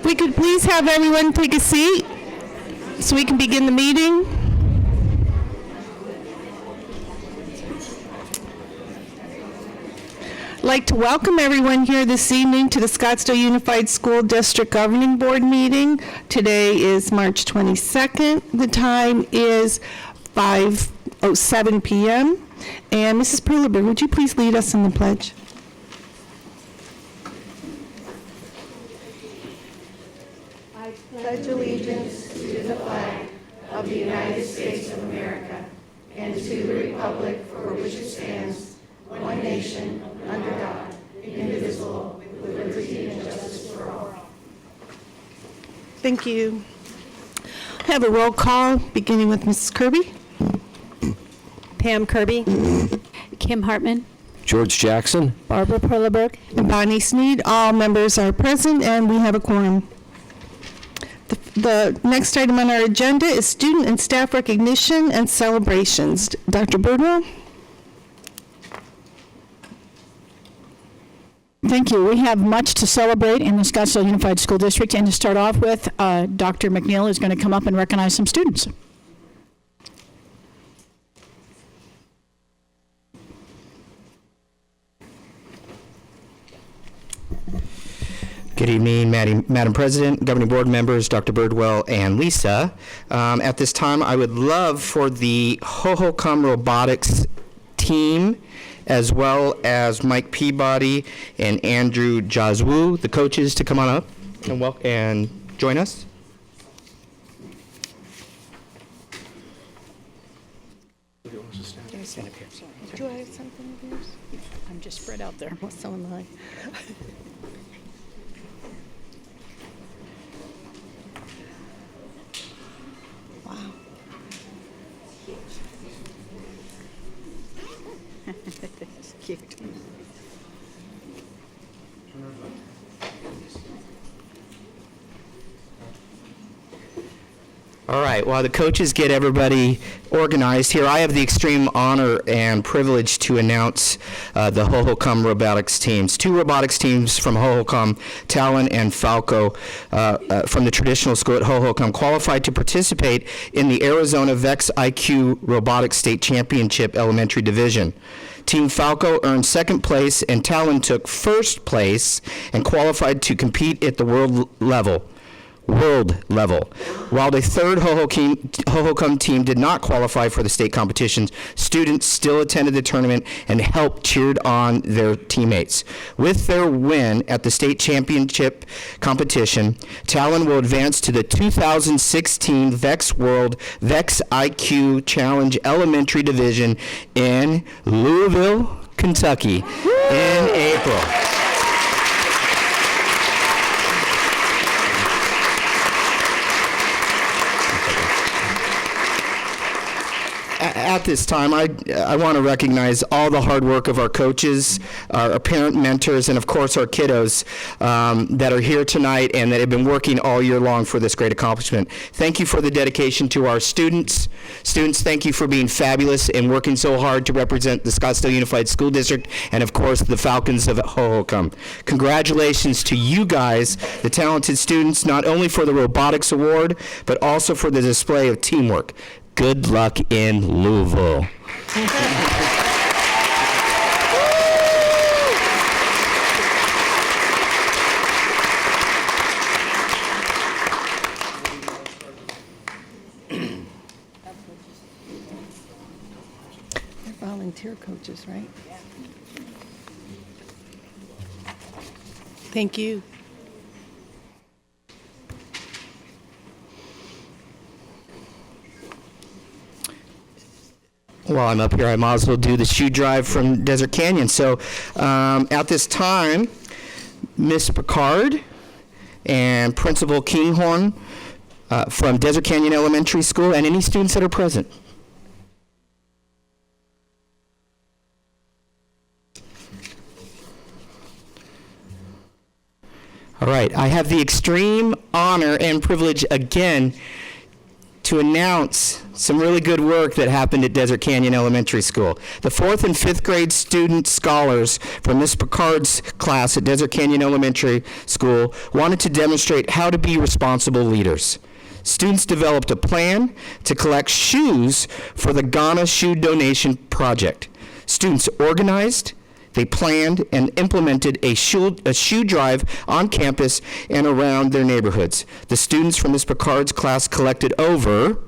If we could please have everyone take a seat so we can begin the meeting. I'd like to welcome everyone here this evening to the Scottsdale Unified School District Governing Board meeting. Today is March 22nd. The time is 5:07 p.m. And Mrs. Perleberg, would you please lead us in the pledge? I pledge allegiance to the flag of the United States of America and to the republic for which it stands, one nation, under God, indivisible, with liberty and justice for all. Thank you. I have a roll call beginning with Mrs. Kirby. Pam Kirby. Kim Hartman. George Jackson. Barbara Perleberg. And Bonnie Sneed. All members are present and we have a quorum. The next item on our agenda is student and staff recognition and celebrations. Dr. Birdwell. Thank you. We have much to celebrate in the Scottsdale Unified School District, and to start off with, Dr. McNeil is going to come up and recognize some students. Good evening, Madam President, Governing Board members, Dr. Birdwell, and Lisa. At this time, I would love for the Hohokam Robotics team, as well as Mike Peabody and Andrew Jazwu, the coaches, to come on up and join us. Do I have something of yours? I'm just spread out there. Well, so am I. Wow. It's cute. All right, while the coaches get everybody organized here, I have the extreme honor and privilege to announce the Hohokam robotics teams. Two robotics teams from Hohokam, Talon and Falco, from the traditional school at Hohokam, qualified to participate in the Arizona VEX IQ Robotics State Championship Elementary Division. Team Falco earned second place, and Talon took first place and qualified to compete at the world level. While the third Hohokam team did not qualify for the state competitions, students still attended the tournament and helped cheered on their teammates. With their win at the state championship competition, Talon will advance to the 2016 VEX World VEX IQ Challenge Elementary Division in Louisville, Kentucky in April. At this time, I want to recognize all the hard work of our coaches, our parent mentors, and of course our kiddos that are here tonight and that have been working all year long for this great accomplishment. Thank you for the dedication to our students. Students, thank you for being fabulous and working so hard to represent the Scottsdale Unified School District and of course the Falcons of Hohokam. Congratulations to you guys, the talented students, not only for the robotics award, but also for the display of teamwork. Good luck in Louisville. They're volunteer coaches, right? Thank you. While I'm up here, I might as well do the shoe drive from Desert Canyon. So at this time, Miss Picard and Principal Kinghorn from Desert Canyon Elementary School, and any students that are present. All right, I have the extreme honor and privilege again to announce some really good work that happened at Desert Canyon Elementary School. The 4th and 5th grade student scholars from Ms. Picard's class at Desert Canyon Elementary School wanted to demonstrate how to be responsible leaders. Students developed a plan to collect shoes for the Ghana Shoe Donation Project. Students organized, they planned, and implemented a shoe drive on campus and around their neighborhoods. The students from Ms. Picard's class collected over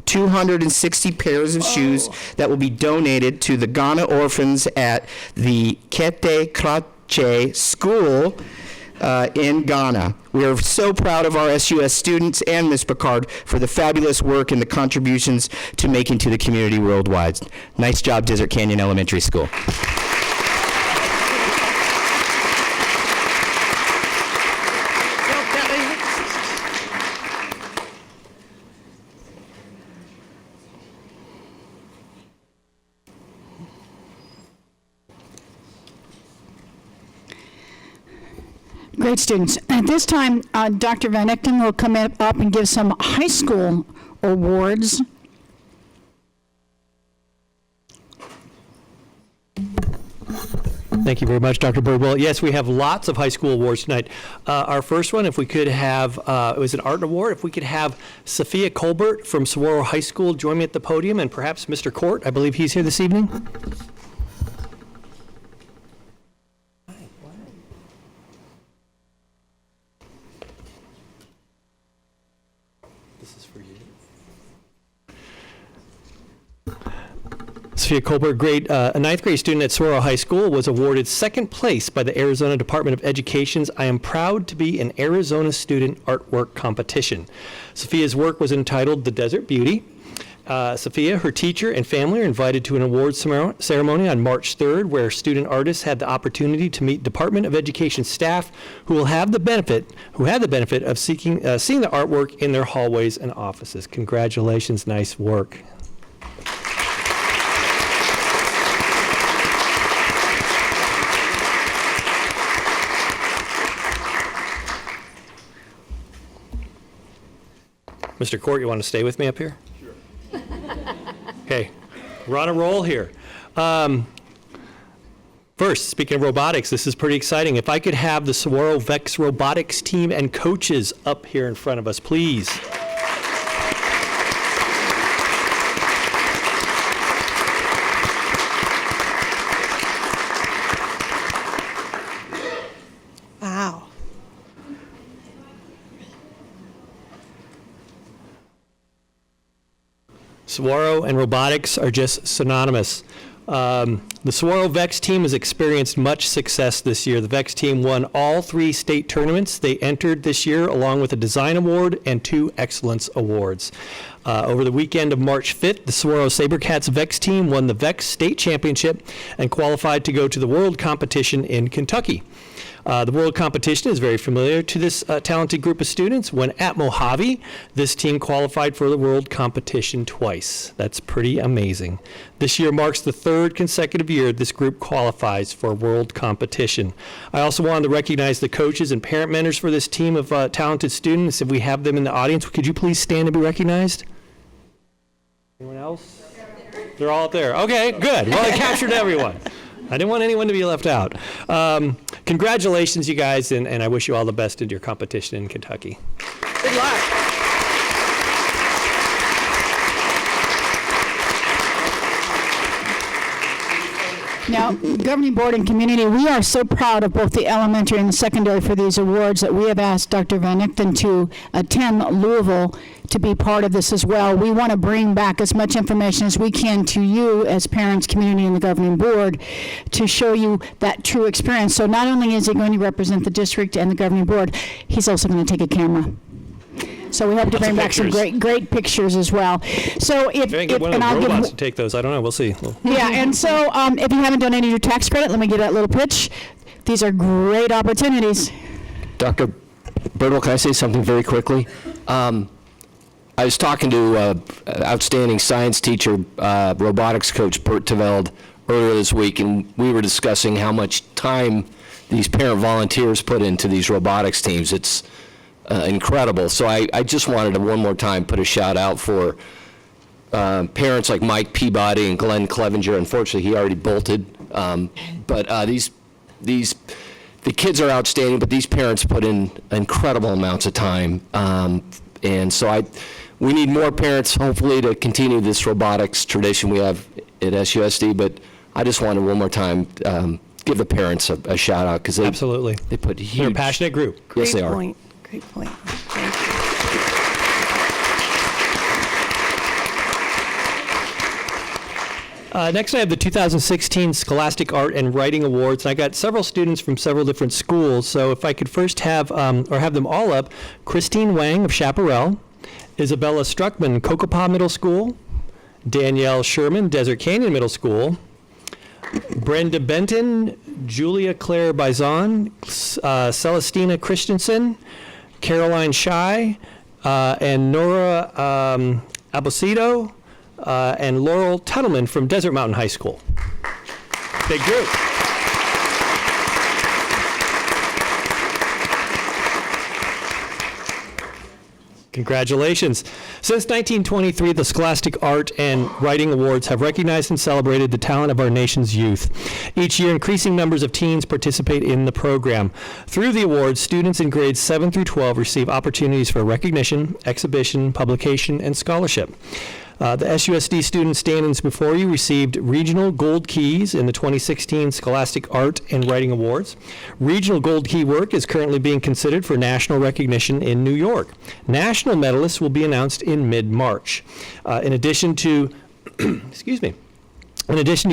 260 pairs of shoes that will be donated to the Ghana orphans at the Kete Krache School in Ghana. We are so proud of our SUS students and Ms. Picard for the fabulous work and the contributions to making to the community worldwide. Nice job, Desert Canyon Elementary School. Great students. At this time, Dr. Van Echten will come up and give some high school awards. Thank you very much, Dr. Birdwell. Yes, we have lots of high school awards tonight. Our first one, if we could have, it was an art award. If we could have Sophia Colbert from Saguaro High School join me at the podium, and perhaps Mr. Court, I believe he's here this evening. This is for you. Sophia Colbert, a ninth grade student at Saguaro High School, was awarded second place by the Arizona Department of Education's I Am Proud to Be an Arizona Student Artwork Competition. Sophia's work was entitled The Desert Beauty. Sophia, her teacher, and family are invited to an awards ceremony on March 3rd, where student artists had the opportunity to meet Department of Education staff who have the benefit of seeing the artwork in their hallways and offices. Congratulations, nice work. Mr. Court, you want to stay with me up here? Sure. Okay, we're on a roll here. First, speaking of robotics, this is pretty exciting. If I could have the Saguaro VEX robotics team and coaches up here in front of us, please. Wow. Saguaro and robotics are just synonymous. The Saguaro VEX team has experienced much success this year. The VEX team won all 3 state tournaments they entered this year, along with a design award and 2 excellence awards. Over the weekend of March 5th, the Saguaro SaberCats VEX team won the VEX state championship and qualified to go to the world competition in Kentucky. The world competition is very familiar to this talented group of students. When at Mojave, this team qualified for the world competition twice. That's pretty amazing. This year marks the 3rd consecutive year this group qualifies for world competition. I also wanted to recognize the coaches and parent mentors for this team of talented students. If we have them in the audience, could you please stand and be recognized? Anyone else? They're all up there. Okay, good. Well, I captured everyone. I didn't want anyone to be left out. Congratulations, you guys, and I wish you all the best in your competition in Kentucky. Good luck. Now, governing board and community, we are so proud of both the elementary and the secondary for these awards that we have asked Dr. Van Echten to attend Louisville to be part of this as well. We want to bring back as much information as we can to you as parents, community, and the governing board to show you that true experience. So not only is he going to represent the district and the governing board, he's also going to take a camera. So we hope to bring back some great pictures as well. So if Get one of the robots to take those. I don't know. We'll see. yeah, and so if you haven't donated your tax credit, let me get that little pitch. These are great opportunities. Dr. Birdwell, can I say something very quickly? I was talking to outstanding science teacher, robotics coach Bert Teveld earlier this week, and we were discussing how much time these parent volunteers put into these robotics teams. It's incredible. So I just wanted to one more time put a shout out for parents like Mike Peabody and Glenn Clevenger. Unfortunately, he already bolted. But the kids are outstanding, but these parents put in incredible amounts of time. And so we need more parents, hopefully, to continue this robotics tradition we have at SUSD. But I just wanted one more time give the parents a shout out, because Absolutely. they put They're a huge. passionate group. Yes, they Great are. point. Great point. Thank you. Next, I have the 2016 Scholastic Art and Writing Awards, and I got several students from several different schools. So if I could first have them all up: Christine Wang of Chaparral, Isabella Struckman, Kokopah Middle School, Danielle Sherman, Desert Canyon Middle School, Brenda Benton, Julia Claire Bison, Celestina Christensen, Caroline Shy, and Nora Abosido, and Laurel Tuttleman from Desert Mountain High School. Big group. Congratulations. Since 1923, the Scholastic Art and Writing Awards have recognized and celebrated the talent of our nation's youth. Each year, increasing numbers of teens participate in the program. Through the awards, students in grades 7 through 12 receive opportunities for recognition, exhibition, publication, and scholarship. The SUSD student stand-ins before you received regional gold keys in the 2016 Scholastic Art and Writing Awards. Regional gold key work is currently being considered for national recognition in New York. National medalists will be announced in mid-March. In addition to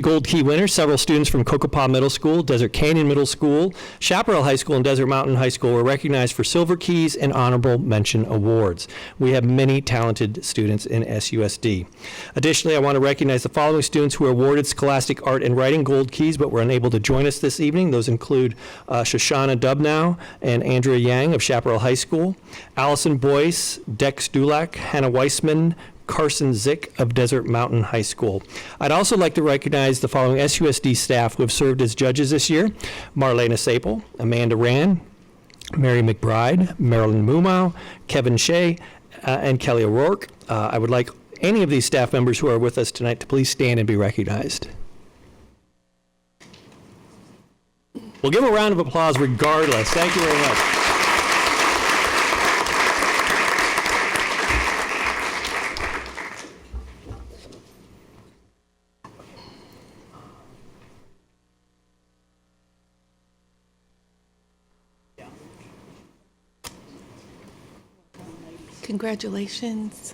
Gold Key winners, several students from Kokopah Middle School, Desert Canyon Middle School, Chaparral High School, and Desert Mountain High School were recognized for Silver Keys and Honorable Mention Awards. We have many talented students in SUSD. Additionally, I want to recognize the following students who were awarded Scholastic Art and Writing Gold Keys but were unable to join us this evening. Those include Shoshana Dubnow and Andrea Yang of Chaparral High School, Allison Boyce, Dex Dulac, Hannah Weissman, Carson Zick of Desert Mountain High School. I'd also like to recognize the following SUSD staff who have served as judges this year: Marlena Sapel, Amanda Rand, Mary McBride, Marilyn Mumau, Kevin Shea, and Kelly O'Rourke. I would like any of these staff members who are with us tonight to please stand and be recognized. We'll give a round of applause regardless. Thank you very much. Congratulations.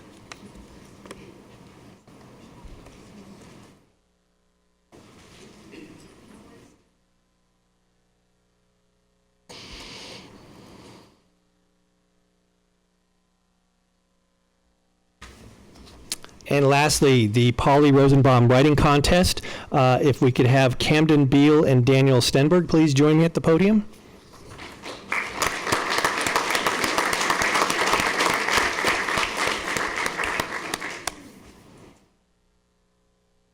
And lastly, the Polly Rosenbaum Writing Contest. If we could have Camden Beal and Daniel Stenberg please join me at the podium.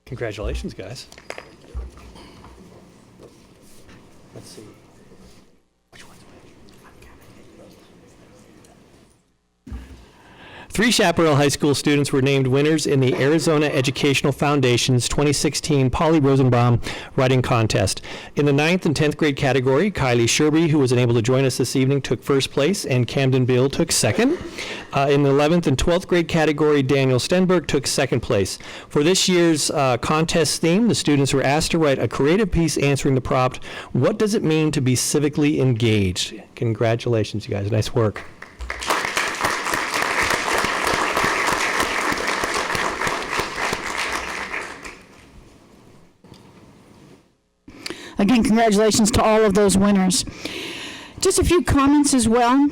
Congratulations, guys. Let's see. Which one's which? 3 Chaparral High School students were named winners in the Arizona Educational Foundation's 2016 Polly Rosenbaum Writing Contest. In the 9th and 10th grade category, Kylie Sherby, who was unable to join us this evening, took first place, and Camden Beal took second. In the 11th and 12th grade category, Daniel Stenberg took second place. For this year's contest theme, the students were asked to write a creative piece answering the prompt, "What does it mean to be civically engaged?" Congratulations, you guys. Nice work. Again, congratulations to all of those winners. Just a few comments as well.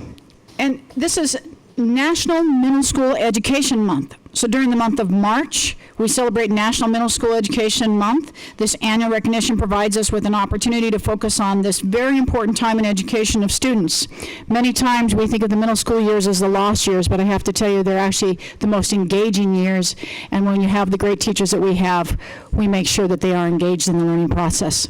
And this is National Middle School Education Month. So during the month of March, we celebrate National Middle School Education Month. This annual recognition provides us with an opportunity to focus on this very important time in education of students. Many times we think of the middle school years as the lost years, but I have to tell you they're actually the most engaging years. And when you have the great teachers that we have, we make sure that they are engaged in the learning process.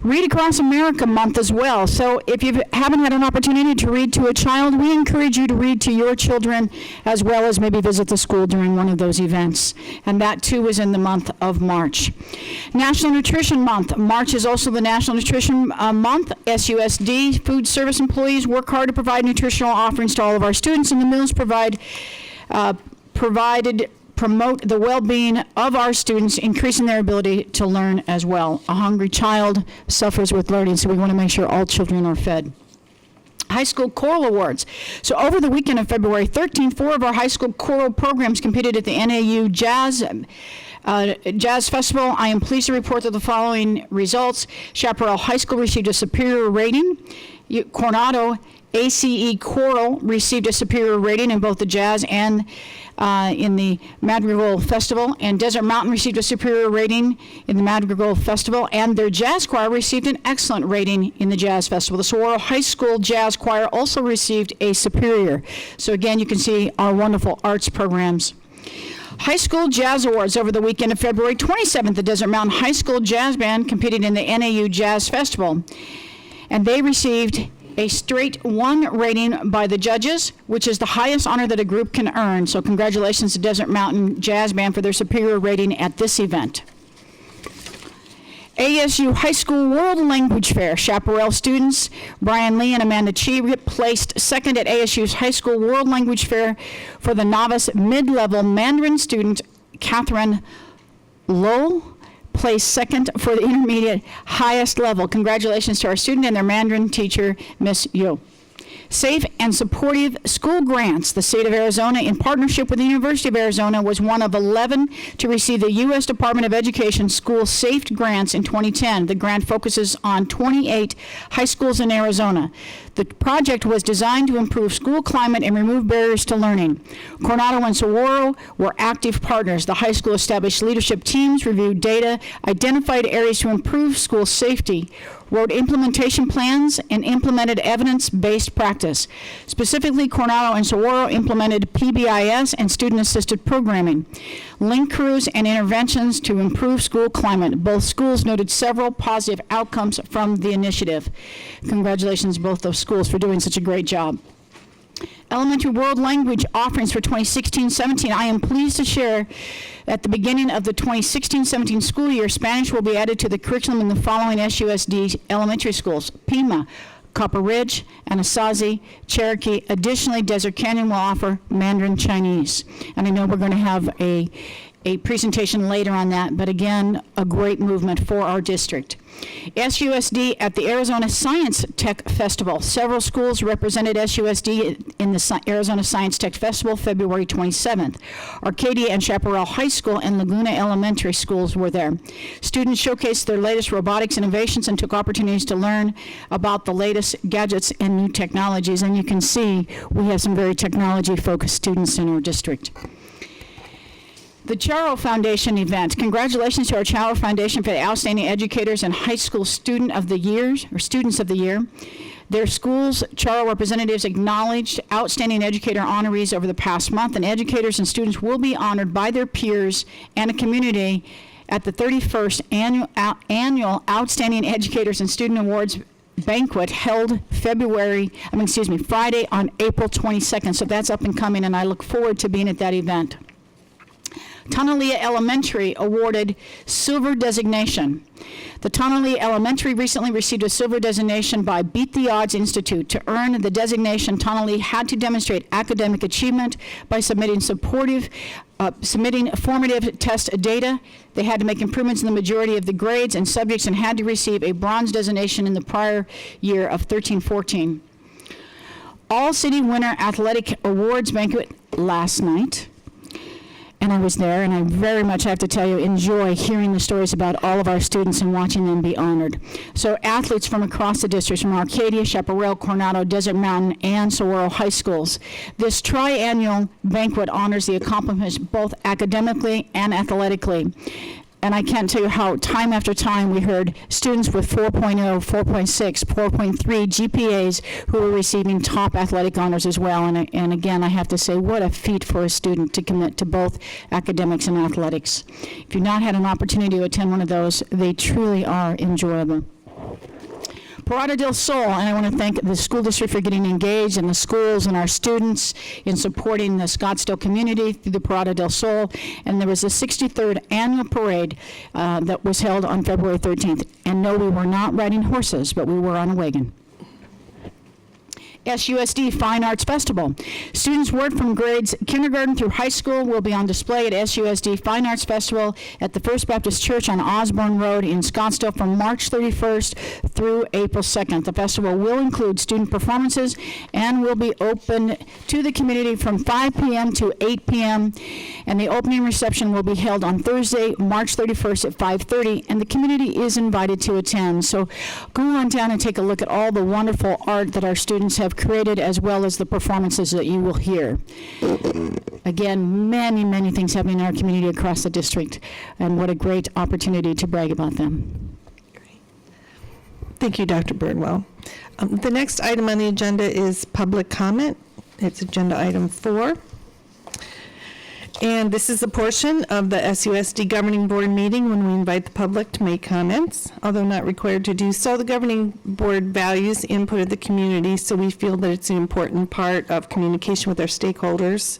Read Across America month as well. So if you haven't had an opportunity to read to a child, we encourage you to read to your children as well as maybe visit the school during one of those events. And that too is in the month of March. National Nutrition Month. March is also the National Nutrition Month. SUSD food service employees work hard to provide nutritional offerings to all of our students, and the meals promote the well-being of our students, increasing their ability to learn as well. A hungry child suffers with learning, so we want to make sure all children are fed. High School Choral Awards. So over the weekend of February 13th, 4 of our high school choral programs competed at the NAU Jazz Festival. I am pleased to report that the following results. Chaparral High School received a superior rating. Coronado ACE Choral received a superior rating in both the jazz and in the Madrigal Festival, and Desert Mountain received a superior rating in the Madrigal Festival, and their jazz choir received an excellent rating in the Jazz Festival. The Saguaro High School Jazz Choir also received a superior. So again, you can see our wonderful arts programs. High School Jazz Awards over the weekend of February 27th. The Desert Mountain High School Jazz Band competed in the NAU Jazz Festival, and they received a straight 1 rating by the judges, which is the highest honor that a group can earn. So congratulations to Desert Mountain Jazz Band for their superior rating at this event. ASU High School World Language Fair. Chaparral students Brian Lee and Amanda Chi placed second at ASU's High School World Language Fair for the novice mid-level Mandarin student Catherine Lowell placed second for the intermediate highest level. Congratulations to our student and their Mandarin teacher, Miss Yu. Safe and supportive school grants. The state of Arizona, in partnership with the University of Arizona, was one of 11 to receive the U.S. Department of Education School Safe grants in 2010. The grant focuses on 28 high schools in Arizona. The project was designed to improve school climate and remove barriers to learning. Coronado and Saguaro were active partners. The high school established leadership teams, reviewed data, identified areas to improve school safety, wrote implementation plans, and implemented evidence-based practice. Specifically, Coronado and Saguaro implemented PBIS and student-assisted programming, link crews, and interventions to improve school climate. Both schools noted several positive outcomes from the initiative. Congratulations to both those schools for doing such a great job. Elementary World Language offerings for 2016-17. I am pleased to share at the beginning of the 2016-17 school year, Spanish will be added to the curriculum in the following SUSD elementary schools: Pima, Copper Ridge, Anasazi, Cherokee. Additionally, Desert Canyon will offer Mandarin Chinese. And I know we're going to have a presentation later on that, but again, a great movement for our district. SUSD at the Arizona Science Tech Festival. Several schools represented SUSD in the Arizona Science Tech Festival, February 27th. Arcadia and Chaparral High School and Laguna Elementary Schools were there. Students showcased their latest robotics innovations and took opportunities to learn about the latest gadgets and new technologies. And you can see we have some very technology-focused students in our district. The Charo Foundation event. Congratulations to our Charo Foundation for the Outstanding Educators and High School Student of the Year, or Students of the Year. Their schools' Charo representatives acknowledged outstanding educator honorees over the past month, and educators and students will be honored by their peers and a community at the 31st annual Outstanding Educators and Student Awards banquet held Friday on April 22nd. So that's up and coming, and I look forward to being at that event. Tonalea Elementary awarded silver designation. The Tonalea Elementary recently received a silver designation by Beat the Odds Institute. To earn the designation, Tonalea had to demonstrate academic achievement by submitting formative test data. They had to make improvements in the majority of the grades and subjects and had to receive a bronze designation in the prior year of 13-14. All-City Winter Athletic Awards banquet last night. And I was there, and I very much have to tell you, enjoy hearing the stories about all of our students and watching them be honored. So athletes from across the districts, from Arcadia, Chaparral, Coronado, Desert Mountain, and Saguaro High Schools. This triannual banquet honors the accomplishments both academically and athletically. And I can't tell you how time after time we heard students with 4.0, 4.6, 4.3 GPAs who were receiving top athletic honors as well. And again, I have to say, what a feat for a student to commit to both academics and athletics. If you've not had an opportunity to attend one of those, they truly are enjoyable. Parada del Sol, and I want to thank the school district for getting engaged, and the schools and our students in supporting the Scottsdale community through the Parada del Sol. And there was a 63rd annual parade that was held on February 13th. And no, we were not riding horses, but we were on a wagon. SUSD Fine Arts Festival. Students' work from grades kindergarten through high school will be on display at SUSD Fine Arts Festival at the First Baptist Church on Osborne Road in Scottsdale from March 31st through April 2nd. The festival will include student performances and will be open to the community from 5 p.m. to 8 p.m. And the opening reception will be held on Thursday, March 31st at 5:30, and the community is invited to attend. So go on down and take a look at all the wonderful art that our students have created, as well as the performances that you will hear. Again, many, many things happening in our community across the district, and what a great opportunity to brag about them. Thank you, Dr. Birdwell. The next item on the agenda is public comment. It's agenda item 4. And this is a portion of the SUSD Governing Board meeting when we invite the public to make comments. Although not required to do so, the Governing Board values input of the community, so we feel that it's an important part of communication with our stakeholders.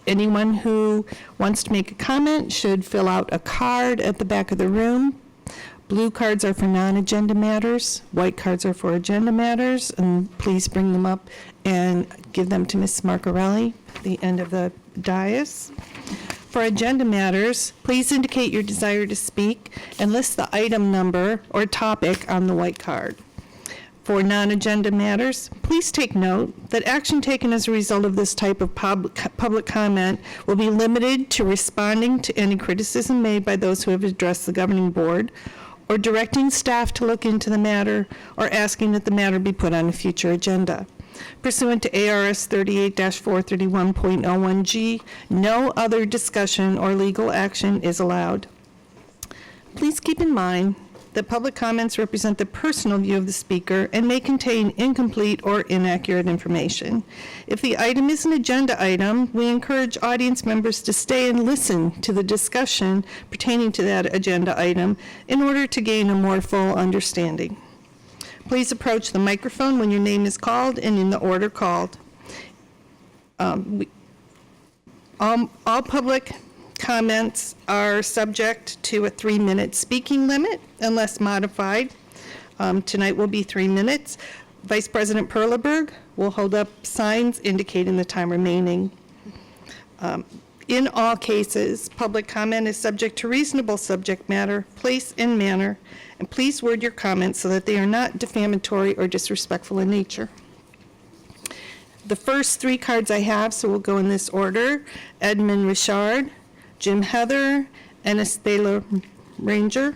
Anyone who wants to make a comment should fill out a card at the back of the room. Blue cards are for non-agenda matters. White cards are for agenda matters. And please bring them up and give them to Ms. Marcarelli at the end of the dais. For agenda matters, please indicate your desire to speak and list the item number or topic on the white card. For non-agenda matters, please take note that action taken as a result of this type of public comment will be limited to responding to any criticism made by those who have addressed the governing board, or directing staff to look into the matter, or asking that the matter be put on a future agenda. Pursuant to ARS 38-431.01G, no other discussion or legal action is allowed. Please keep in mind that public comments represent the personal view of the speaker and may contain incomplete or inaccurate information. If the item is an agenda item, we encourage audience members to stay and listen to the discussion pertaining to that agenda item in order to gain a more full understanding. Please approach the microphone when your name is called and in the order called. All public comments are subject to a 3-minute speaking limit unless modified. Tonight will be 3 minutes. Vice President Perleberg will hold up signs indicating the time remaining. In all cases, public comment is subject to reasonable subject matter, place, and manner, and please word your comments so that they are not defamatory or disrespectful in nature. The first 3 cards I have, so we'll go in this order: Edmund Richard, Jim Heather, and Estela Ranger.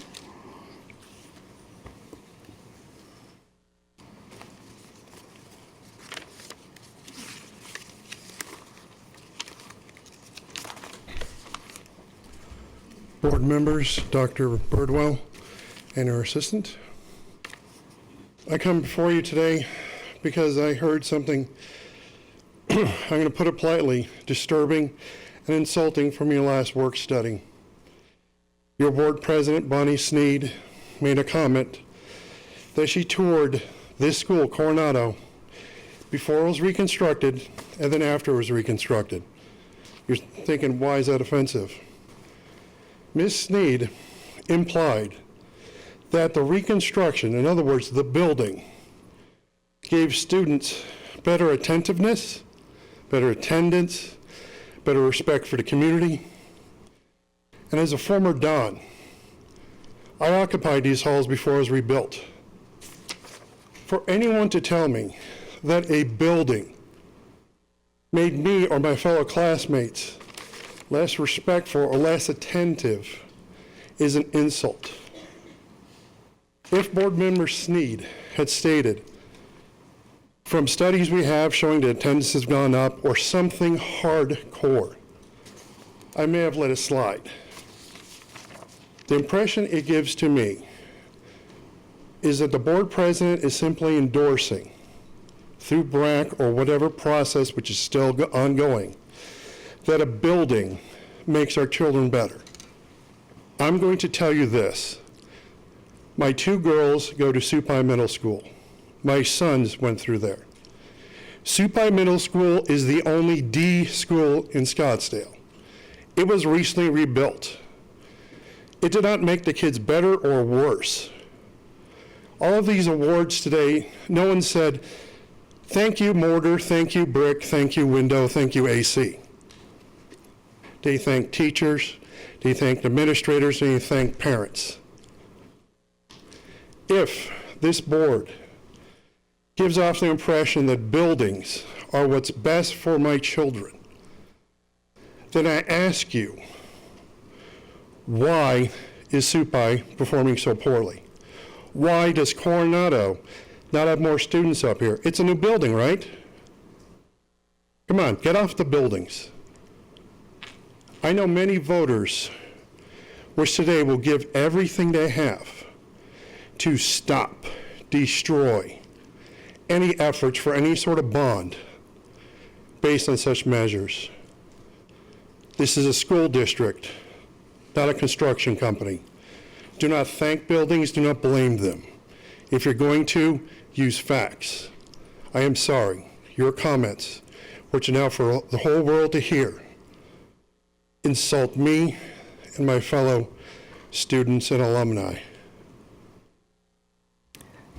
Board members, Dr. Birdwell, and our assistant. I come before you today because I heard something, I'm going to put it politely, disturbing and insulting from your last work study. Your board president, Bonnie Sneed, made a comment that she toured this school, Coronado, before it was reconstructed and then after it was reconstructed. You're thinking, why is that offensive? Ms. Sneed implied that the reconstruction, in other words, the building, gave students better attentiveness, better attendance, better respect for the community. And as a former Don, I occupied these halls before it was rebuilt. For anyone to tell me that a building made me or my fellow classmates less respectful or less attentive is an insult. If Board Member Sneed had stated, from studies we have showing that attendance has gone up, or something hardcore, I may have let it slide. The impression it gives to me is that the board president is simply endorsing, through BRAC or whatever process which is still ongoing, that a building makes our children better. I'm going to tell you this. My 2 girls go to Supine Middle School. My sons went through there. Supine Middle School is the only D school in Scottsdale. It was recently rebuilt. It did not make the kids better or worse. All of these awards today, no one said, thank you mortar, thank you brick, thank you window, thank you AC. They thank teachers, they thank administrators, and they thank parents. If this board gives off the impression that buildings are what's best for my children, then I ask you, why is Supine performing so poorly? Why does Coronado not have more students up here? It's a new building, right? Come on, get off the buildings. I know many voters which today will give everything they have to stop, destroy any efforts for any sort of bond based on such measures. This is a school district, not a construction company. Do not thank buildings, do not blame them. If you're going to, use facts. I am sorry, your comments, which are now for the whole world to hear, insult me and my fellow students and alumni.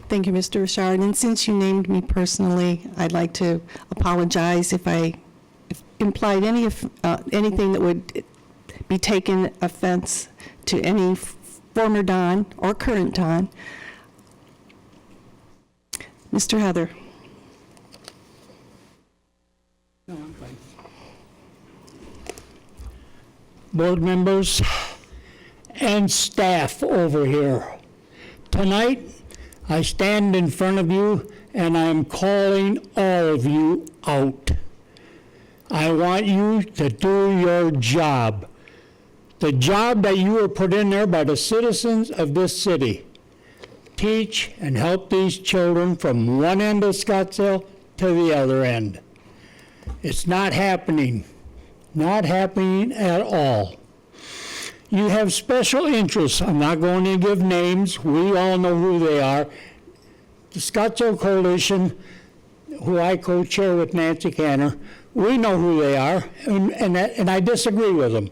Thank you, Mr. Richard. And since you named me personally, I'd like to apologize if I implied anything that would be taken offense to any former Don or current Don. Mr. Heather. Board members and staff over here. Tonight, I stand in front of you and I'm calling all of you out. I want you to do your job. The job that you were put in there by the citizens of this city. Teach and help these children from one end of Scottsdale to the other end. It's not happening. Not happening at all. You have special interests. I'm not going to give names. We all know who they are. The Scottsdale Coalition, who I co-chair with Nancy Canner, we know who they are, and I disagree with them.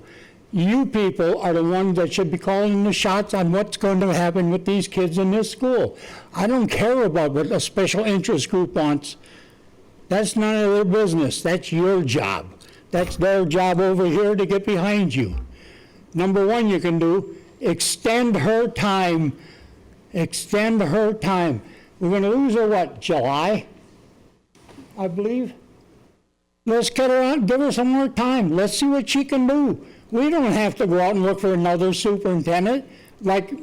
You people are the ones that should be calling the shots on what's going to happen with these kids in this school. I don't care about what a special interest group wants. That's none of their business. That's your job. That's their job over here to get behind you. Number one you can do, extend her time. Extend her time. We're going to lose her, what, July, I believe? Let's get her out, give her some more time. Let's see what she can do. We don't have to go out and look for another superintendent like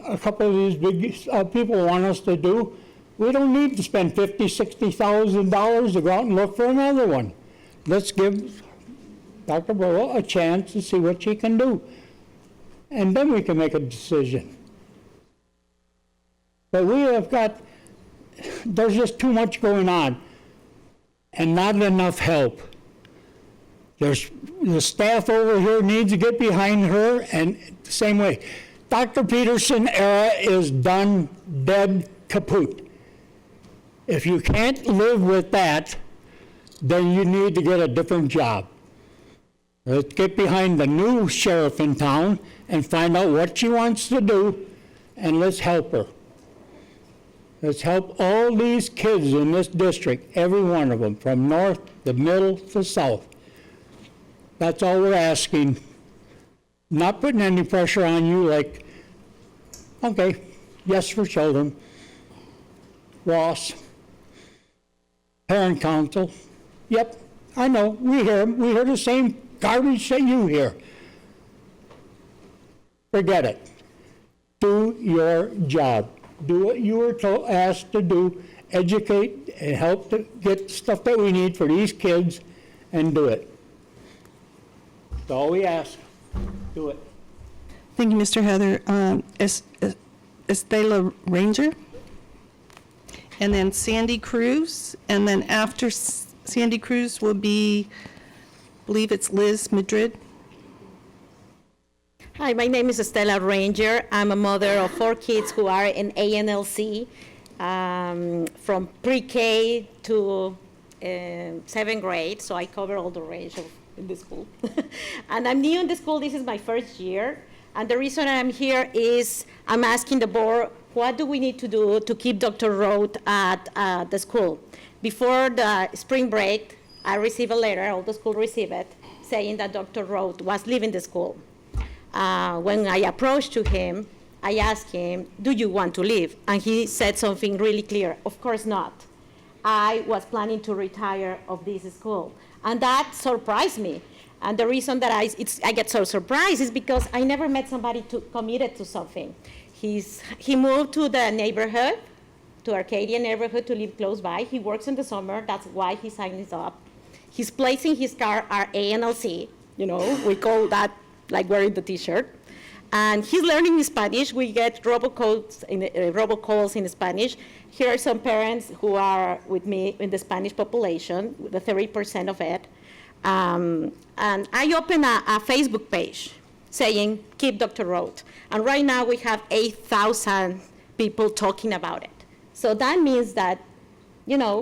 a couple of these big people want us to do. We don't need to spend $50,000, $60,000 to go out and look for another one. Let's give Dr. Burwell a chance to see what she can do. And then we can make a decision. But we have got, there's just too much going on and not enough help. The staff over here needs to get behind her, and the same way. Dr. Peterson era is done, dead, kaput. If you can't live with that, then you need to get a different job. Let's get behind the new sheriff in town and find out what she wants to do, and let's help her. Let's help all these kids in this district, every one of them, from north to middle to south. That's all we're asking. Not putting any pressure on you like, okay, yes for children, Ross, parent council. Yep, I know, we hear the same garbage that you hear. Forget it. Do your job. Do what you were asked to do. Educate and help to get stuff that we need for these kids, and do it. That's all we ask. Do it. Thank you, Mr. Heather. Estela Ranger, and then Sandy Cruz, and then after Sandy Cruz will be, I believe it's Liz Madrid. Hi, my name is Estela Ranger. I'm a mother of 4 kids who are in ANLC, from pre-K to 7th grade, so I cover all the range in the school. And I'm new in the school. This is my first year. And the reason I'm here is I'm asking the board, what do we need to do to keep Dr. Roth at the school? Before the spring break, I received a letter, all the school received it, saying that Dr. Roth was leaving the school. When I approached to him, I asked him, do you want to leave? And he said something really clear, of course not. I was planning to retire of this school. And that surprised me. And the reason that I get so surprised is because I never met somebody committed to something. He moved to the neighborhood, to Arcadia neighborhood, to live close by. He works in the summer, that's why he signed this up. He's placing his car at ANLC, we call that like wearing the t-shirt. And he's learning Spanish. We get robocalls in Spanish. Here are some parents who are with me in the Spanish population, the 30% of it. And I opened a Facebook page saying, keep Dr. Roth. And right now we have 8,000 people talking about it. So that means that,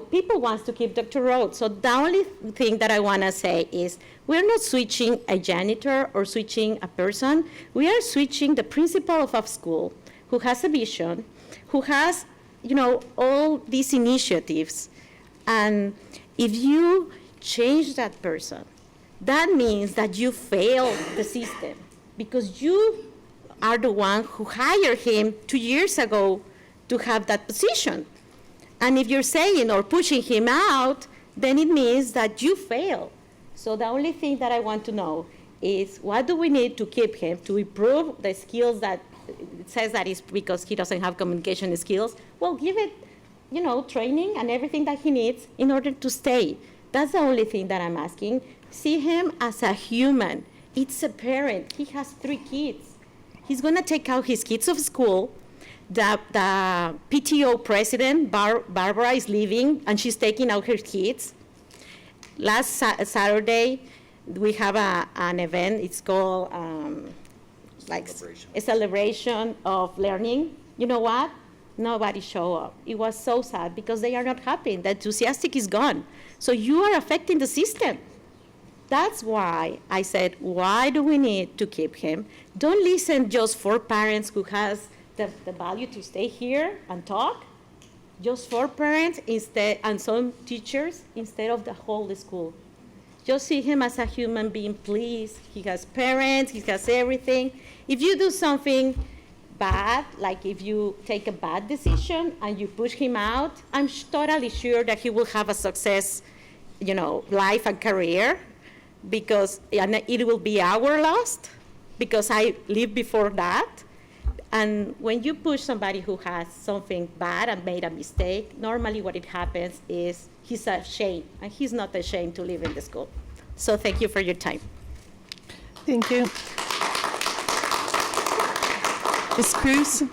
people want to keep Dr. Roth. So the only thing that I want to say is we're not switching a janitor or switching a person. We are switching the principal of a school who has a vision, who has, all these initiatives. And if you change that person, that means that you fail the system because you are the one who hired him 2 years ago to have that position. And if you're saying or pushing him out, then it means that you fail. So the only thing that I want to know is what do we need to keep him to improve the skills that it says that is because he doesn't have communication skills? Well, give it, training and everything that he needs in order to stay. That's the only thing that I'm asking. See him as a human. It's a parent. He has 3 kids. He's going to take out his kids of school. The PTO president, Barbara, is leaving, and she's taking out her kids. Last Saturday, we have an event. It's called a celebration of learning. You know what? Nobody showed up. It was so sad because they are not happy. The enthusiastic is gone. So you are affecting the system. That's why I said, why do we need to keep him? Don't listen just for parents who has the value to stay here and talk. Just for parents instead, and some teachers instead of the whole school. Just see him as a human being, please. He has parents, he has everything. If you do something bad, like if you take a bad decision and you push him out, I'm totally sure that he will have a success, life and career, because it will be our loss, because I lived before that. And when you push somebody who has something bad and made a mistake, normally what it happens is he's ashamed, and he's not ashamed to live in the school. So thank you for your time. Thank you. Ms. Cruz?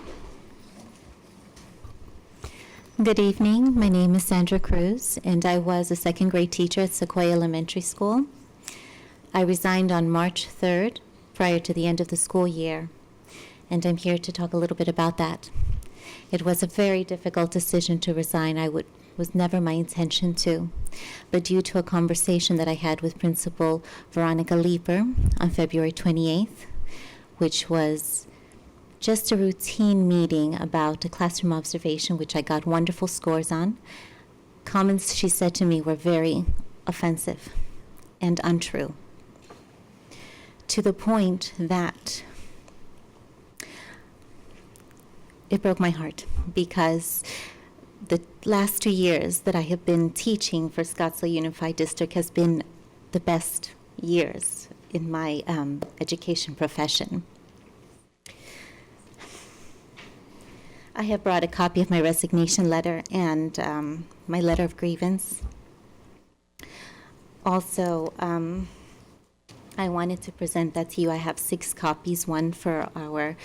Good evening. My name is Sandra Cruz, and I was a 2nd grade teacher at Sequoia Elementary School. I resigned on March 3rd, prior to the end of the school year, and I'm here to talk a little bit about that. It was a very difficult decision to resign. Was never my intention to, but due to a conversation that I had with Principal Veronica Leeper on February 28th, which was just a routine meeting about a classroom observation, which I got wonderful scores on. Comments she said to me were very offensive and untrue, to the point that it broke my heart, because the last 2 years that I have been teaching for Scottsdale Unified District has been the best years in my education profession. I have brought a copy of my resignation letter and my letter of grievance. Also, I wanted to present that to you. I have 6 copies, one for our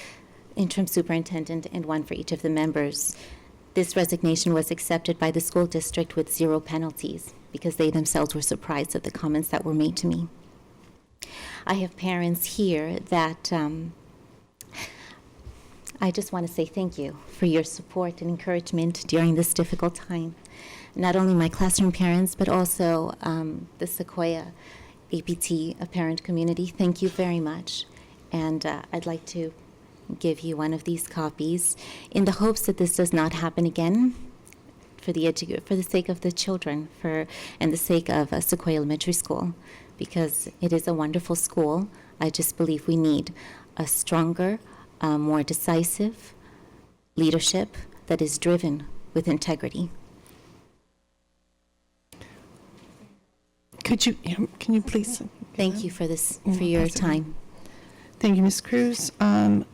interim superintendent and one for each of the members. This resignation was accepted by the school district with 0 penalties because they themselves were surprised at the comments that were made to me. I have parents here that I just want to say thank you for your support and encouragement during this difficult time. Not only my classroom parents, but also the Sequoia APT parent community. Thank you very much. And I'd like to give you one of these copies in the hopes that this does not happen again, for the sake of the children, and the sake of Sequoia Elementary School, because it is a wonderful school. I just believe we need a stronger, more decisive leadership that is driven with integrity. Can you please? Thank you for this, for your time. Thank you, Ms. Cruz. I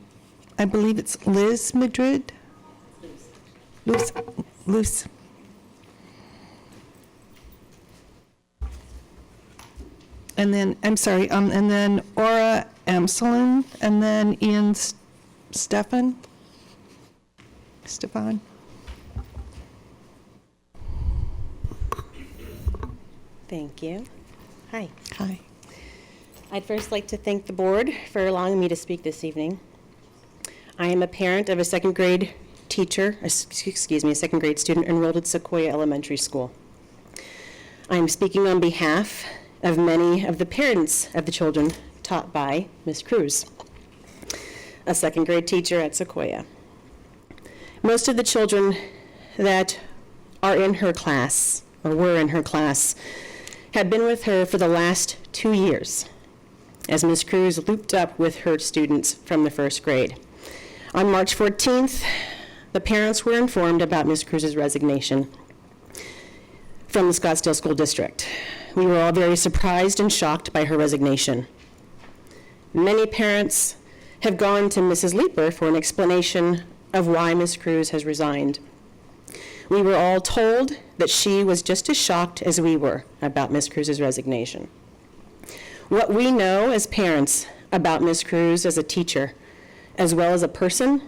believe it's Liz Madrid. Luz. And then, I'm sorry, and then Aura Amselin, and then Ian Stefan. Thank you. Hi. Hi. I'd first like to thank the board for allowing me to speak this evening. I am a parent of a second grade student enrolled at Sequoia Elementary School. I am speaking on behalf of many of the parents of the children taught by Ms. Cruz, a second grade teacher at Sequoia. Most of the children that are in her class, or were in her class, have been with her for the last 2 years, as Ms. Cruz looped up with her students from the first grade. On March 14th, the parents were informed about Ms. Cruz's resignation from the Scottsdale School District. We were all very surprised and shocked by her resignation. Many parents have gone to Mrs. Leeper for an explanation of why Ms. Cruz has resigned. We were all told that she was just as shocked as we were about Ms. Cruz's resignation. What we know as parents about Ms. Cruz as a teacher, as well as a person,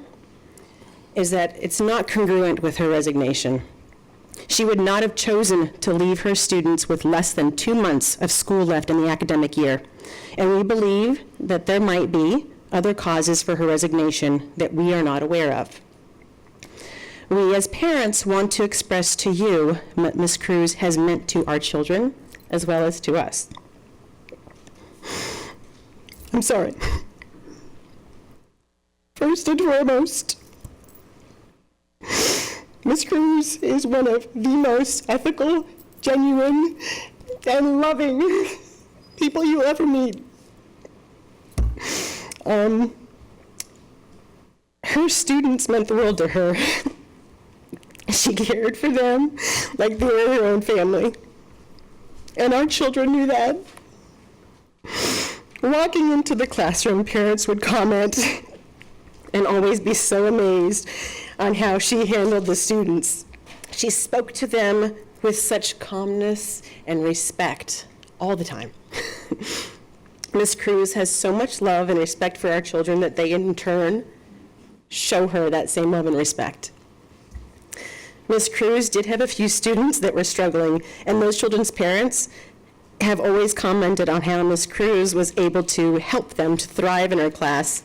is that it's not congruent with her resignation. She would not have chosen to leave her students with less than 2 months of school left in the academic year. And we believe that there might be other causes for her resignation that we are not aware of. We as parents want to express to you what Ms. Cruz has meant to our children as well as to us. I'm sorry. First and foremost, Ms. Cruz is one of the most ethical, genuine, and loving people you'll ever meet. Her students meant the world to her. She cared for them like they were her own family. And our children knew that. Walking into the classroom, parents would comment and always be so amazed on how she handled the students. She spoke to them with such calmness and respect all the time. Ms. Cruz has so much love and respect for our children that they in turn show her that same love and respect. Ms. Cruz did have a few students that were struggling, and those children's parents have always commented on how Ms. Cruz was able to help them to thrive in her class.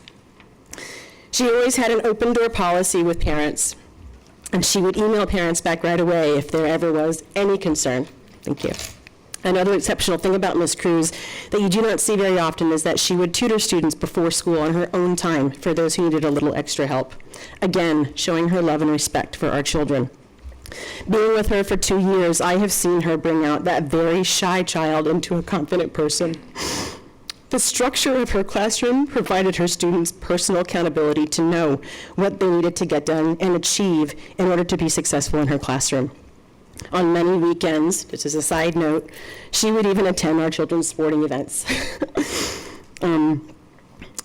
She always had an open door policy with parents, and she would email parents back right away if there ever was any concern. Thank you. Another exceptional thing about Ms. Cruz that you do not see very often is that she would tutor students before school on her own time for those who needed a little extra help. Again, showing her love and respect for our children. Being with her for 2 years, I have seen her bring out that very shy child into a confident person. The structure of her classroom provided her students personal accountability to know what they needed to get done and achieve in order to be successful in her classroom. On many weekends, just as a side note, she would even attend our children's sporting events. I'm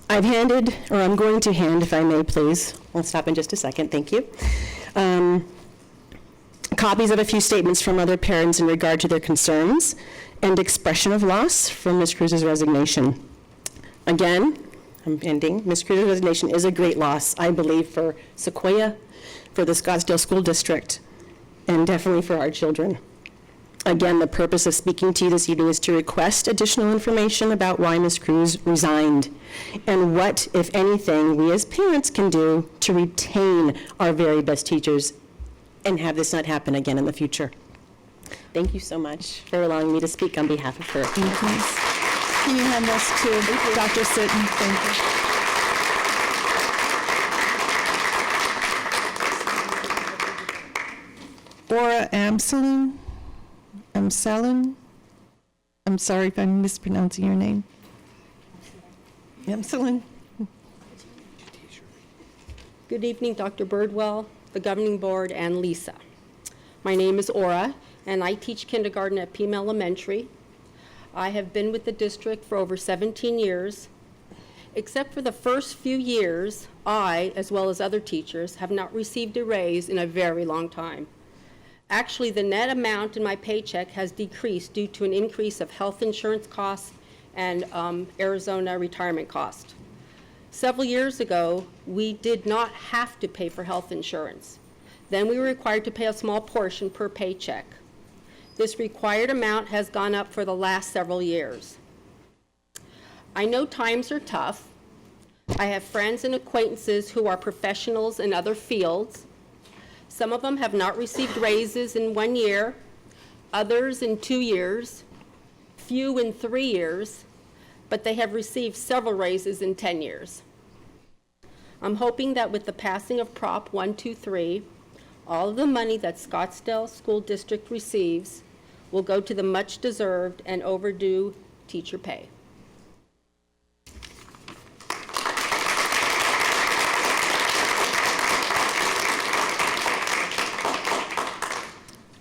going to hand, if I may please, I'll stop in just a second, thank you. Copies of a few statements from other parents in regard to their concerns and expression of loss from Ms. Cruz's resignation. Again, I'm ending. Ms. Cruz's resignation is a great loss, I believe, for Sequoia, for the Scottsdale School District, and definitely for our children. Again, the purpose of speaking to you this evening is to request additional information about why Ms. Cruz resigned and what, if anything, we as parents can do to retain our very best teachers and have this not happen again in the future. Thank you so much for allowing me to speak on behalf of her. Can you hand this to Dr. Sitton? Thank you. Aura Amsalun? I'm sorry if I'm mispronouncing your name. Amsalun? Good evening, Dr. Birdwell, the Governing Board, and Lisa. My name is Aura, and I teach kindergarten at Pima Elementary. I have been with the district for over 17 years. Except for the first few years, I, as well as other teachers, have not received a raise in a very long time. Actually, the net amount in my paycheck has decreased due to an increase of health insurance costs and Arizona retirement cost. Several years ago, we did not have to pay for health insurance. Then we were required to pay a small portion per paycheck. This required amount has gone up for the last several years. I know times are tough. I have friends and acquaintances who are professionals in other fields. Some of them have not received raises in 1 year, others in 2 years, few in 3 years, but they have received several raises in 10 years. I'm hoping that with the passing of Prop 123, all of the money that Scottsdale School District receives will go to the much-deserved and overdue teacher pay.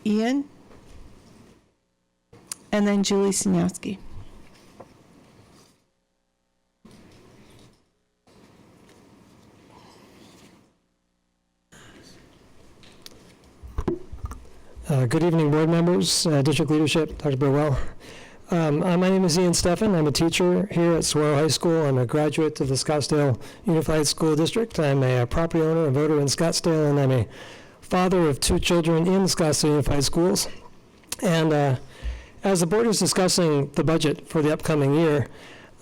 Ian? And then Julie Siniowski. Good evening, board members, district leadership, Dr. Burwell. My name is Ian Steffen. I'm a teacher here at Saguaro High School. I'm a graduate of the Scottsdale Unified School District. I'm a property owner and voter in Scottsdale, and I'm a father of 2 children in Scottsdale Unified Schools. And as the board is discussing the budget for the upcoming year,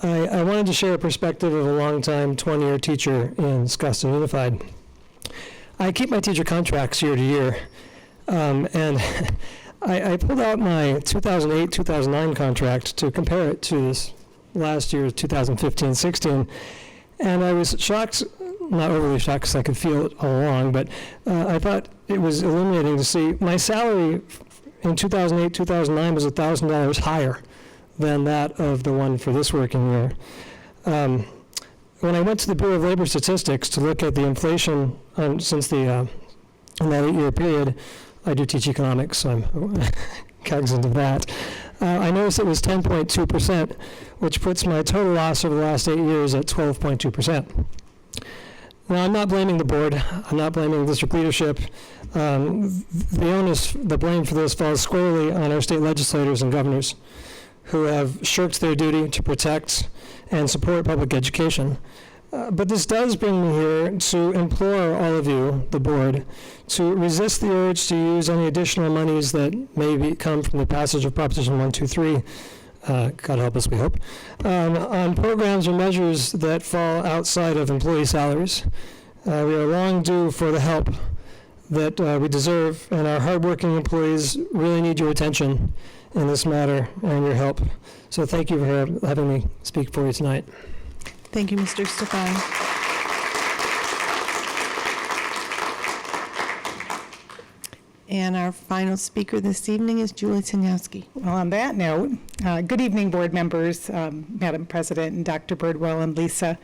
I wanted to share a perspective of a longtime 20-year teacher in Scottsdale Unified. I keep my teacher contracts year to year. And I pulled out my 2008-2009 contract to compare it to this last year's 2015-16, and I was shocked, not overly shocked because I could feel it all along, but I thought it was illuminating to see my salary in 2008-2009 was $1,000 higher than that of the one for this working year. When I went to the Bureau of Labor Statistics to look at the inflation since the in that 8-year period, I do teach economics, so I'm cognizant of that. I noticed it was 10.2%, which puts my total loss over the last 8 years at 12.2%. Now, I'm not blaming the board. I'm not blaming district leadership. The blame for this falls squarely on our state legislators and governors who have shirked their duty to protect and support public education. But this does bring me here to implore all of you, the board, to resist the urge to use any additional monies that may come from the passage of Proposition 123, God help us, we hope, on programs or measures that fall outside of employee salaries. We are long due for the help that we deserve, and our hardworking employees really need your attention in this matter and your help. So thank you for having me speak for you tonight. Thank you, Mr. Stefan. And our final speaker this evening is Julie Siniowski. Well, on that note, good evening, board members, Madam President, and Dr. Birdwell and Lisa.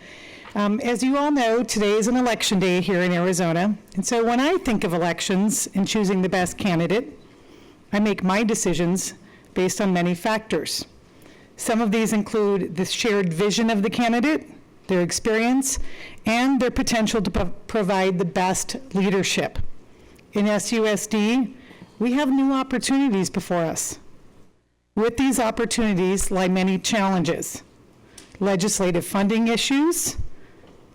As you all know, today is an election day here in Arizona. And so when I think of elections and choosing the best candidate, I make my decisions based on many factors. Some of these include the shared vision of the candidate, their experience, and their potential to provide the best leadership. In SUSD, we have new opportunities before us. With these opportunities lie many challenges. Legislative funding issues,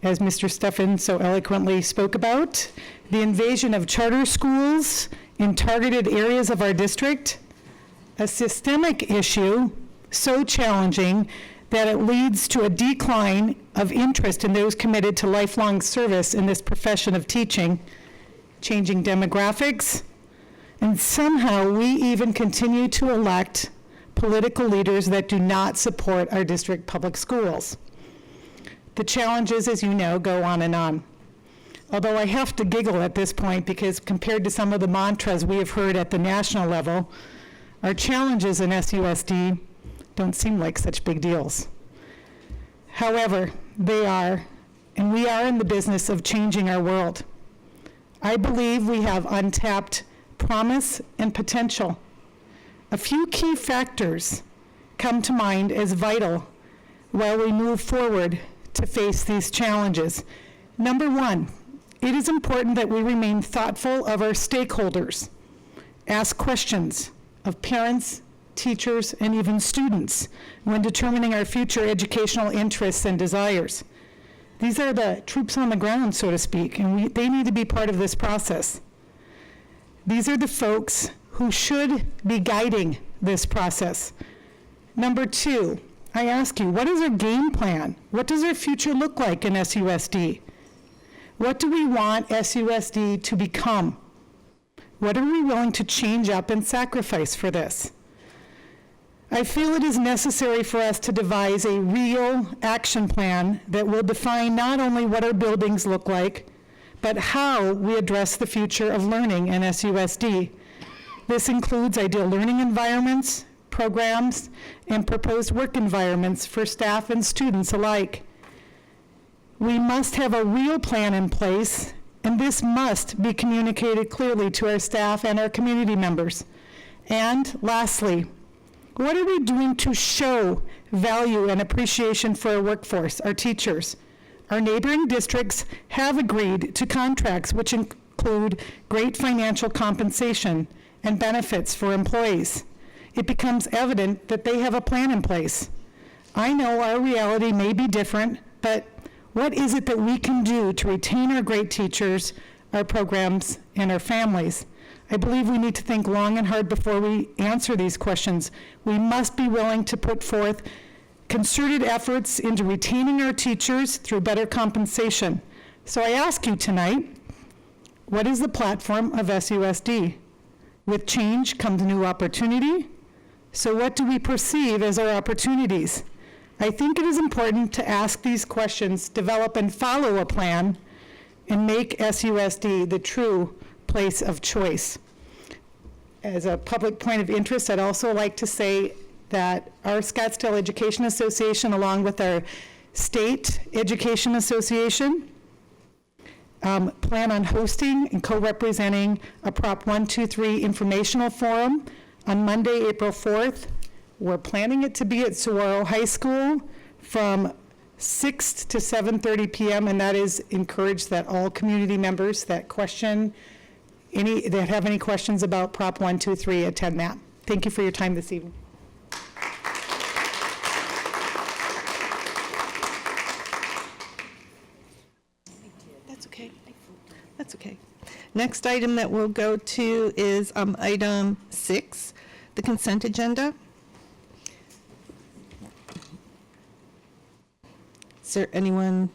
as Mr. Steffen so eloquently spoke about, the invasion of charter schools in targeted areas of our district, a systemic issue so challenging that it leads to a decline of interest in those committed to lifelong service in this profession of teaching, changing demographics, and somehow we even continue to elect political leaders that do not support our district public schools. The challenges, as you know, go on and on. Although I have to giggle at this point because compared to some of the mantras we have heard at the national level, our challenges in SUSD don't seem like such big deals. However, they are, and we are in the business of changing our world. I believe we have untapped promise and potential. A few key factors come to mind as vital while we move forward to face these challenges. Number one, it is important that we remain thoughtful of our stakeholders, ask questions of parents, teachers, and even students when determining our future educational interests and desires. These are the troops on the ground, so to speak, and they need to be part of this process. These are the folks who should be guiding this process. Number two, I ask you, what is our game plan? What does our future look like in SUSD? What do we want SUSD to become? What are we willing to change up and sacrifice for this? I feel it is necessary for us to devise a real action plan that will define not only what our buildings look like, but how we address the future of learning in SUSD. This includes ideal learning environments, programs, and proposed work environments for staff and students alike. We must have a real plan in place, and this must be communicated clearly to our staff and our community members. And lastly, what are we doing to show value and appreciation for our workforce, our teachers? Our neighboring districts have agreed to contracts which include great financial compensation and benefits for employees. It becomes evident that they have a plan in place. I know our reality may be different, but what is it that we can do to retain our great teachers, our programs, and our families? I believe we need to think long and hard before we answer these questions. We must be willing to put forth concerted efforts into retaining our teachers through better compensation. So I ask you tonight, what is the platform of SUSD? With change comes new opportunity. So what do we perceive as our opportunities? I think it is important to ask these questions, develop and follow a plan, and make SUSD the true place of choice. As a public point of interest, I'd also like to say that our Scottsdale Education Association, along with our State Education Association, plan on hosting and co-representing a Prop 123 informational forum on Monday, April 4th. We're planning it to be at Saguaro High School from 6 to 7:30 p.m., and that is encouraged that all community members that have any questions about Prop 123 attend that. Thank you for your time this evening. That's okay. That's okay. Next item that we'll go to is item 6, the consent agenda. Is there anyone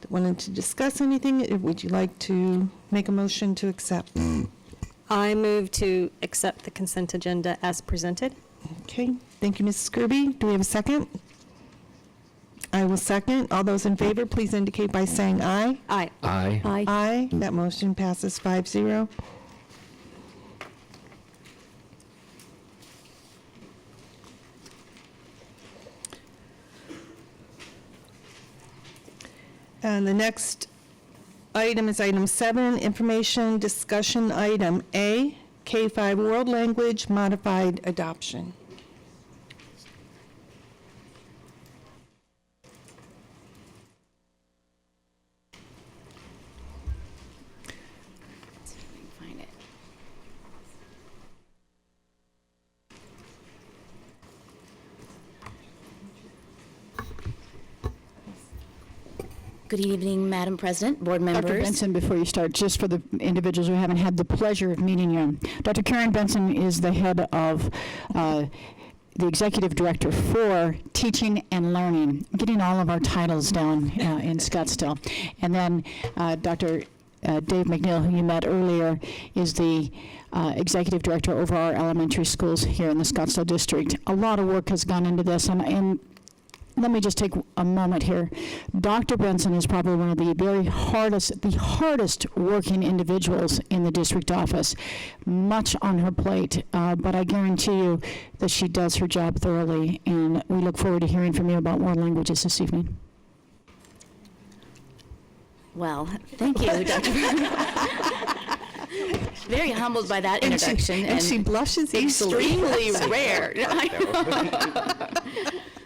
that wanted to discuss anything? Would you like to make a motion to accept? I move to accept the consent agenda as presented. Okay, thank you, Mrs. Kirby. Do we have a second? I will second. All those in favor, please indicate by saying aye. Aye. Aye. Aye. Aye. That motion passes 5-0. And the next item is item 7, information discussion item A, K-5 world language modified adoption. Find it. Good evening, Madam President, board members. Dr. Benson, before you start, just for the individuals who haven't had the pleasure of meeting you, Dr. Karen Benson is the head of the executive director for teaching and learning, getting all of our titles down in Scottsdale. And then Dr. Dave McNeil, who you met earlier, is the executive director over our elementary schools here in the Scottsdale district. A lot of work has gone into this, and let me just take a moment here. Dr. Benson is probably one of the hardest working individuals in the district office. Much on her plate, but I guarantee you that she does her job thoroughly, and we look forward to hearing from you about world languages this evening. Well, thank you, Dr. Very humbled by that introduction. And she blushes easily. Extremely rare.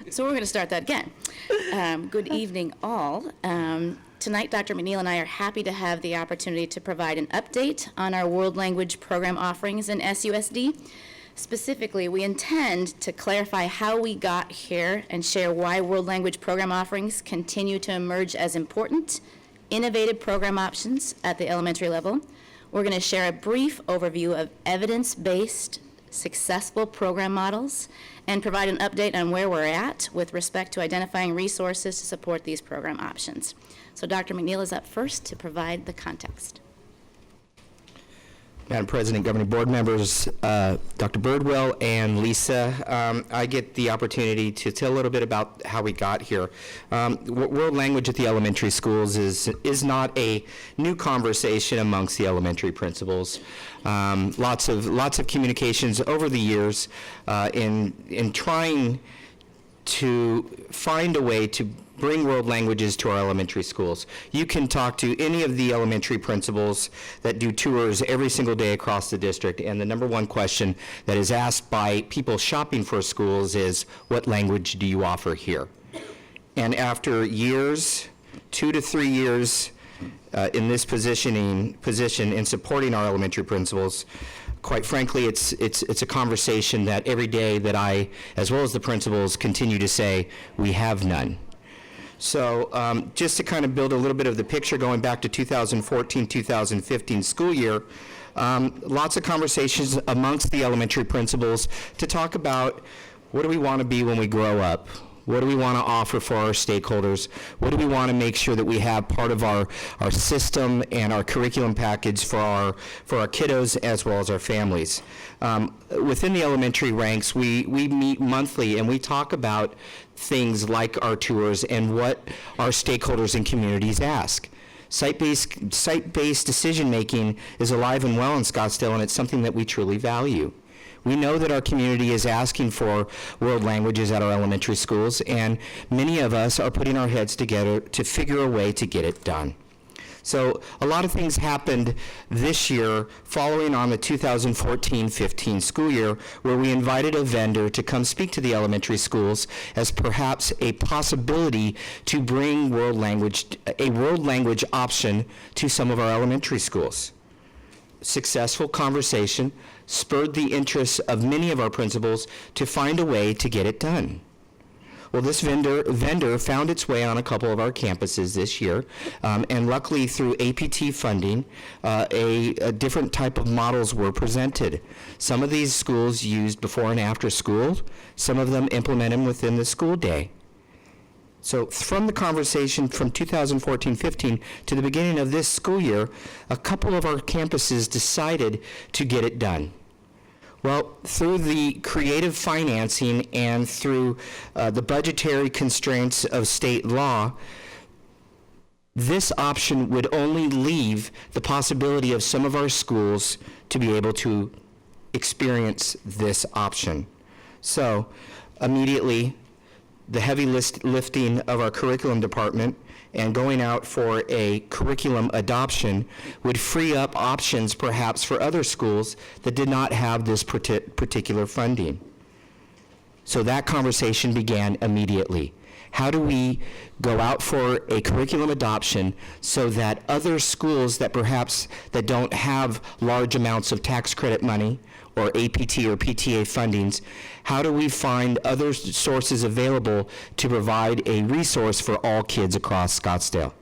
So we're going to start that again. Good evening, all. Tonight, Dr. McNeil and I are happy to have the opportunity to provide an update on our world language program offerings in SUSD. Specifically, we intend to clarify how we got here and share why world language program offerings continue to emerge as important, innovative program options at the elementary level. We're going to share a brief overview of evidence-based, successful program models, and provide an update on where we're at with respect to identifying resources to support these program options. So Dr. McNeil is up first to provide the context. Madam President, governing board members, Dr. Birdwell and Lisa, I get the opportunity to tell a little bit about how we got here. World language at the elementary schools is not a new conversation amongst the elementary principals. Lots of communications over the years in trying to find a way to bring world languages to our elementary schools. You can talk to any of the elementary principals that do tours every single day across the district, and the number one question that is asked by people shopping for schools is, what language do you offer here? And after years, 2 to 3 years in this position in supporting our elementary principals, quite frankly, it's a conversation that every day that I, as well as the principals, continue to say, we have none. So just to kind of build a little bit of the picture going back to 2014-2015 school year, lots of conversations amongst the elementary principals to talk about what do we want to be when we grow up? What do we want to offer for our stakeholders? What do we want to make sure that we have part of our system and our curriculum package for our kiddos as well as our families? Within the elementary ranks, we meet monthly and we talk about things like our tours and what our stakeholders and communities ask. Site-based decision-making is alive and well in Scottsdale, and it's something that we truly value. We know that our community is asking for world languages at our elementary schools, and many of us are putting our heads together to figure a way to get it done. So a lot of things happened this year following on the 2014-15 school year, where we invited a vendor to come speak to the elementary schools as perhaps a possibility to bring a world language option to some of our elementary schools. Successful conversation spurred the interest of many of our principals to find a way to get it done. Well, this vendor found its way on a couple of our campuses this year, and luckily through APT funding, a different type of models were presented. Some of these schools used before and after school, some of them implement them within the school day. So from the conversation from 2014-15 to the beginning of this school year, a couple of our campuses decided to get it done. Well, through the creative financing and through the budgetary constraints of state law, this option would only leave the possibility of some of our schools to be able to experience this option. So immediately, the heavy lifting of our curriculum department and going out for a curriculum adoption would free up options perhaps for other schools that did not have this particular funding. So that conversation began immediately. How do we go out for a curriculum adoption so that other schools that perhaps that don't have large amounts of tax credit money or APT or PTA fundings, how do we find other sources available to provide a resource for all kids across Scottsdale?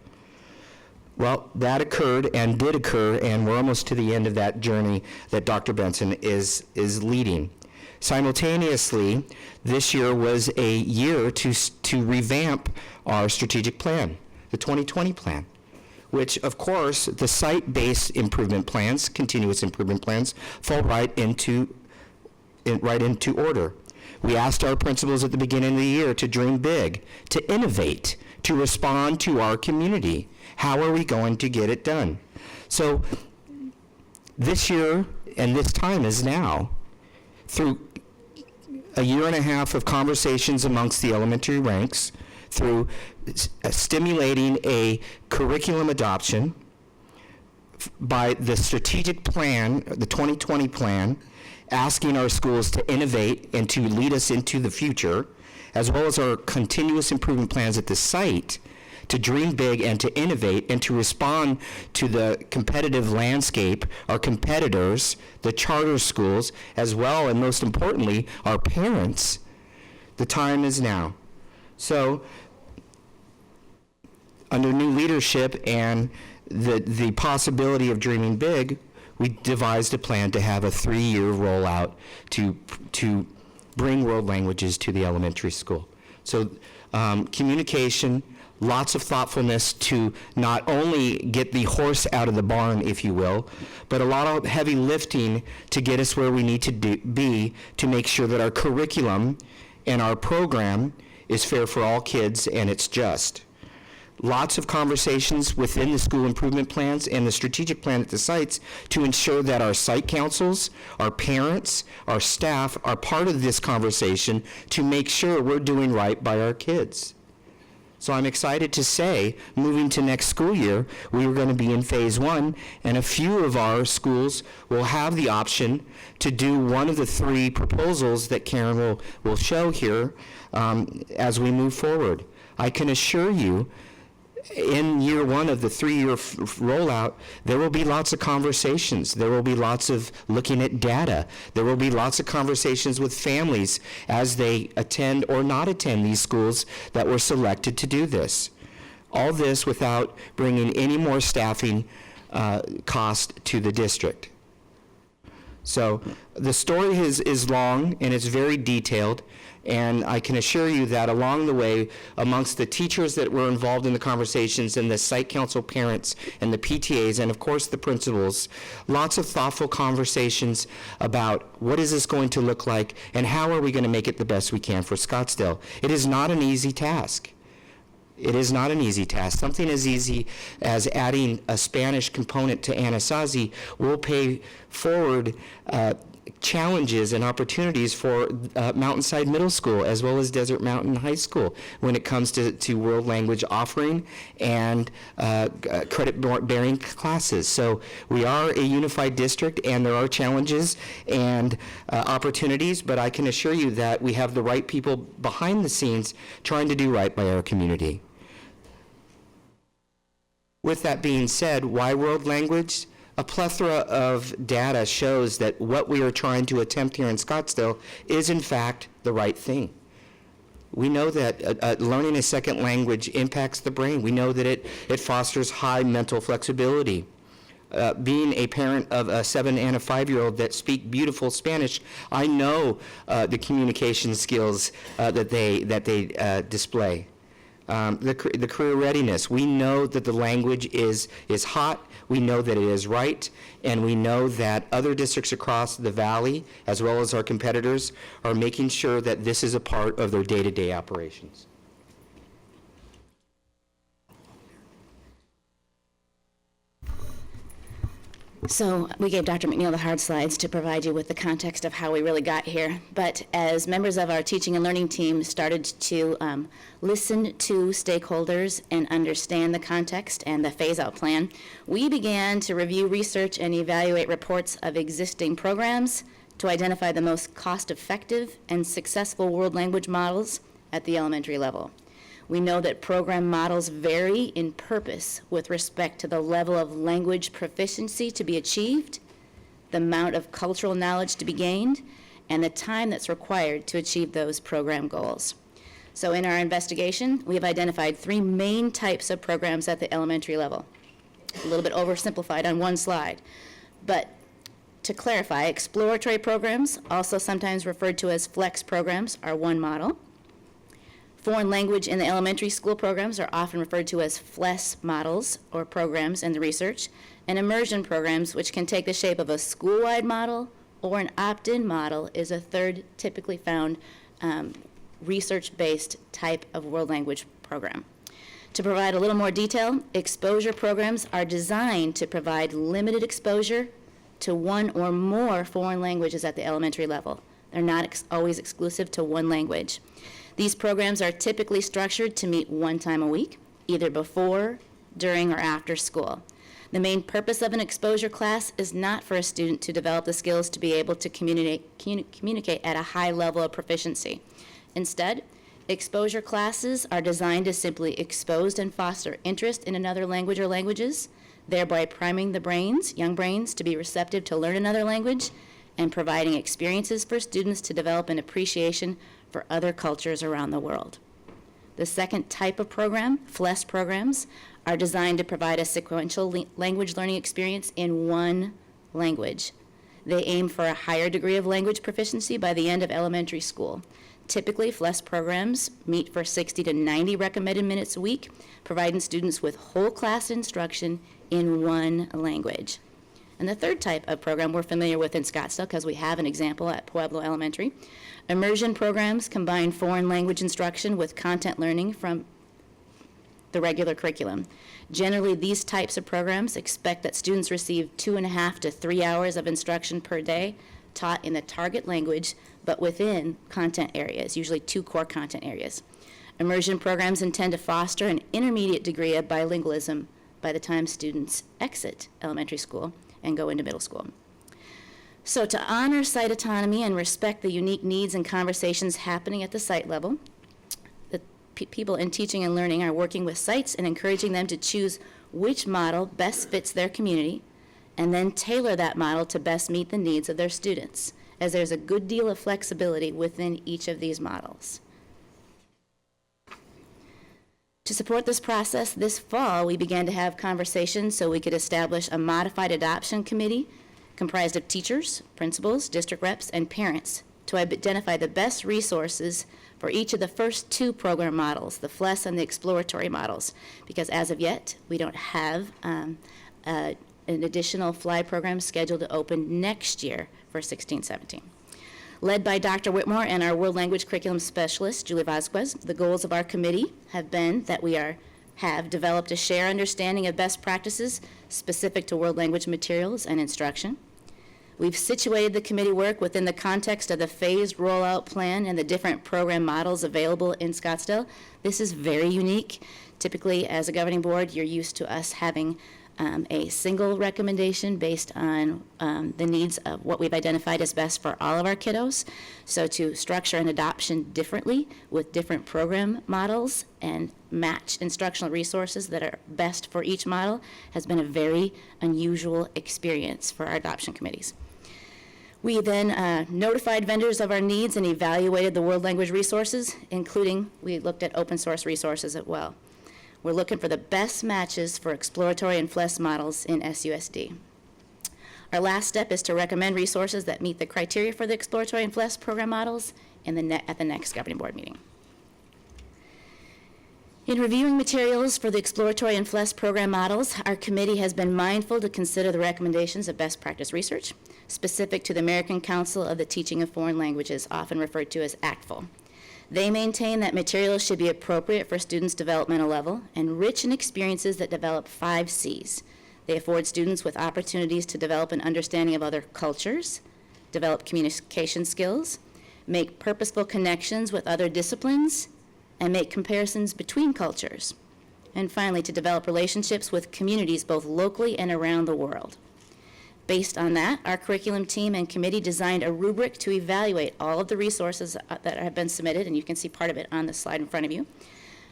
Well, that occurred and did occur, and we're almost to the end of that journey that Dr. Benson is leading. Simultaneously, this year was a year to revamp our strategic plan, the 2020 plan, which, of course, the site-based improvement plans, continuous improvement plans, fall right into order. We asked our principals at the beginning of the year to dream big, to innovate, to respond to our community. How are we going to get it done? So this year and this time is now. Through a year and a half of conversations amongst the elementary ranks, through stimulating a curriculum adoption by the strategic plan, the 2020 plan, asking our schools to innovate and to lead us into the future, as well as our continuous improvement plans at the site, to dream big and to innovate and to respond to the competitive landscape, our competitors, the charter schools, as well, and most importantly, our parents. The time is now. So, under new leadership and the possibility of dreaming big, we devised a plan to have a 3-year rollout to bring world languages to the elementary school. So communication, lots of thoughtfulness to not only get the horse out of the barn, if you will, but a lot of heavy lifting to get us where we need to be to make sure that our curriculum and our program is fair for all kids and it's just. Lots of conversations within the school improvement plans and the strategic plan at the sites to ensure that our site councils, our parents, our staff are part of this conversation to make sure we're doing right by our kids. So I'm excited to say, moving to next school year, we are going to be in phase 1, and a few of our schools will have the option to do one of the 3 proposals that Karen will show here as we move forward. I can assure you, in year 1 of the 3-year rollout, there will be lots of conversations. There will be lots of looking at data. There will be lots of conversations with families as they attend or not attend these schools that were selected to do this. All this without bringing any more staffing cost to the district. So the story is long and it's very detailed. And I can assure you that along the way, amongst the teachers that were involved in the conversations and the site council parents and the PTAs and of course the principals, lots of thoughtful conversations about what is this going to look like and how are we going to make it the best we can for Scottsdale. It is not an easy task. It is not an easy task. Something as easy as adding a Spanish component to Anasazi will pay forward challenges and opportunities for Mountainside Middle School as well as Desert Mountain High School when it comes to world language offering and credit-bearing classes. So we are a unified district and there are challenges and opportunities, but I can assure you that we have the right people behind the scenes trying to do right by our community. With that being said, why world language? A plethora of data shows that what we are trying to attempt here in Scottsdale is in fact the right thing. We know that learning a second language impacts the brain. We know that it fosters high mental flexibility. Being a parent of a 7 and a 5-year-old that speak beautiful Spanish, I know the communication skills that they display. The career readiness. We know that the language is hot, we know that it is right, and we know that other districts across the valley, as well as our competitors, are making sure that this is a part of their day-to-day operations. So we gave Dr. McNeil the hard slides to provide you with the context of how we really got here. But as members of our teaching and learning team started to listen to stakeholders and understand the context and the phase-out plan, we began to review research and evaluate reports of existing programs to identify the most cost-effective and successful world language models at the elementary level. We know that program models vary in purpose with respect to the level of language proficiency to be achieved, the amount of cultural knowledge to be gained, and the time that's required to achieve those program goals. So in our investigation, we have identified 3 main types of programs at the elementary level. a little bit oversimplified on one slide. But to clarify, exploratory programs, also sometimes referred to as flex programs, are one model. Foreign language in the elementary school programs are often referred to as FLES models or programs in the research, and immersion programs, which can take the shape of a school-wide model or an opt-in model, is a third typically found research-based type of world language program. To provide a little more detail, exposure programs are designed to provide limited exposure to one or more foreign languages at the elementary level. They're not always exclusive to one language. These programs are typically structured to meet one time a week, either before, during, or after school. The main purpose of an exposure class is not for a student to develop the skills to be able to communicate at a high level of proficiency. Instead, exposure classes are designed to simply expose and foster interest in another language or languages, thereby priming the brains, young brains, to be receptive to learn another language, and providing experiences for students to develop an appreciation for other cultures around the world. The second type of program, FLES programs, are designed to provide a sequential language learning experience in one language. They aim for a higher degree of language proficiency by the end of elementary school. Typically, FLES programs meet for 60 to 90 recommended minutes a week, providing students with whole class instruction in one language. And the third type of program we're familiar with in Scottsdale, because we have an example at Pueblo Elementary. Immersion programs combine foreign language instruction with content learning from the regular curriculum. Generally, these types of programs expect that students receive 2.5 to 3 hours of instruction per day taught in the target language, but within content areas, usually 2 core content areas. Immersion programs intend to foster an intermediate degree of bilingualism by the time students exit elementary school and go into middle school. So to honor site autonomy and respect the unique needs and conversations happening at the site level, the people in teaching and learning are working with sites and encouraging them to choose which model best fits their community, and then tailor that model to best meet the needs of their students, as there's a good deal of flexibility within each of these models. To support this process, this fall, we began to have conversations so we could establish a modified adoption committee comprised of teachers, principals, district reps, and parents to identify the best resources for each of the first 2 program models, the FLES and the exploratory models, because as of yet, we don't have an additional FLY program scheduled to open next year for 16-17. Led by Dr. Whitmore and our world language curriculum specialist, Julie Vasquez, the goals of our committee have been that we have developed a shared understanding of best practices specific to world language materials and instruction. We've situated the committee work within the context of the phased rollout plan and the different program models available in Scottsdale. This is very unique. Typically, as a governing board, you're used to us having a single recommendation based on the needs of what we've identified as best for all of our kiddos. So to structure an adoption differently with different program models and match instructional resources that are best for each model has been a very unusual experience for our adoption committees. We then notified vendors of our needs and evaluated the world language resources, including we looked at open source resources as well. We're looking for the best matches for exploratory and FLES models in SUSD. Our last step is to recommend resources that meet the criteria for the exploratory and FLES program models at the next governing board meeting. In reviewing materials for the exploratory and FLES program models, our committee has been mindful to consider the recommendations of best practice research specific to the American Council of the Teaching of Foreign Languages, often referred to as ACTFL. They maintain that materials should be appropriate for students' developmental level and rich in experiences that develop 5 Cs. They afford students with opportunities to develop an understanding of other cultures, develop communication skills, make purposeful connections with other disciplines, and make comparisons between cultures. And finally, to develop relationships with communities both locally and around the world. Based on that, our curriculum team and committee designed a rubric to evaluate all of the resources that have been submitted, and you can see part of it on the slide in front of you.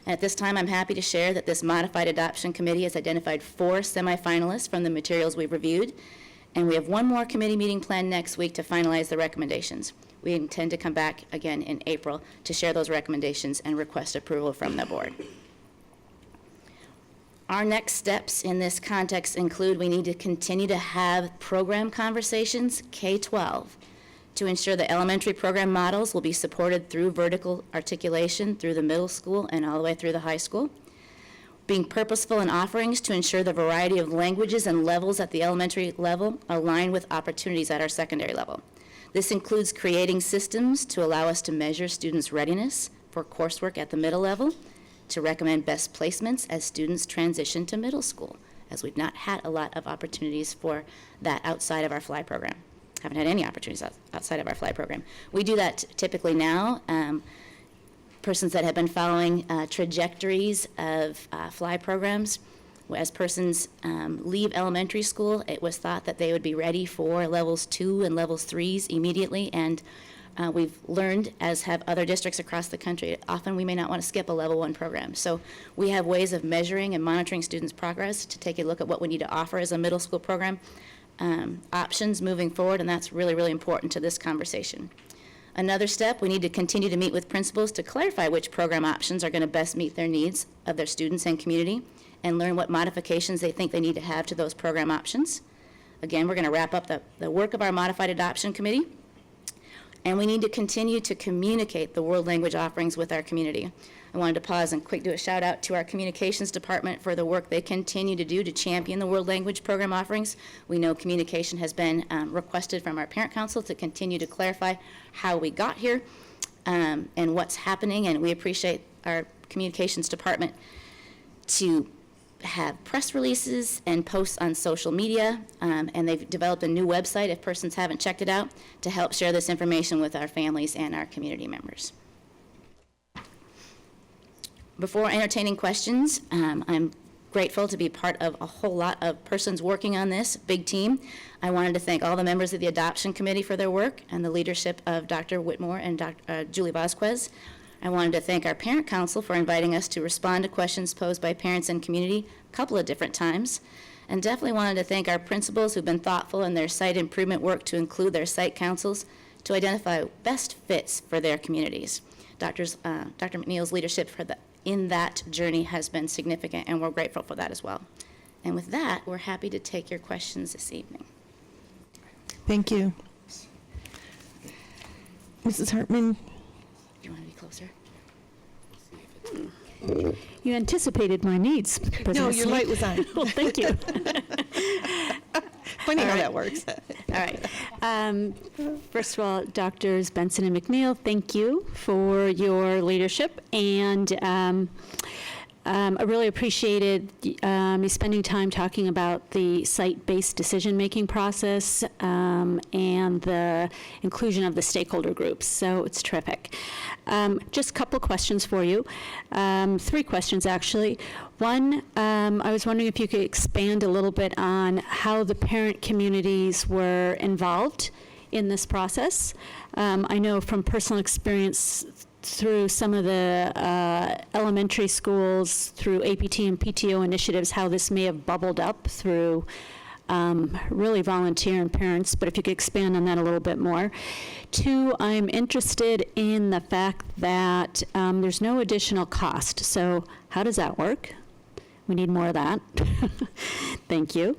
And at this time, I'm happy to share that this modified adoption committee has identified 4 semifinalists from the materials we've reviewed, and we have 1 more committee meeting planned next week to finalize the recommendations. We intend to come back again in April to share those recommendations and request approval from the board. Our next steps in this context include we need to continue to have program conversations, K-12, to ensure the elementary program models will be supported through vertical articulation through the middle school and all the way through the high school. Being purposeful in offerings to ensure the variety of languages and levels at the elementary level align with opportunities at our secondary level. This includes creating systems to allow us to measure students' readiness for coursework at the middle level, to recommend best placements as students transition to middle school, as we've not had a lot of opportunities for that outside of our FLY program. Haven't had any opportunities outside of our FLY program. We do that typically now. Persons that have been following trajectories of FLY programs, as persons leave elementary school, it was thought that they would be ready for levels 2 and levels 3s immediately, and we've learned, as have other districts across the country, often we may not want to skip a level 1 program. So we have ways of measuring and monitoring students' progress to take a look at what we need to offer as a middle school program options moving forward, and that's really, really important to this conversation. Another step, we need to continue to meet with principals to clarify which program options are going to best meet their needs of their students and community, and learn what modifications they think they need to have to those program options. Again, we're going to wrap up the work of our Modified Adoption Committee, and we need to continue to communicate the world language offerings with our community. I wanted to pause and quick do a shout out to our communications department for the work they continue to do to champion the world language program offerings. We know communication has been requested from our parent council to continue to clarify how we got here and what's happening, and we appreciate our communications department to have press releases and posts on social media, and they've developed a new website, if persons haven't checked it out, to help share this information with our families and our community members. Before entertaining questions, I'm grateful to be part of a whole lot of persons working on this big team. I wanted to thank all the members of the Adoption Committee for their work and the leadership of Dr. Whitmore and Julie Vasquez. I wanted to thank our parent council for inviting us to respond to questions posed by parents and community a couple of different times. And definitely wanted to thank our principals who've been thoughtful in their site improvement work to include their site councils to identify best fits for their communities. Dr. McNeil's leadership in that journey has been significant, and we're grateful for that as well. And with that, we're happy to take your questions this evening. Thank you. Mrs. Hartman? Do you want to be closer? You anticipated my needs, President No, your light was on. Well, thank you. Funny how that works. All right. First of all, Drs. Benson and McNeil, thank you for your leadership, and I really appreciated you spending time talking about the site-based decision-making process and the inclusion of the stakeholder groups, so it's terrific. Just a couple questions for you. 3 questions, actually. One, I was wondering if you could expand a little bit on how the parent communities were involved in this process. I know from personal experience through some of the elementary schools, through APT and PTO initiatives, how this may have bubbled up through really volunteer and parents, but if you could expand on that a little bit more. 2, I'm interested in the fact that there's no additional cost. So how does that work? We need more of that. Thank you.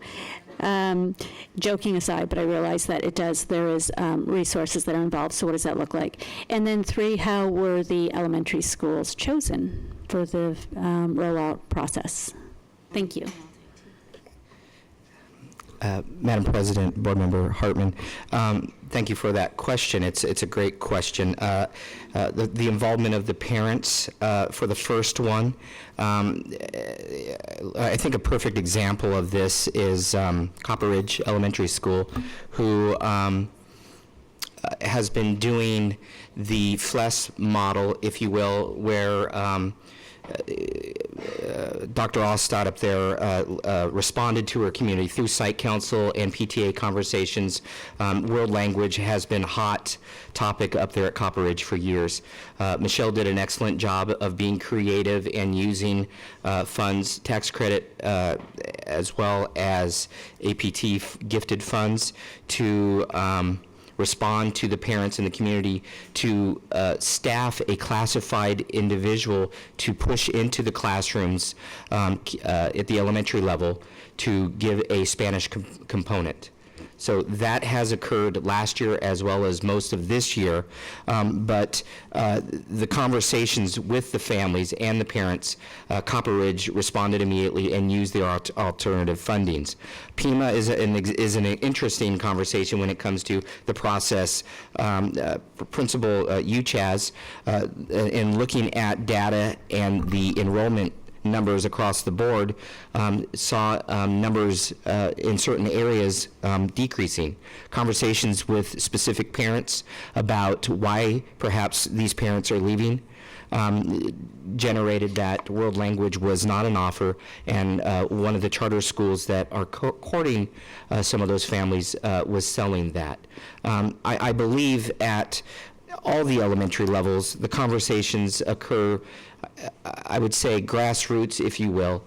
Joking aside, but I realize that there is resources that are involved, so what does that look like? And then 3, how were the elementary schools chosen for the rollout process? Thank you. Madam President, Board Member Hartman, thank you for that question. It's a great question. The involvement of the parents for the first one, I think a perfect example of this is Copper Ridge Elementary School, who has been doing the FLES model, if you will, where Dr. Ostad up there responded to her community through site council and PTA conversations. World language has been a hot topic up there at Copper Ridge for years. Michelle did an excellent job of being creative and using funds, tax credit, as well as APT gifted funds to respond to the parents in the community, to staff a classified individual to push into the classrooms at the elementary level to give a Spanish component. So that has occurred last year as well as most of this year, but the conversations with the families and the parents, Copper Ridge responded immediately and used their alternative fundings. PIMA is an interesting conversation when it comes to the process. Principal Uchaz, in looking at data and the enrollment numbers across the board, saw numbers in certain areas decreasing. Conversations with specific parents about why perhaps these parents are leaving generated that world language was not an offer, and one of the charter schools that are courting some of those families was selling that. I believe at all the elementary levels, the conversations occur, I would say, grassroots, if you will,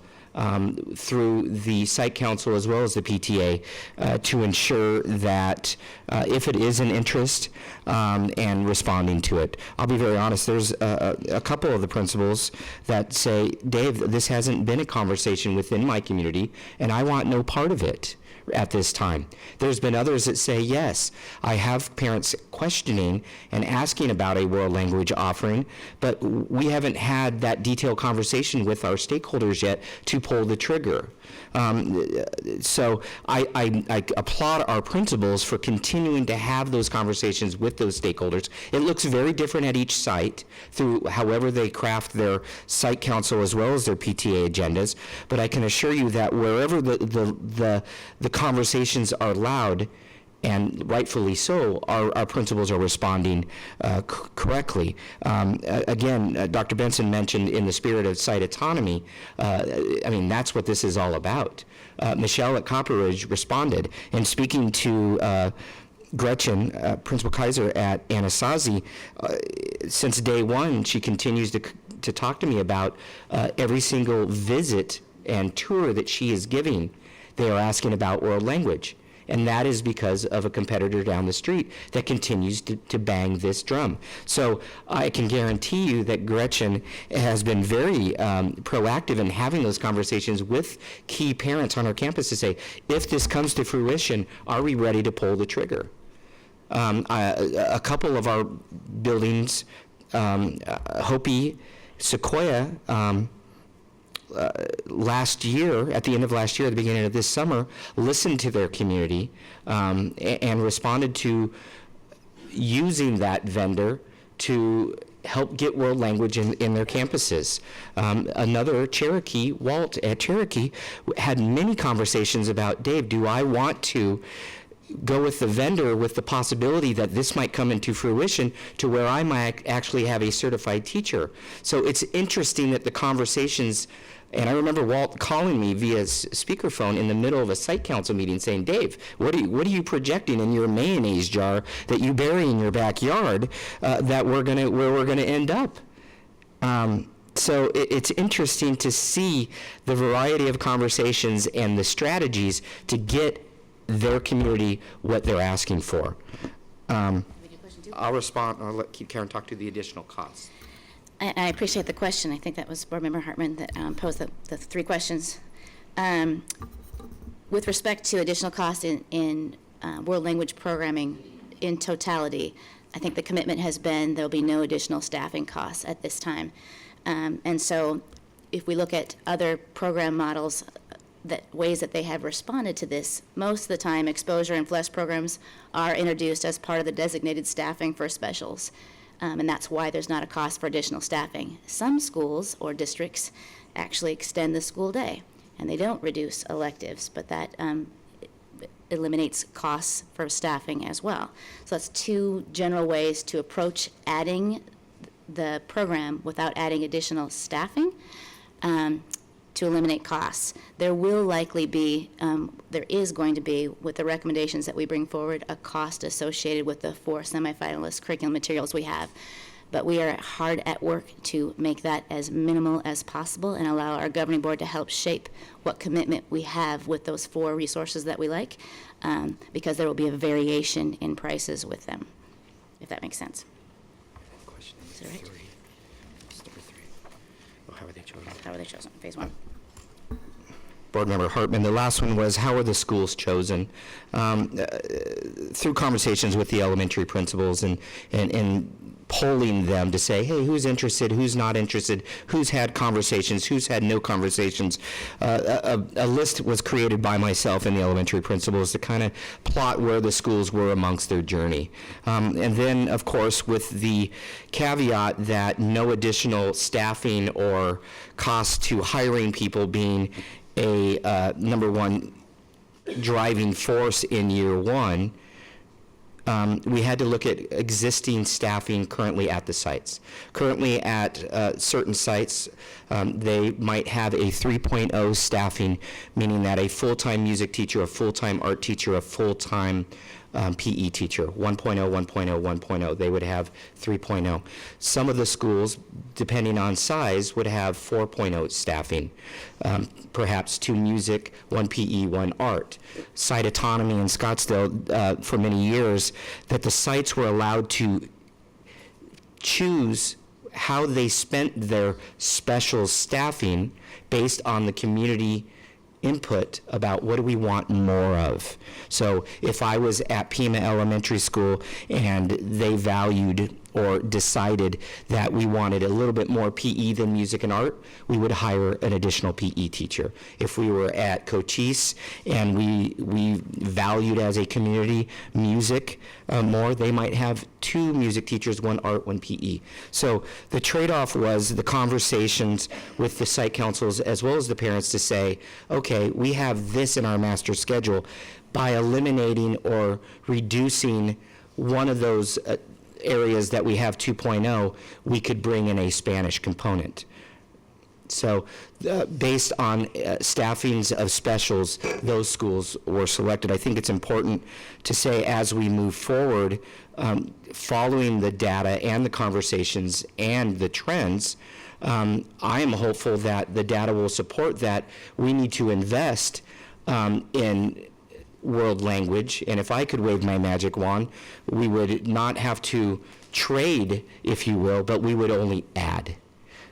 through the site council as well as the PTA to ensure that if it is an interest and responding to it. I'll be very honest, there's a couple of the principals that say, Dave, this hasn't been a conversation within my community and I want no part of it at this time. There's been others that say, yes, I have parents questioning and asking about a world language offering, but we haven't had that detailed conversation with our stakeholders yet to pull the trigger. So I applaud our principals for continuing to have those conversations with those stakeholders. It looks very different at each site through however they craft their site council as well as their PTA agendas, but I can assure you that wherever the conversations are loud, and rightfully so, our principals are responding correctly. Again, Dr. Benson mentioned in the spirit of site autonomy, I mean, that's what this is all about. Michelle at Copper Ridge responded, and speaking to Gretchen, Principal Kaiser at Anasazi, since day one, she continues to talk to me about every single visit and tour that she is giving. They are asking about world language. And that is because of a competitor down the street that continues to bang this drum. So I can guarantee you that Gretchen has been very proactive in having those conversations with key parents on our campus to say, if this comes to fruition, are we ready to pull the trigger? A couple of our buildings, Hopi, Sequoia, last year, at the end of last year, at the beginning of this summer, listened to their community and responded to using that vendor to help get world language in their campuses. Another, Cherokee, Walt at Cherokee, had many conversations about, Dave, do I want to go with the vendor with the possibility that this might come into fruition to where I might actually have a certified teacher? So it's interesting that the conversations, and I remember Walt calling me via speakerphone in the middle of a site council meeting saying, Dave, what are you projecting in your mayonnaise jar that you bury in your backyard that where we're gonna end up? So it's interesting to see the variety of conversations and the strategies to get their community what they're asking for. I'll respond. I'll keep Karen talk to the additional costs. I appreciate the question. I think that was Board Member Hartman that posed the three questions. With respect to additional costs in world language programming in totality, I think the commitment has been there will be no additional staffing costs at this time. And so if we look at other program models, ways that they have responded to this, most of the time exposure and FLES programs are introduced as part of the designated staffing for specials. And that's why there's not a cost for additional staffing. Some schools or districts actually extend the school day, and they don't reduce electives, but that eliminates costs for staffing as well. So that's two general ways to approach adding the program without adding additional staffing to eliminate costs. There will likely be, there is going to be, with the recommendations that we bring forward, a cost associated with the 4 semifinalist curriculum materials we have. but we are hard at work to make that as minimal as possible and allow our governing board to help shape what commitment we have with those 4 resources that we like, because there will be a variation in prices with them, if that makes sense. Is that right? How are they chosen? How are they chosen? Phase 1. Board Member Hartman, the last one was, how are the schools chosen? Through conversations with the elementary principals and polling them to say, hey, who's interested, who's not interested, who's had conversations, who's had no conversations. A list was created by myself and the elementary principals to kind of plot where the schools were amongst their journey. And then, of course, with the caveat that no additional staffing or cost to hiring people being a number one driving force in year 1, we had to look at existing staffing currently at the sites. Currently at certain sites, they might have a 3.0 staffing, meaning that a full-time music teacher, a full-time art teacher, a full-time PE teacher, 1.0, 1.0, 1.0. They would have 3.0. Some of the schools, depending on size, would have 4.0 staffing, perhaps 2 music, 1 PE, 1 art. Site autonomy in Scottsdale for many years, that the sites were allowed to choose how they spent their special staffing based on the community input about what do we want more of. So if I was at Pima Elementary School and they valued or decided that we wanted a little bit more PE than music and art, we would hire an additional PE teacher. If we were at Cochise and we valued as a community music more, they might have 2 music teachers, 1 art, 1 PE. So the trade-off was the conversations with the site councils as well as the parents to say, okay, we have this in our master schedule. By eliminating or reducing one of those areas that we have 2.0, we could bring in a Spanish component. So based on staffings of specials, those schools were selected. I think it's important to say as we move forward, following the data and the conversations and the trends, I am hopeful that the data will support that we need to invest in world language, and if I could wave my magic wand, we would not have to trade, if you will, but we would only add.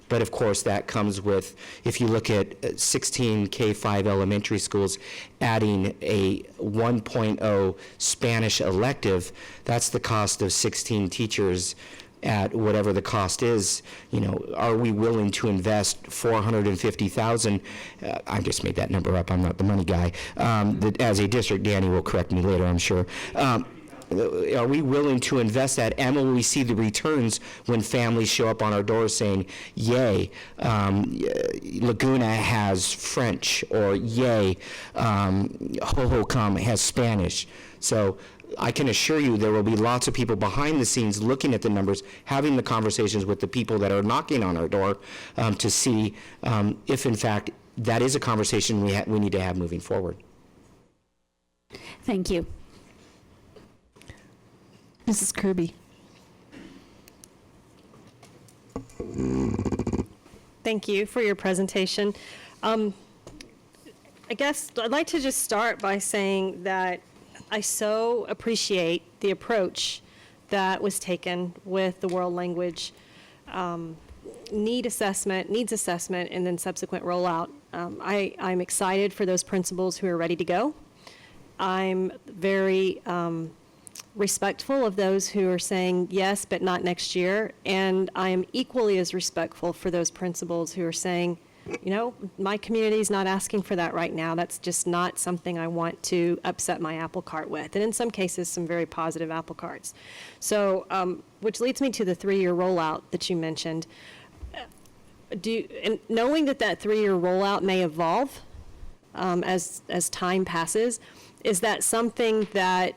But of course, that comes with, if you look at 16 K-5 elementary schools adding a 1.0 Spanish elective, that's the cost of 16 teachers at whatever the cost is. You know, are we willing to invest $450,000? I just made that number up. I'm not the money guy. As a district, Danny will correct me later, I'm sure. Are we willing to invest that, and will we see the returns when families show up on our doors saying, yay, Laguna has French, or yay, Hohokam has Spanish. So I can assure you there will be lots of people behind the scenes looking at the numbers, having the conversations with the people that are knocking on our door to see if, in fact, that is a conversation we need to have moving forward. Thank you. Mrs. Kirby. Thank you for your presentation. I guess I'd like to just start by saying that I so appreciate the approach that was taken with the world language needs assessment, and then subsequent rollout. I'm excited for those principals who are ready to go. I'm very respectful of those who are saying yes, but not next year. And I am equally as respectful for those principals who are saying, you know, my community is not asking for that right now. That's just not something I want to upset my apple cart with. And in some cases, some very positive apple carts. So, which leads me to the 3-year rollout that you mentioned. And knowing that 3-year rollout may evolve as time passes, is that something that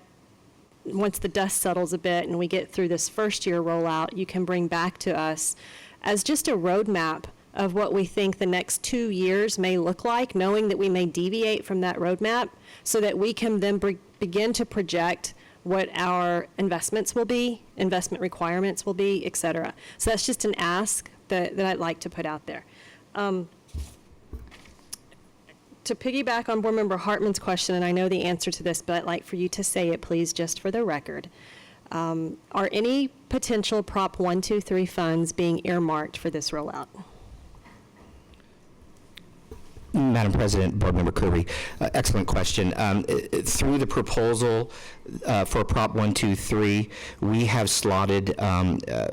once the dust settles a bit and we get through this first-year rollout, you can bring back to us as just a roadmap of what we think the next 2 years may look like, knowing that we may deviate from that roadmap, so that we can then begin to project what our investments will be, investment requirements will be, et cetera. So that's just an ask that I'd like to put out there. To piggyback on Board Member Hartman's question, and I know the answer to this, but I'd like for you to say it, please, just for the record. Are any potential Prop 123 funds being earmarked for this rollout? Madam President, Board Member Kirby, excellent question. Through the proposal for Prop 123, we have slotted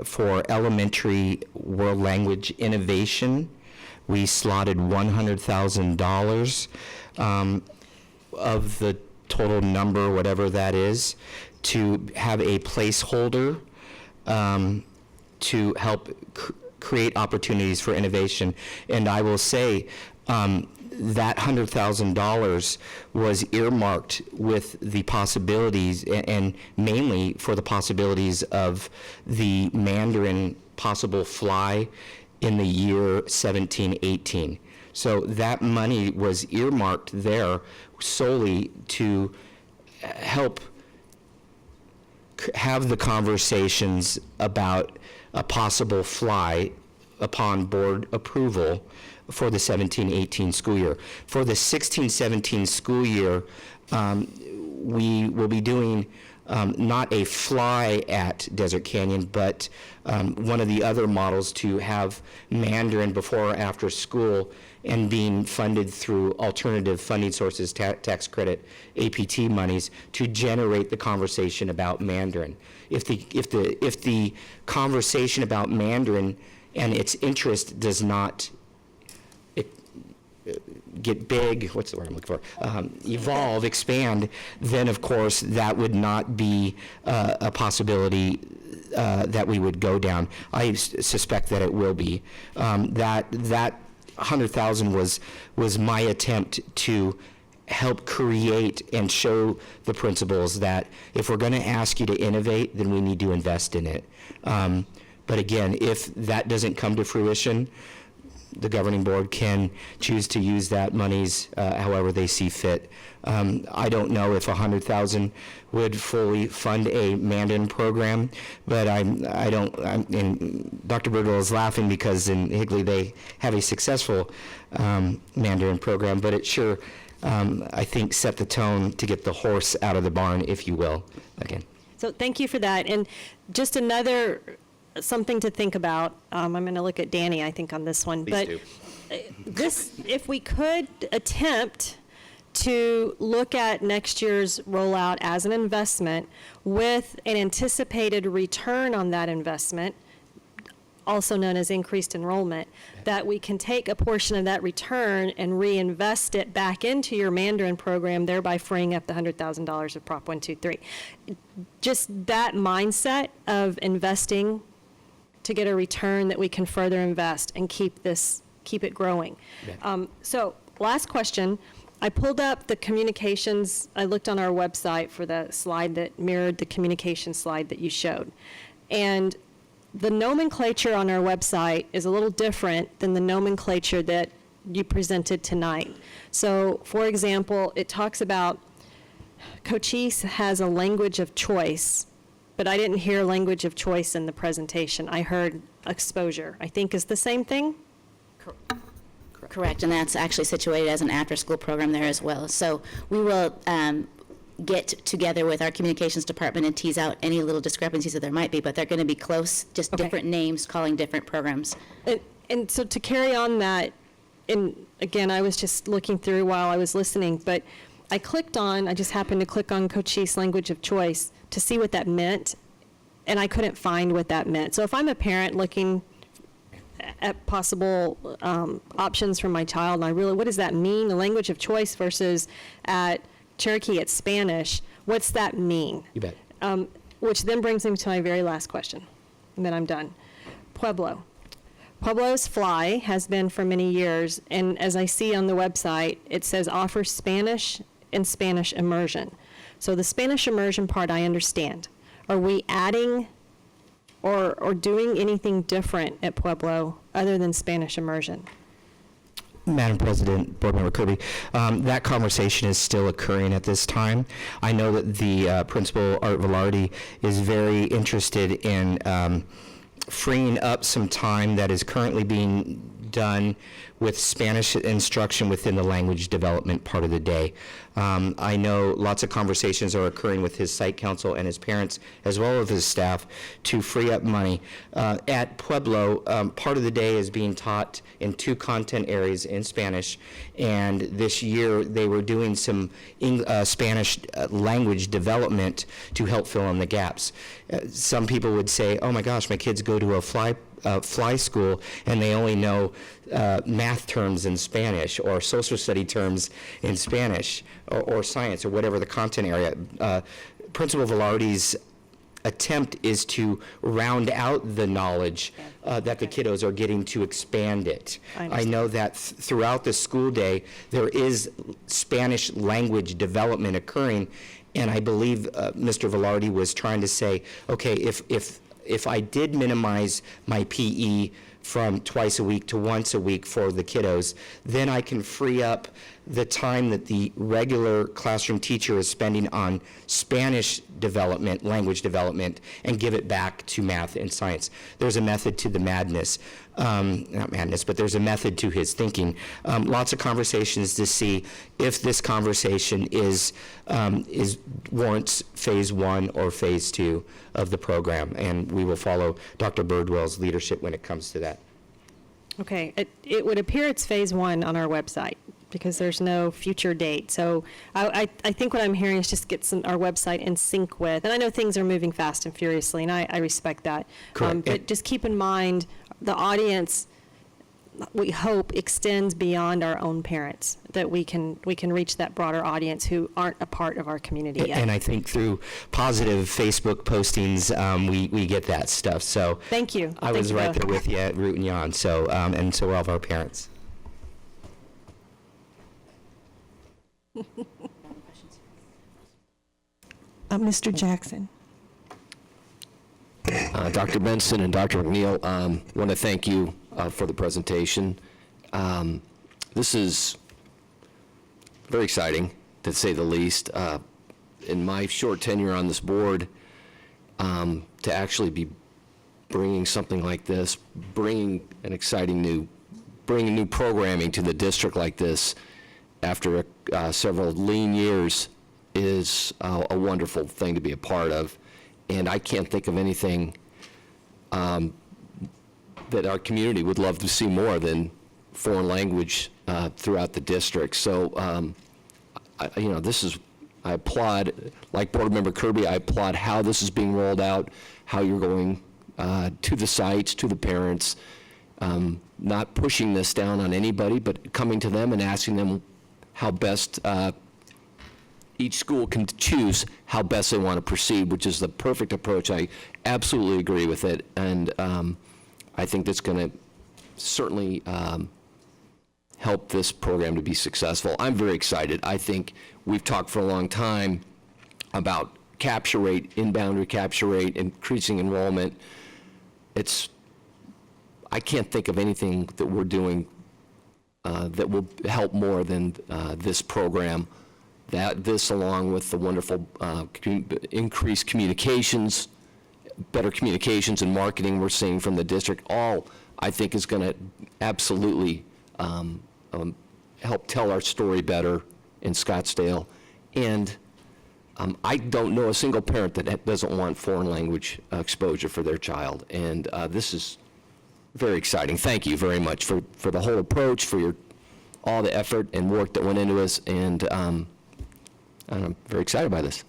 for elementary world language innovation, we slotted $100,000 of the total number, whatever that is, to have a placeholder to help create opportunities for innovation. And I will say, that $100,000 was earmarked with the possibilities, and mainly for the possibilities of the Mandarin possible fly in the year 17-18. So that money was earmarked there solely to help have the conversations about a possible fly upon board approval for the 17-18 school year. For the 16-17 school year, we will be doing not a fly at Desert Canyon, but one of the other models to have Mandarin before or after school and being funded through alternative funding sources, tax credit, APT monies, to generate the conversation about Mandarin. If the conversation about Mandarin and its interest does not get big, what's the word I'm looking for, evolve, expand, then of course that would not be a possibility that we would go down. I suspect that it will be. That $100,000 was my attempt to help create and show the principals that if we're going to ask you to innovate, then we need to invest in it. But again, if that doesn't come to fruition, the governing board can choose to use that monies however they see fit. I don't know if $100,000 would fully fund a Mandarin program, but and Dr. Birdwell is laughing because in Higley they have a successful Mandarin program, but it sure, I think, set the tone to get the horse out of the barn, if you will, again. So thank you for that. And just another something to think about. I'm going to look at Danny, I think, on this one. Please but if we could attempt to look at next year's rollout as an investment with an anticipated return on that investment, also known as increased enrollment, that we can take a portion of that return and reinvest it back into your Mandarin program, thereby freeing up the $100,000 of Prop 123. Just that mindset of investing to get a return that we can further invest and keep it growing. Yeah. So last question, I pulled up the communications, I looked on our website for the slide that mirrored the communication slide that you showed. And the nomenclature on our website is a little different than the nomenclature that you presented tonight. So for example, it talks about Cochise has a language of choice, but I didn't hear language of choice in the presentation. I heard exposure. I think is the same thing? Correct, and that's actually situated as an after-school program there as well. So we will get together with our communications department and tease out any little discrepancies that there might be, but they're going to be close, just different names calling different programs. And so to carry on that, and again, I was just looking through while I was listening, but I just happened to click on Cochise language of choice to see what that meant, and I couldn't find what that meant. So if I'm a parent looking at possible options for my child, and what does that mean? The language of choice versus at Cherokee, it's Spanish. What's that mean? You bet. Which then brings me to my very last question, and then I'm done. Pueblo. Pueblo's Fly has been for many years, and as I see on the website, it says offers Spanish and Spanish immersion. So the Spanish immersion part I understand. Are we adding or doing anything different at Pueblo other than Spanish immersion? Madam President, Board Member Kirby, that conversation is still occurring at this time. I know that the Principal, Art Velarde, is very interested in freeing up some time that is currently being done with Spanish instruction within the language development part of the day. I know lots of conversations are occurring with his site council and his parents, as well as his staff, to free up money. At Pueblo, part of the day is being taught in 2 content areas in Spanish, and this year they were doing some Spanish language development to help fill in the gaps. Some people would say, oh my gosh, my kids go to a fly school and they only know math terms in Spanish or social study terms in Spanish or science or whatever the content area. Principal Velarde's attempt is to round out the knowledge that the kiddos are getting, to expand it. I know that throughout the school day there is Spanish language development occurring, and I believe Mr. Velarde was trying to say, okay, if I did minimize my PE from twice a week to once a week for the kiddos, then I can free up the time that the regular classroom teacher is spending on Spanish development, language development, and give it back to math and science. There's a method to the madness. Not madness, but there's a method to his thinking. Lots of conversations to see if this conversation warrants phase 1 or phase 2 of the program, and we will follow Dr. Birdwell's leadership when it comes to that. Okay, it would appear it's phase 1 on our website, because there's no future date. So I think what I'm hearing is just get our website in sync with, and I know things are moving fast and furiously, and I respect that. Correct. But just keep in mind, the audience, we hope, extends beyond our own parents, that we can reach that broader audience who aren't a part of our community yet. And I think through positive Facebook postings, we get that stuff. So Thank you. I was right there with you, rooting you on. So and so are all of our parents. Mr. Jackson. Dr. Benson and Dr. McNeil, want to thank you for the presentation. This is very exciting, to say the least. In my short tenure on this board, to actually be bringing something like this, bringing new programming to the district like this after several lean years is a wonderful thing to be a part of. And I can't think of anything that our community would love to see more than foreign language throughout the district. So, I applaud, like Board Member Kirby, I applaud how this is being rolled out, how you're going to the sites, to the parents, not pushing this down on anybody, but coming to them and asking them how best each school can choose how best they want to proceed, which is the perfect approach. I absolutely agree with it, and I think that's going to certainly help this program to be successful. I'm very excited. I think we've talked for a long time about capture rate, inbound recapture rate, increasing enrollment. I can't think of anything that we're doing that will help more than this program. This, along with the wonderful increased communications, better communications and marketing we're seeing from the district, all I think is going to absolutely help tell our story better in Scottsdale. And I don't know a single parent that doesn't want foreign language exposure for their child. And this is very exciting. Thank you very much for the whole approach, for all the effort and work that went into this. And I'm very excited by this.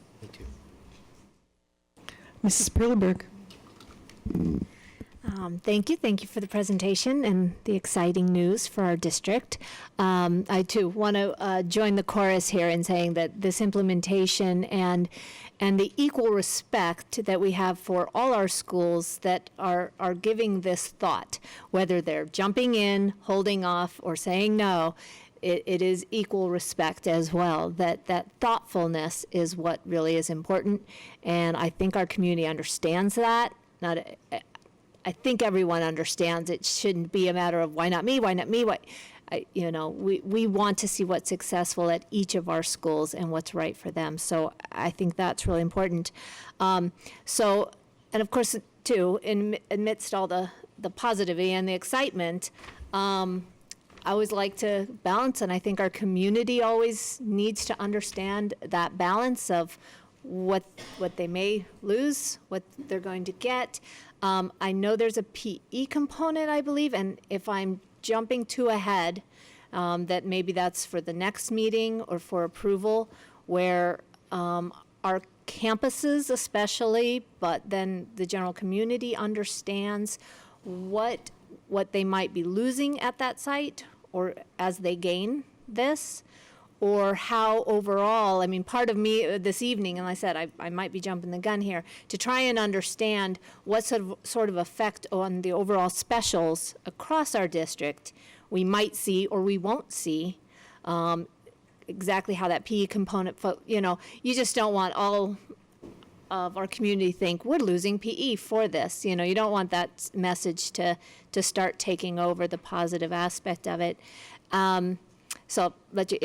Mrs. Perleberg. Thank you for the presentation and the exciting news for our district. I too want to join the chorus here in saying that this implementation and the equal respect that we have for all our schools that are giving this thought, whether they're jumping in, holding off, or saying no, it is equal respect as well. That thoughtfulness is what really is important, and I think our community understands that. I think everyone understands it shouldn't be a matter of why not me, why not me, why. we want to see what's successful at each of our schools and what's right for them. So I think that's really important. And of course, too, amidst all the positivity and the excitement, I always like to balance, and I think our community always needs to understand that balance of what they may lose, what they're going to get. I know there's a PE component, I believe, and if I'm jumping too ahead, that maybe that's for the next meeting or for approval, where our campuses especially, but then the general community understands what they might be losing at that site or as they gain this, or how overall, I mean, part of me this evening, and I said I might be jumping the gun here, to try and understand what sort of effect on the overall specials across our district we might see or we won't see, exactly how that PE component, you just don't want all of our community think we're losing PE for this. You don't want that message to start taking over the positive aspect of it. So I'll let you,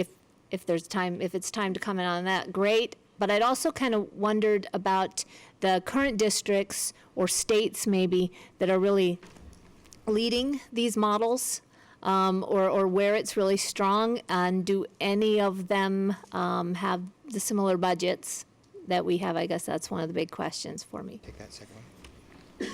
if there's time, if it's time to comment on that, great. But I'd also kind of wondered about the current districts or states maybe that are really leading these models, or where it's really strong, and do any of them have the similar budgets that we have? I guess that's one of the big questions for me. Take that second one.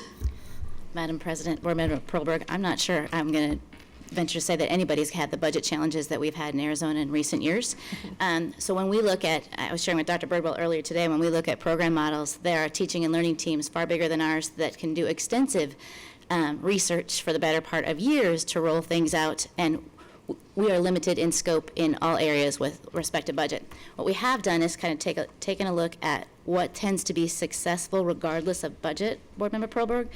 Madam President, Board Member Perlberg, I'm not sure I'm going to venture to say that anybody's had the budget challenges that we've had in Arizona in recent years. So when we look at, I was sharing with Dr. Birdwell earlier today, when we look at program models, there are teaching and learning teams far bigger than ours that can do extensive research for the better part of years to roll things out, and we are limited in scope in all areas with respect to budget. What we have done is kind of taken a look at what tends to be successful regardless of budget, Board Member Perlberg,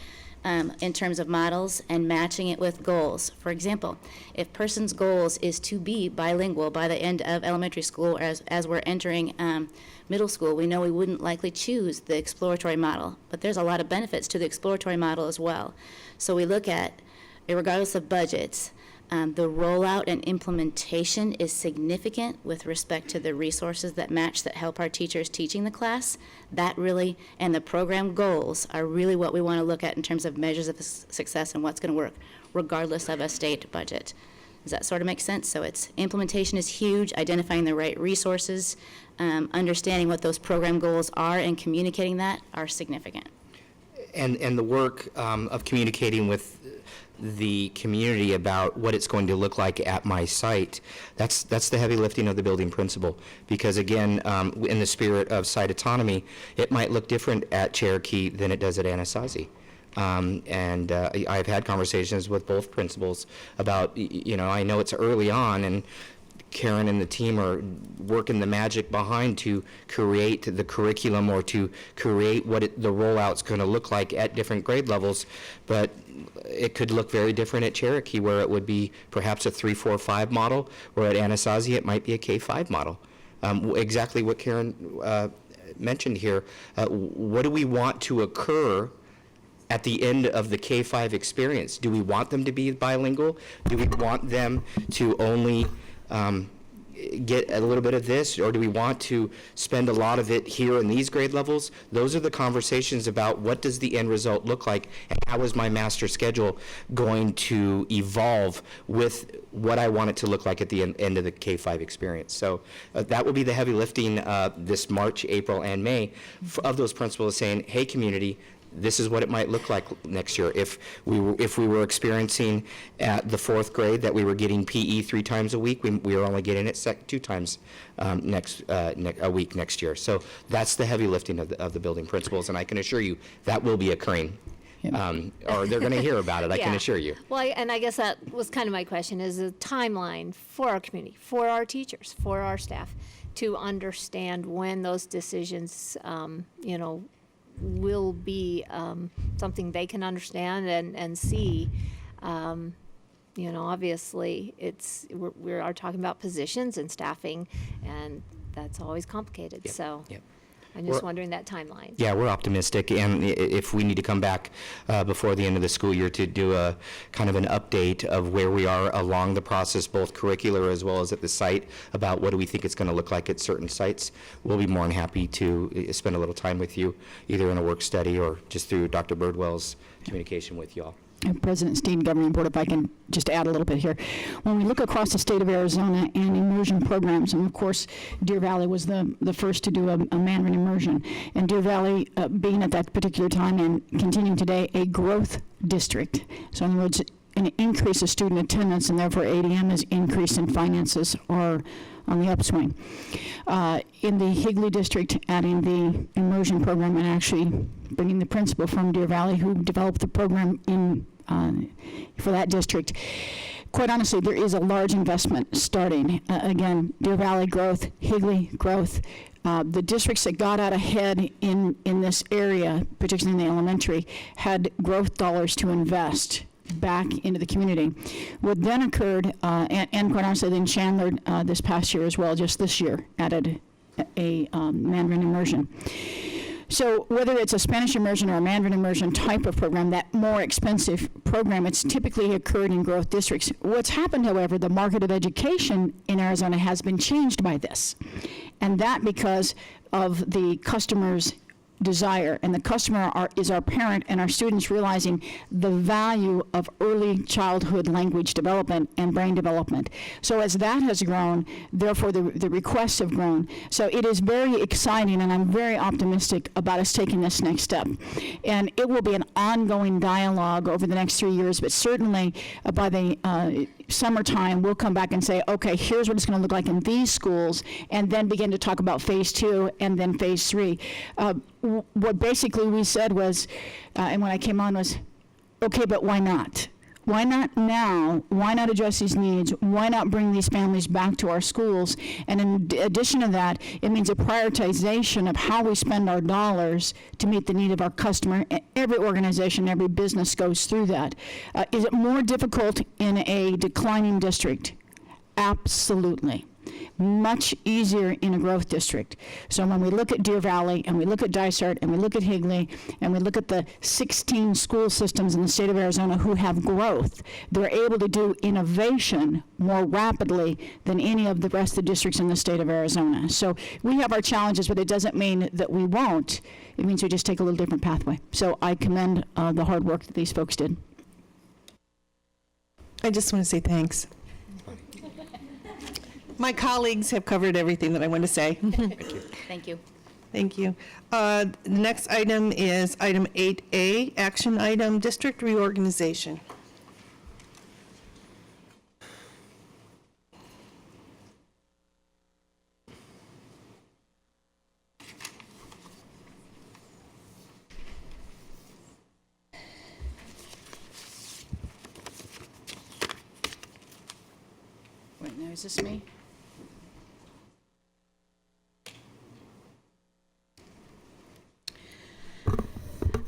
in terms of models and matching it with goals. For example, if person's goals is to be bilingual by the end of elementary school, or as we're entering middle school, we know we wouldn't likely choose the exploratory model, but there's a lot of benefits to the exploratory model as well. So we look at, regardless of budgets, the rollout and implementation is significant with respect to the resources that match, that help our teachers teaching the class. That really, and the program goals are really what we want to look at in terms of measures of success and what's going to work, regardless of a state budget. Does that sort of make sense? So it's, implementation is huge, identifying the right resources, understanding what those program goals are and communicating that are significant. And the work of communicating with the community about what it's going to look like at my site, that's the heavy lifting of the building principal. Because again, in the spirit of site autonomy, it might look different at Cherokee than it does at Anasazi. I've had conversations with both principals about, I know it's early on, and Karen and the team are working the magic behind to create the curriculum or to create what the rollout's going to look like at different grade levels, but it could look very different at Cherokee, where it would be perhaps a 3-4-5 model, or at Anasazi it might be a K-5 model. Exactly what Karen mentioned here. What do we want to occur at the end of the K-5 experience? Do we want them to be bilingual? Do we want them to only get a little bit of this, or do we want to spend a lot of it here in these grade levels? Those are the conversations about what does the end result look like, and how is my master schedule going to evolve with what I want it to look like at the end of the K-5 experience. So that will be the heavy lifting this March, April, and May of those principals saying, hey, community, this is what it might look like next year. If we were experiencing at the 4th grade that we were getting PE 3 times a week, we were only getting it 2 times a week next year. So that's the heavy lifting of the building principals, and I can assure you that will be occurring. Or they're going to hear about it, I can assure you. Well, and I guess that was kind of my question, is a timeline for our community, for our teachers, for our staff, to understand when those decisions, will be something they can understand and see. Obviously, we are talking about positions and staffing, and that's always complicated. Yep. So, Yep. I'm just wondering that timeline. Yeah, we're optimistic, and if we need to come back before the end of the school year to do a kind of an update of where we are along the process, both curricular as well as at the site, about what do we think it's going to look like at certain sites, we'll be more than happy to spend a little time with you, either in a work study or just through Dr. Birdwell's communication with you all. President Steen, Governing Board, if I can just add a little bit here. When we look across the state of Arizona and immersion programs, and of course, Deer Valley was the first to do a Mandarin immersion, and Deer Valley being at that particular time and continuing today a growth district. So in other words, an increase of student attendance, and therefore ADM is increased in finances or on the upswing. In the Higley district, adding the immersion program and actually bringing the principal from Deer Valley who developed the program for that district. Quite honestly, there is a large investment starting. Again, Deer Valley growth, Higley growth. The districts that got out ahead in this area, particularly in the elementary, had growth dollars to invest back into the community. What then occurred, and quite honestly, then Chandler this past year as well, just this year, added a Mandarin immersion. So whether it's a Spanish immersion or a Mandarin immersion type of program, that more expensive program, it's typically occurred in growth districts. What's happened, however, the market of education in Arizona has been changed by this. And that because of the customer's desire, and the customer is our parent and our students realizing the value of early childhood language development and brain development. So as that has grown, therefore the requests have grown. So it is very exciting, and I'm very optimistic about us taking this next step. And it will be an ongoing dialogue over the next 3 years, but certainly by the summertime, we'll come back and say, okay, here's what it's going to look like in these schools, and then begin to talk about phase 2 and then phase 3. What basically we said was, and when I came on was, okay, but why not? Why not now? Why not address these needs? Why not bring these families back to our schools? And in addition to that, it means a prioritization of how we spend our dollars to meet the need of our customer. Every organization, every business goes through that. Is it more difficult in a declining district? Absolutely. Much easier in a growth district. So when we look at Deer Valley, and we look at Dysart, and we look at Higley, and we look at the 16 school systems in the state of Arizona who have growth, they're able to do innovation more rapidly than any of the rest of the districts in the state of Arizona. So we have our challenges, but it doesn't mean that we won't. It means we just take a little different pathway. So I commend the hard work that these folks did. I just want to say thanks. My colleagues have covered everything that I want to say. Thank you. Thank you. The next item is item 8A, action item, district reorganization. Wait, now is this me?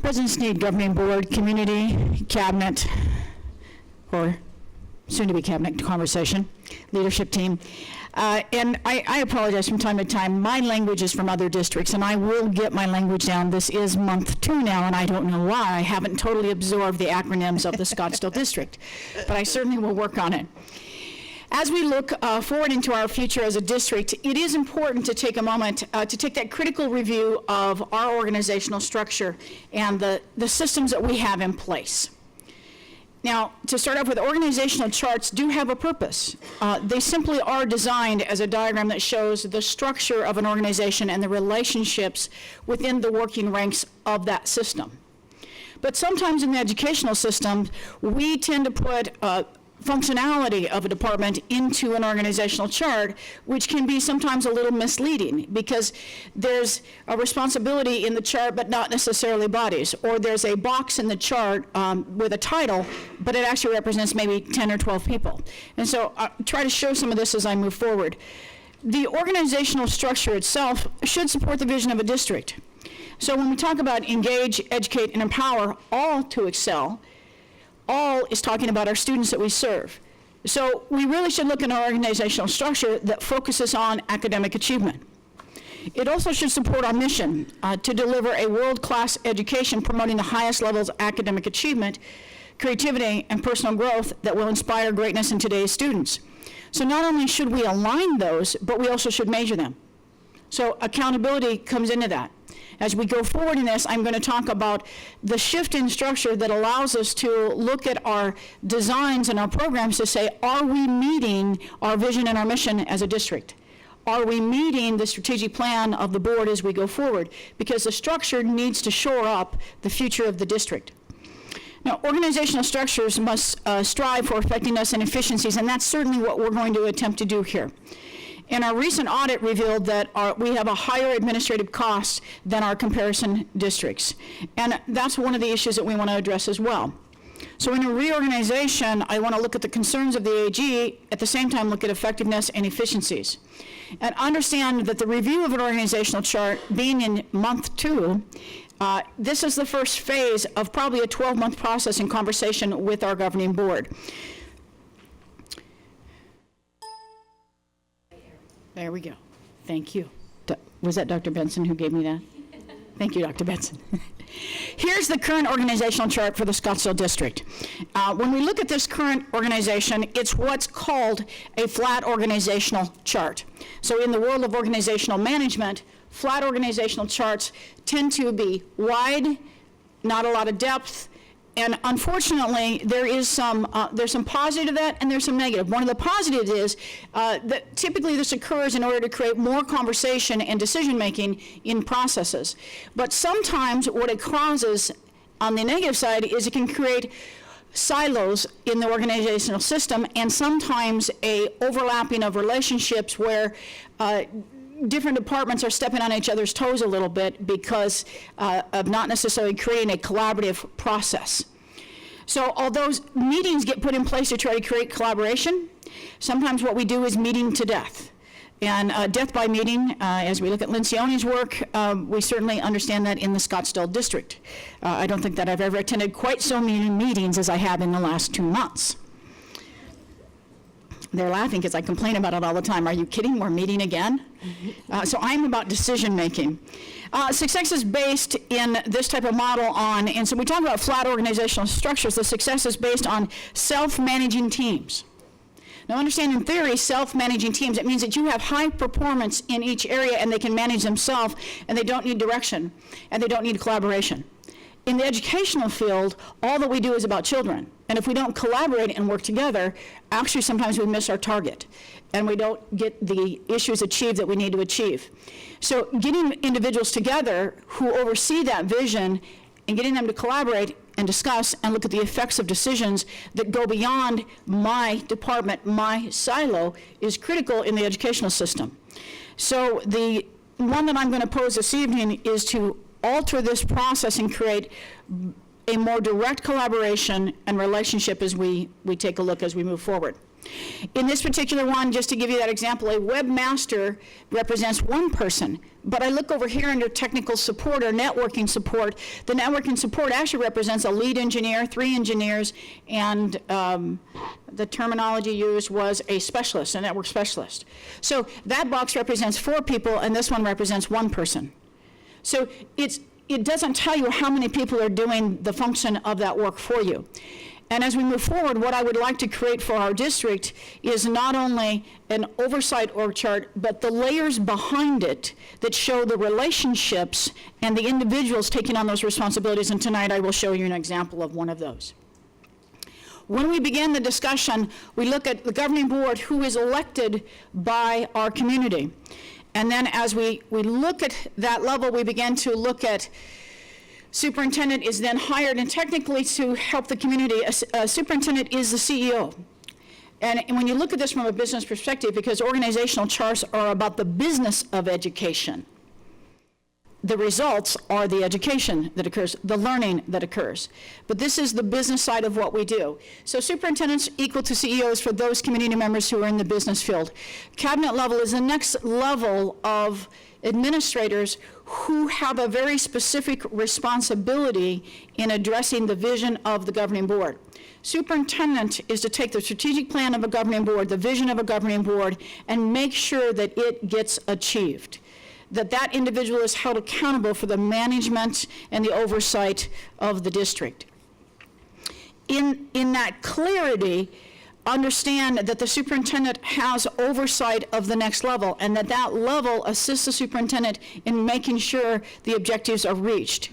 President Snead, Governing Board, Community, Cabinet, or soon-to-be Cabinet conversation, leadership team. And I apologize from time to time. My language is from other districts, and I will get my language down. This is month 2 now, and I don't know why. I haven't totally absorbed the acronyms of the Scottsdale district, but I certainly will work on it. As we look forward into our future as a district, it is important to take a moment to take that critical review of our organizational structure and the systems that we have in place. Now, to start off with, organizational charts do have a purpose. They simply are designed as a diagram that shows the structure of an organization and the relationships within the working ranks of that system. But sometimes in the educational system, we tend to put functionality of a department into an organizational chart, which can be sometimes a little misleading because there's a responsibility in the chart but not necessarily bodies, or there's a box in the chart with a title but it actually represents maybe 10 or 12 people. And so I'll try to show some of this as I move forward. The organizational structure itself should support the vision of a district. So when we talk about engage, educate, and empower all to excel, all is talking about our students that we serve. So we really should look at an organizational structure that focuses on academic achievement. It also should support our mission to deliver a world-class education promoting the highest levels of academic achievement, creativity, and personal growth that will inspire greatness in today's students. So not only should we align those, but we also should measure them. So accountability comes into that. As we go forward in this, I'm going to talk about the shift in structure that allows us to look at our designs and our programs to say, are we meeting our vision and our mission as a district? Are we meeting the strategic plan of the board as we go forward? Because the structure needs to shore up the future of the district. Now, organizational structures must strive for effectiveness and efficiencies, and that's certainly what we're going to attempt to do here. And our recent audit revealed that we have a higher administrative cost than our comparison districts. And that's one of the issues that we want to address as well. So in a reorganization, I want to look at the concerns of the AG, at the same time look at effectiveness and efficiencies. And understand that the review of an organizational chart being in month 2, this is the first phase of probably a 12-month process in conversation with our governing board. There we go. Thank you. Was that Dr. Benson who gave me that? Thank you, Dr. Benson. Here's the current organizational chart for the Scottsdale District. When we look at this current organization, it's what's called a flat organizational chart. So in the world of organizational management, flat organizational charts tend to be wide, not a lot of depth, and unfortunately, there's some positive to that and there's some negative. One of the positives is that typically this occurs in order to create more conversation and decision-making in processes. But sometimes what it causes on the negative side is it can create silos in the organizational system and sometimes a overlapping of relationships where different departments are stepping on each other's toes a little bit because of not necessarily creating a collaborative process. So although meetings get put in place to try to create collaboration, sometimes what we do is meeting to death. And death by meeting, as we look at Lencioni's work, we certainly understand that in the Scottsdale District. I don't think that I've ever attended quite so many meetings as I have in the last 2 months. They're laughing because I complain about it all the time. Are you kidding? We're meeting again? So I'm about decision-making. Success is based in this type of model on, and so we talk about flat organizational structures, the success is based on self-managing teams. Now understand, in theory, self-managing teams, it means that you have high performance in each area and they can manage themselves and they don't need direction and they don't need collaboration. In the educational field, all that we do is about children. And if we don't collaborate and work together, actually sometimes we miss our target and we don't get the issues achieved that we need to achieve. So getting individuals together who oversee that vision and getting them to collaborate and discuss and look at the effects of decisions that go beyond my department, my silo, is critical in the educational system. So the one that I'm going to pose this evening is to alter this process and create a more direct collaboration and relationship as we take a look as we move forward. In this particular one, just to give you that example, a webmaster represents one person, but I look over here under technical support or networking support. The networking support actually represents a lead engineer, 3 engineers, and the terminology used was a specialist, a network specialist. So that box represents 4 people, and this one represents 1 person. So it doesn't tell you how many people are doing the function of that work for you. And as we move forward, what I would like to create for our district is not only an oversight org chart, but the layers behind it that show the relationships and the individuals taking on those responsibilities. And tonight I will show you an example of one of those. When we begin the discussion, we look at the governing board who is elected by our community. And then as we look at that level, we begin to look at superintendent is then hired, and technically to help the community, a superintendent is the CEO. And when you look at this from a business perspective, because organizational charts are about the business of education, the results are the education that occurs, the learning that occurs. But this is the business side of what we do. So superintendents equal to CEOs for those community members who are in the business field. Cabinet level is the next level of administrators who have a very specific responsibility in addressing the vision of the governing board. Superintendent is to take the strategic plan of a governing board, the vision of a governing board, and make sure that it gets achieved. that individual is held accountable for the management and the oversight of the district. In that clarity, understand that the superintendent has oversight of the next level, and that level assists the superintendent in making sure the objectives are reached.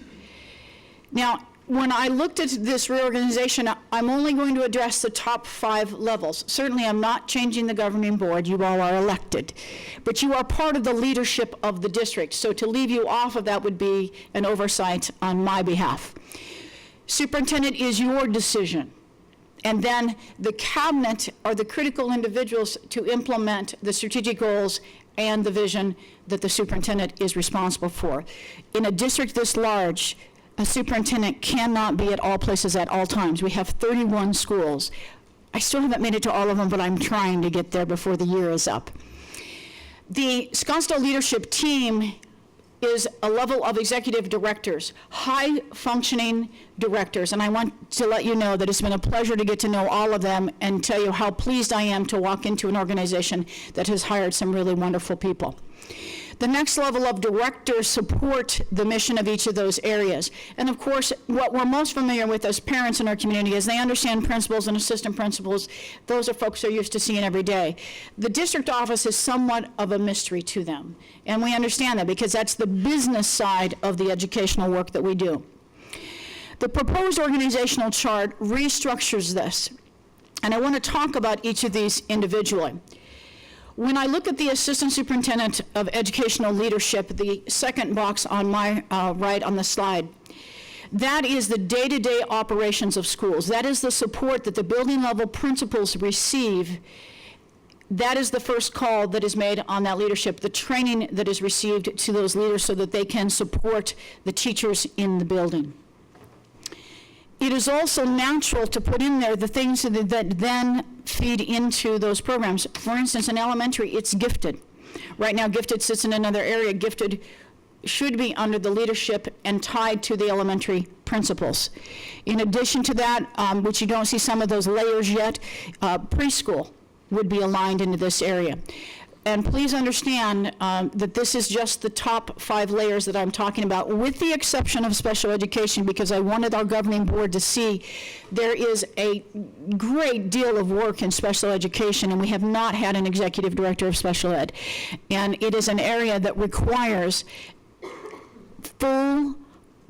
Now, when I looked at this reorganization, I'm only going to address the top 5 levels. Certainly, I'm not changing the governing board. You all are elected. But you are part of the leadership of the district, so to leave you off of that would be an oversight on my behalf. Superintendent is your decision. And then the cabinet are the critical individuals to implement the strategic goals and the vision that the superintendent is responsible for. In a district this large, a superintendent cannot be at all places at all times. We have 31 schools. I still haven't made it to all of them, but I'm trying to get there before the year is up. The Scottsdale leadership team is a level of executive directors, high-functioning directors, and I want to let you know that it's been a pleasure to get to know all of them and tell you how pleased I am to walk into an organization that has hired some really wonderful people. The next level of directors support the mission of each of those areas. And of course, what we're most familiar with as parents in our community is they understand principals and assistant principals. Those are folks they're used to seeing every day. The district office is somewhat of a mystery to them. And we understand that because that's the business side of the educational work that we do. The proposed organizational chart restructures this. And I want to talk about each of these individually. When I look at the Assistant Superintendent of Educational Leadership, the second box on my right on the slide, that is the day-to-day operations of schools. That is the support that the building level principals receive. That is the first call that is made on that leadership, the training that is received to those leaders so that they can support the teachers in the building. It is also natural to put in there the things that then feed into those programs. For instance, in elementary, it's gifted. Right now, gifted sits in another area. Gifted should be under the leadership and tied to the elementary principals. In addition to that, which you don't see some of those layers yet, preschool would be aligned into this area. And please understand that this is just the top 5 layers that I'm talking about, with the exception of special education, because I wanted our governing board to see there is a great deal of work in special education, and we have not had an executive director of special ed. And it is an area that requires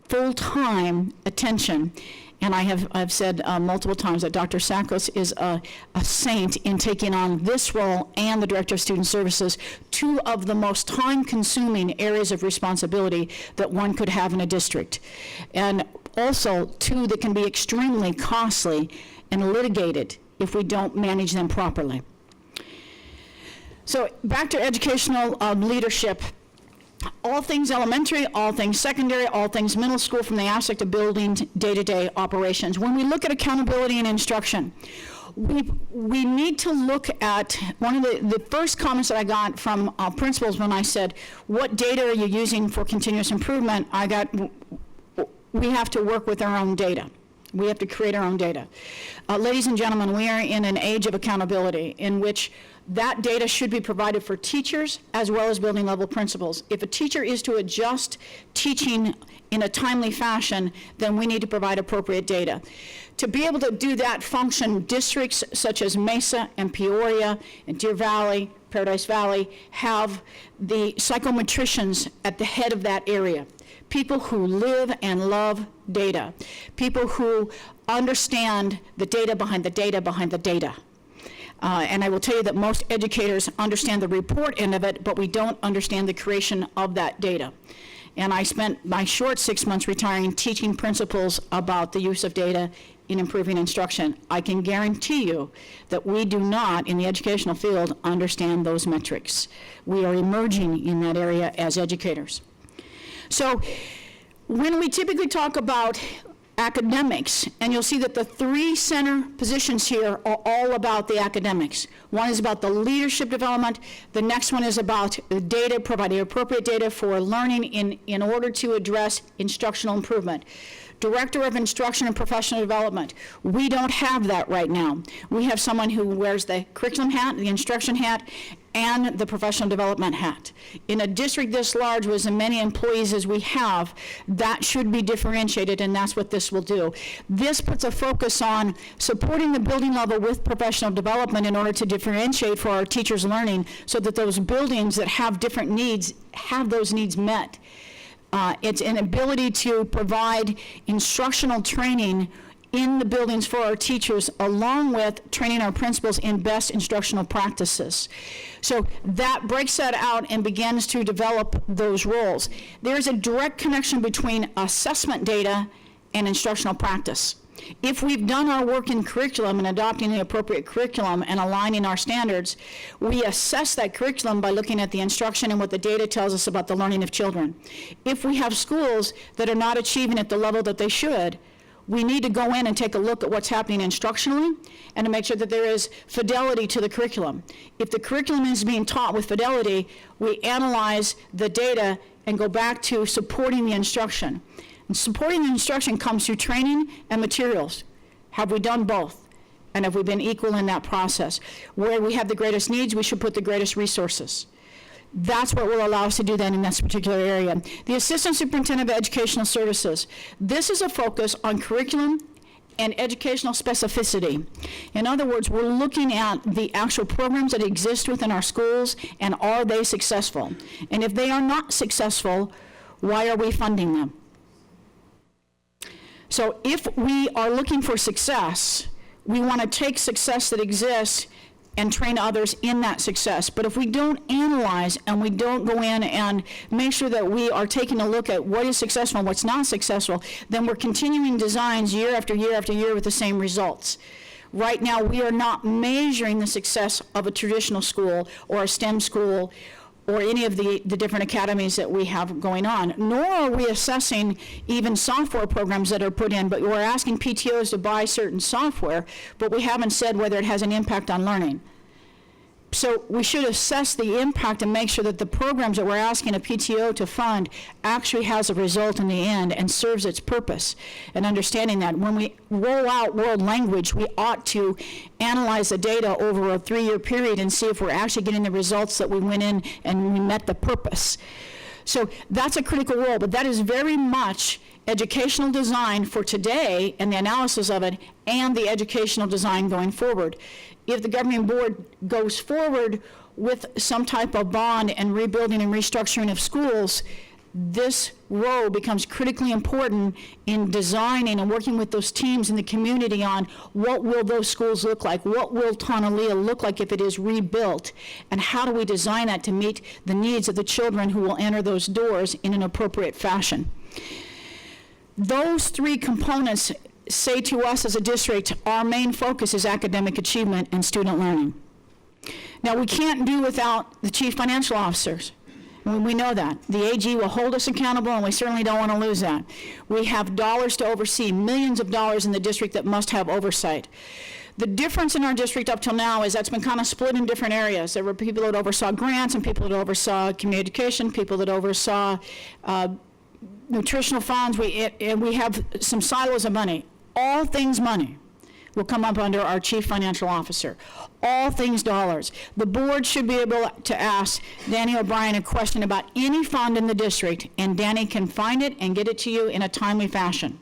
full-time attention. And I've said multiple times that Dr. Sakos is a saint in taking on this role and the Director of Student Services, 2 of the most time-consuming areas of responsibility that one could have in a district. And also 2 that can be extremely costly and litigated if we don't manage them properly. So back to educational leadership. All things elementary, all things secondary, all things middle school from the aspect of building day-to-day operations. When we look at accountability and instruction, we need to look at one of the first comments that I got from principals when I said, what data are you using for continuous improvement? We have to work with our own data. We have to create our own data. Ladies and gentlemen, we are in an age of accountability in which that data should be provided for teachers as well as building level principals. If a teacher is to adjust teaching in a timely fashion, then we need to provide appropriate data. To be able to do that function, districts such as Mesa and Peoria and Deer Valley, Paradise Valley, have the psychometricians at the head of that area. People who live and love data. People who understand the data behind the data behind the data. And I will tell you that most educators understand the report end of it, but we don't understand the creation of that data. And I spent my short 6 months retiring teaching principals about the use of data in improving instruction. I can guarantee you that we do not, in the educational field, understand those metrics. We are emerging in that area as educators. So when we typically talk about academics, and you'll see that the 3 center positions here are all about the academics. One is about the leadership development. The next one is about the data, providing appropriate data for learning in order to address instructional improvement. Director of Instruction and Professional Development. We don't have that right now. We have someone who wears the curriculum hat, the instruction hat, and the professional development hat. In a district this large with as many employees as we have, that should be differentiated, and that's what this will do. This puts a focus on supporting the building level with professional development in order to differentiate for our teachers' learning so that those buildings that have different needs have those needs met. It's an ability to provide instructional training in the buildings for our teachers, along with training our principals in best instructional practices. So that breaks that out and begins to develop those roles. There's a direct connection between assessment data and instructional practice. If we've done our work in curriculum and adopting the appropriate curriculum and aligning our standards, we assess that curriculum by looking at the instruction and what the data tells us about the learning of children. If we have schools that are not achieving at the level that they should, we need to go in and take a look at what's happening instructionally and to make sure that there is fidelity to the curriculum. If the curriculum is being taught with fidelity, we analyze the data and go back to supporting the instruction. And supporting the instruction comes through training and materials. Have we done both? And have we been equal in that process? Where we have the greatest needs, we should put the greatest resources. That's what will allow us to do that in this particular area. The Assistant Superintendent of Educational Services. This is a focus on curriculum and educational specificity. In other words, we're looking at the actual programs that exist within our schools and are they successful? And if they are not successful, why are we funding them? So if we are looking for success, we want to take success that exists and train others in that success. But if we don't analyze and we don't go in and make sure that we are taking a look at what is successful and what's not successful, then we're continuing designs year after year after year with the same results. Right now, we are not measuring the success of a traditional school or a STEM school or any of the different academies that we have going on, nor are we assessing even software programs that are put in, but we're asking PTOs to buy certain software, but we haven't said whether it has an impact on learning. So we should assess the impact and make sure that the programs that we're asking a PTO to fund actually has a result in the end and serves its purpose. And understanding that when we roll out world language, we ought to analyze the data over a 3-year period and see if we're actually getting the results that we went in and we met the purpose. So that's a critical role, but that is very much educational design for today and the analysis of it and the educational design going forward. If the governing board goes forward with some type of bond and rebuilding and restructuring of schools, this role becomes critically important in designing and working with those teams in the community on what will those schools look like, what will Tonalea look like if it is rebuilt, and how do we design that to meet the needs of the children who will enter those doors in an appropriate fashion. Those 3 components say to us as a district, our main focus is academic achievement and student learning. Now, we can't do without the chief financial officers. We know that. The AG will hold us accountable, and we certainly don't want to lose that. We have dollars to oversee, millions of dollars in the district that must have oversight. The difference in our district up till now is that's been kind of split in different areas. There were people that oversaw grants and people that oversaw community education, people that oversaw nutritional funds. We have some silos of money. All things money will come up under our chief financial officer. All things dollars. The board should be able to ask Danny O'Brien a question about any fund in the district, and Danny can find it and get it to you in a timely fashion.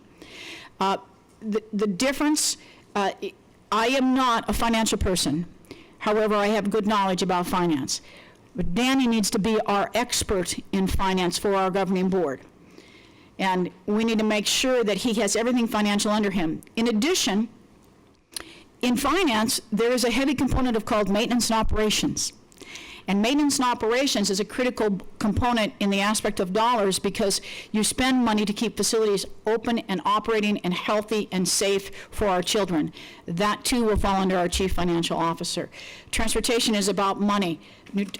The difference, I am not a financial person. However, I have good knowledge about finance. But Danny needs to be our expert in finance for our governing board. And we need to make sure that he has everything financial under him. In addition, in finance, there is a heavy component of called maintenance and operations. And maintenance and operations is a critical component in the aspect of dollars because you spend money to keep facilities open and operating and healthy and safe for our children. That too will fall under our chief financial officer. Transportation is about money.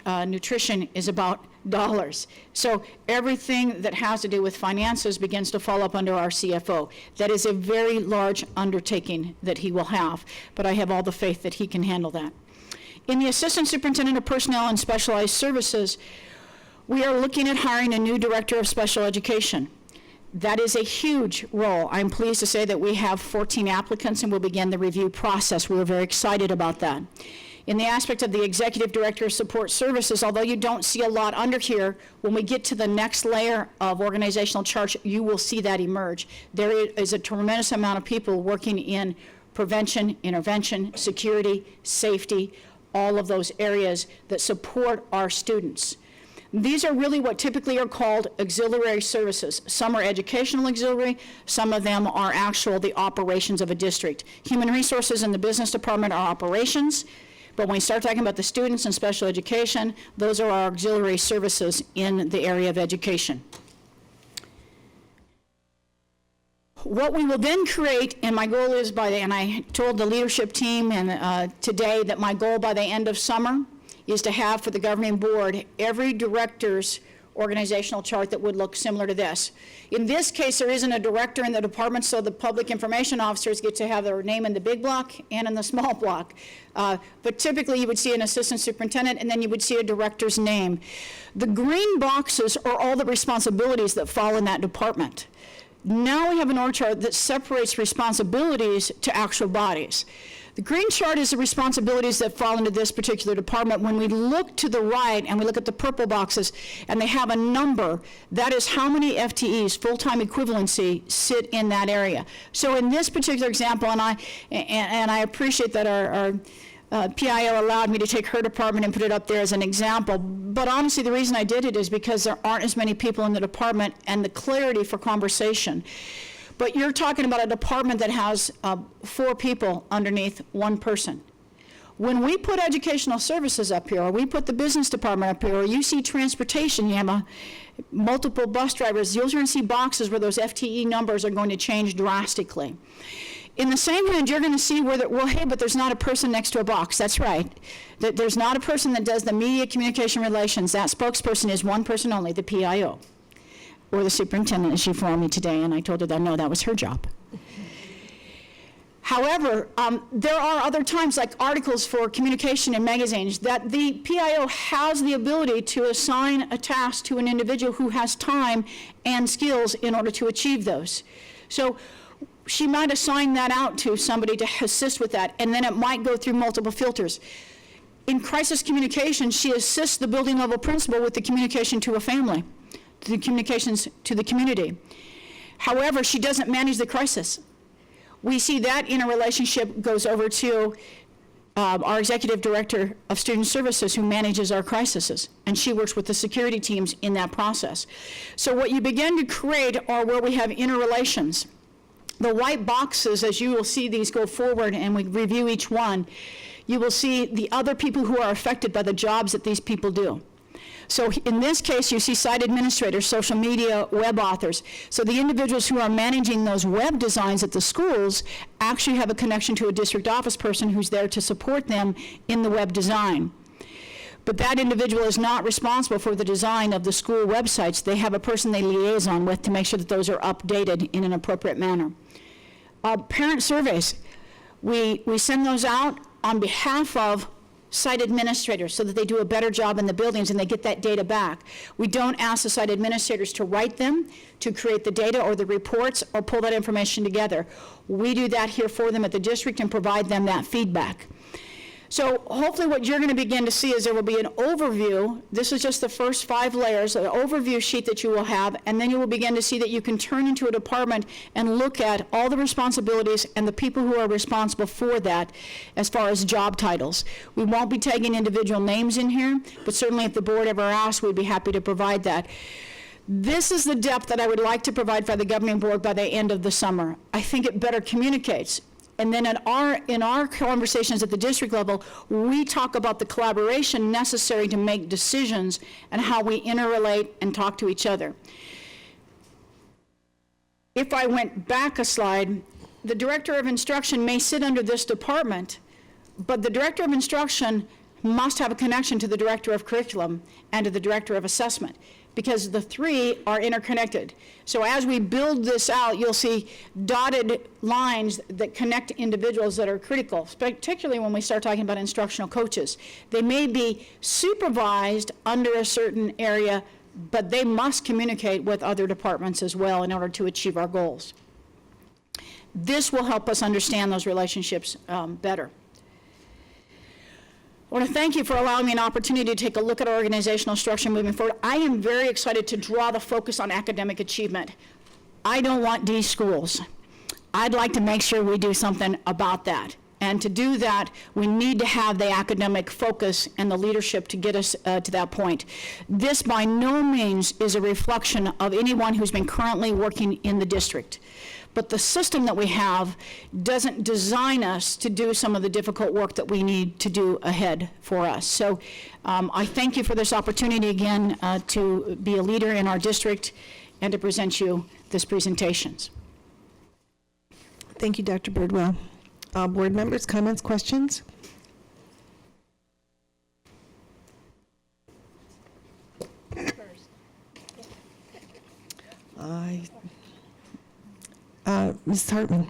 Nutrition is about dollars. So everything that has to do with finances begins to fall up under our CFO. That is a very large undertaking that he will have, but I have all the faith that he can handle that. In the Assistant Superintendent of Personnel and Specialized Services, we are looking at hiring a new Director of Special Education. That is a huge role. I'm pleased to say that we have 14 applicants and we'll begin the review process. We were very excited about that. In the aspect of the Executive Director of Support Services, although you don't see a lot under here, when we get to the next layer of organizational chart, you will see that emerge. There is a tremendous amount of people working in prevention, intervention, security, safety, all of those areas that support our students. These are really what typically are called auxiliary services. Some are educational auxiliary, some of them are the operations of a district. Human resources in the business department are operations, but when we start talking about the students in special education, those are our auxiliary services in the area of education. What we will then create, and my goal is and I told the leadership team today that my goal by the end of summer is to have for the governing board every director's organizational chart that would look similar to this. In this case, there isn't a director in the department, so the public information officers get to have their name in the big block and in the small block. But typically, you would see an assistant superintendent, and then you would see a director's name. The green boxes are all the responsibilities that fall in that department. Now we have an org chart that separates responsibilities to actual bodies. The green chart is the responsibilities that fall into this particular department. When we look to the right and we look at the purple boxes and they have a number, that is how many FTEs, full-time equivalency, sit in that area. So in this particular example, and I appreciate that our PIO allowed me to take her department and put it up there as an example, but honestly the reason I did it is because there aren't as many people in the department and the clarity for conversation. But you're talking about a department that has 4 people underneath 1 person. When we put educational services up here, or we put the business department up here, or you see transportation, you have multiple bus drivers, you're going to see boxes where those FTE numbers are going to change drastically. In the same hand, you're going to see hey, but there's not a person next to a box. That's right. There's not a person that does the media communication relations. That spokesperson is 1 person only, the PIO. Or the superintendent, as she informed me today, and I told her that, no, that was her job. However, there are other times, like articles for communication in magazines, that the PIO has the ability to assign a task to an individual who has time and skills in order to achieve those. So she might assign that out to somebody to assist with that, and then it might go through multiple filters. In crisis communication, she assists the building level principal with the communication to a family, the communications to the community. However, she doesn't manage the crisis. We see that interrelationship goes over to our executive director of student services who manages our crises, and she works with the security teams in that process. So what you begin to create are where we have interrelations. The white boxes, as you will see these go forward and we review each one, you will see the other people who are affected by the jobs that these people do. So in this case, you see site administrators, social media, web authors. So the individuals who are managing those web designs at the schools actually have a connection to a district office person who's there to support them in the web design. But that individual is not responsible for the design of the school websites. They have a person they liaison with to make sure that those are updated in an appropriate manner. Parent surveys, we send those out on behalf of site administrators so that they do a better job in the buildings and they get that data back. We don't ask the site administrators to write them, to create the data or the reports or pull that information together. We do that here for them at the district and provide them that feedback. So hopefully what you're going to begin to see is there will be an overview. This is just the first 5 layers, an overview sheet that you will have, and then you will begin to see that you can turn into a department and look at all the responsibilities and the people who are responsible for that as far as job titles. We won't be taking individual names in here, but certainly if the board ever asks, we'd be happy to provide that. This is the depth that I would like to provide for the governing board by the end of the summer. I think it better communicates. And then in our conversations at the district level, we talk about the collaboration necessary to make decisions and how we interrelate and talk to each other. If I went back a slide, the director of instruction may sit under this department, but the director of instruction must have a connection to the director of curriculum and to the director of assessment, because the 3 are interconnected. So as we build this out, you'll see dotted lines that connect individuals that are critical, particularly when we start talking about instructional coaches. They may be supervised under a certain area, but they must communicate with other departments as well in order to achieve our goals. This will help us understand those relationships better. I want to thank you for allowing me an opportunity to take a look at our organizational structure moving forward. I am very excited to draw the focus on academic achievement. I don't want D schools. I'd like to make sure we do something about that. And to do that, we need to have the academic focus and the leadership to get us to that point. This by no means is a reflection of anyone who's been currently working in the district. But the system that we have doesn't design us to do some of the difficult work that we need to do ahead for us. So I thank you for this opportunity again to be a leader in our district and to present you this presentations. Thank you, Dr. Birdwell. Board members, comments, questions? Ms. Hartman.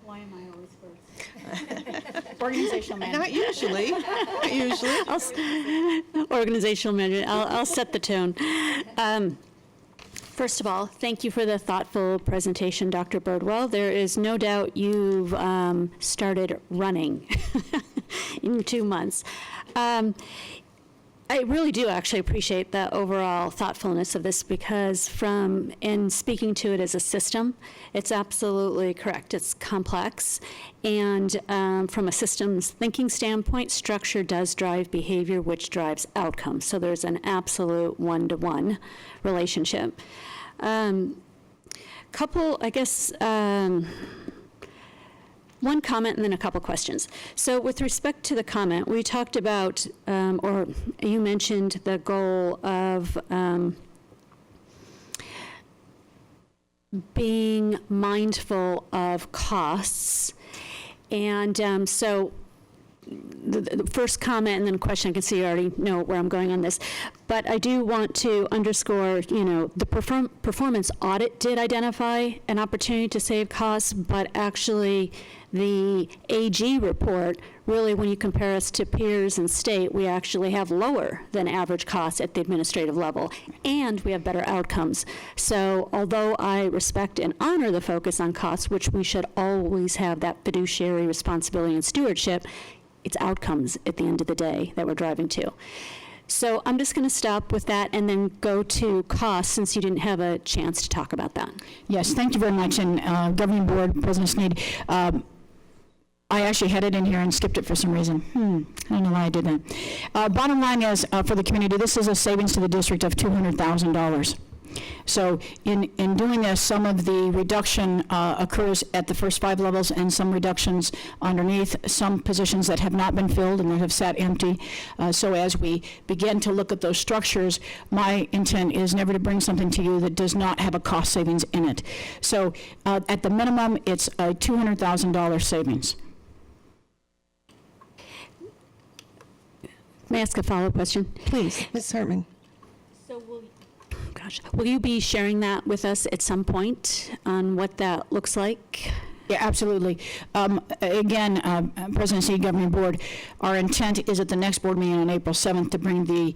Why am I always first? Organizational manager. Not usually. Not usually. Organizational manager. I'll set the tone. First of all, thank you for the thoughtful presentation, Dr. Birdwell. There is no doubt you've started running in 2 months. I really do actually appreciate the overall thoughtfulness of this because in speaking to it as a system, it's absolutely correct. It's complex. And from a systems thinking standpoint, structure does drive behavior, which drives outcomes. So there's an absolute one-to-one relationship. One comment and then a couple questions. So with respect to the comment, we talked about, or you mentioned the goal of being mindful of costs. And so the first comment and then question, I can see you already know where I'm going on this, but I do want to underscore, the performance audit did identify an opportunity to save costs, but actually the AG report, really when you compare us to peers and state, we actually have lower than average costs at the administrative level, and we have better outcomes. So although I respect and honor the focus on costs, which we should always have that fiduciary responsibility and stewardship, it's outcomes at the end of the day that we're driving to. So I'm just going to stop with that and then go to costs since you didn't have a chance to talk about that. Yes, thank you very much. And Governing Board, President Sneed, I actually had it in here and skipped it for some reason. I don't know why I did that. Bottom line is, for the community, this is a savings to the district of $200,000. So in doing this, some of the reduction occurs at the first 5 levels and some reductions underneath, some positions that have not been filled and that have sat empty. So as we begin to look at those structures, my intent is never to bring something to you that does not have a cost savings in it. So at the minimum, it's a $200,000 savings. May I ask a follow-up question? Please, Ms. Hartman. So will you be sharing that with us at some point on what that looks like? Yeah, absolutely. Again, President Sneed, Governing Board, our intent is at the next board meeting on April 7th to bring the,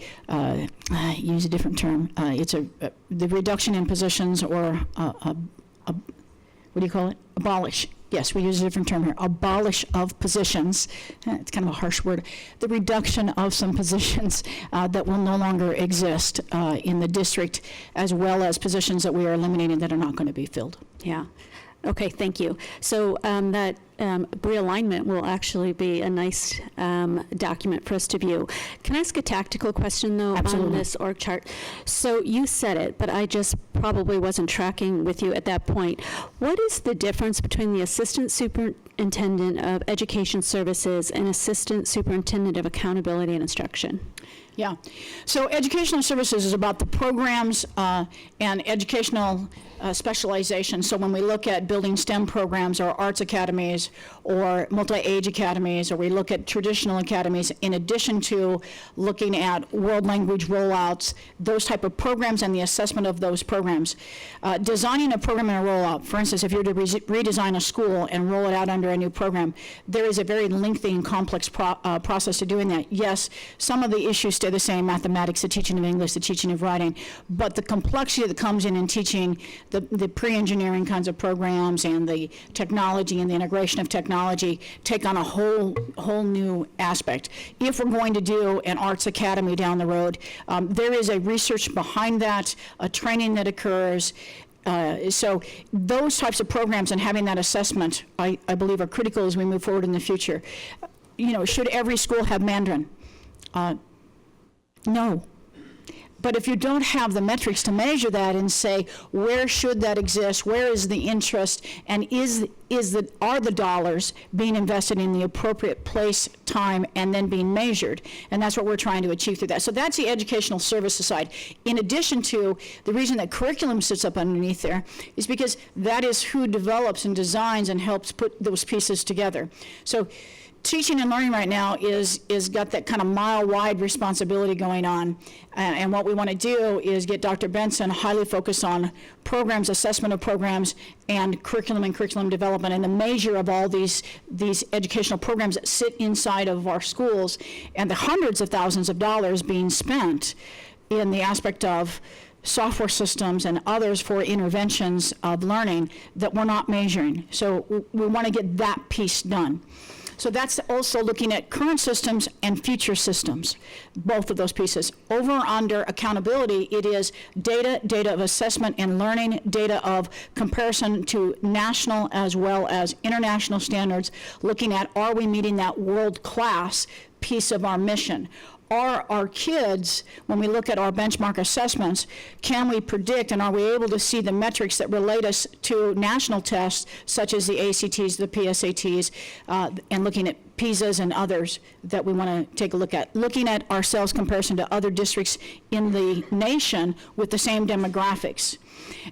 use a different term, it's the reduction in positions or, what do you call it? Abolish. Yes, we use a different term here. Abolish of positions. It's kind of a harsh word. The reduction of some positions that will no longer exist in the district, as well as positions that we are eliminating that are not going to be filled. Yeah. Okay, thank you. So that realignment will actually be a nice document for us to view. Can I ask a tactical question, though, Absolutely. on this org chart? So you said it, but I just probably wasn't tracking with you at that point. What is the difference between the Assistant Superintendent of Education Services and Assistant Superintendent of Accountability and Instruction? Yeah. So educational services is about the programs and educational specialization. So when we look at building STEM programs or arts academies or multi-age academies, or we look at traditional academies, in addition to looking at world language rollouts, those type of programs and the assessment of those programs. Designing a program and a rollout, for instance, if you're to redesign a school and roll it out under a new program, there is a very lengthy and complex process to doing that. Yes, some of the issues stay the same, mathematics, the teaching of English, the teaching of writing, but the complexity that comes in teaching the pre-engineering kinds of programs and the technology and the integration of technology take on a whole new aspect. If we're going to do an arts academy down the road, there is a research behind that, a training that occurs. So those types of programs and having that assessment, I believe, are critical as we move forward in the future. Should every school have Mandarin? No. But if you don't have the metrics to measure that and say, where should that exist, where is the interest, and are the dollars being invested in the appropriate place, time, and then being measured? And that's what we're trying to achieve through that. So that's the educational services side. In addition to, the reason that curriculum sits up underneath there is because that is who develops and designs and helps put those pieces together. So teaching and learning right now is got that kind of mile-wide responsibility going on, and what we want to do is get Dr. Benson highly focused on programs, assessment of programs, and curriculum development, and the measure of all these educational programs that sit inside of our schools, and the hundreds of thousands of dollars being spent in the aspect of software systems and others for interventions of learning that we're not measuring. So we want to get that piece done. So that's also looking at current systems and future systems, both of those pieces. Over under accountability, it is data of assessment and learning, data of comparison to national as well as international standards, looking at, are we meeting that world-class piece of our mission? Are our kids, when we look at our benchmark assessments, can we predict and are we able to see the metrics that relate us to national tests such as the ACTs, the PSATs, and looking at PISAs and others that we want to take a look at. Looking at ourselves comparison to other districts in the nation with the same demographics.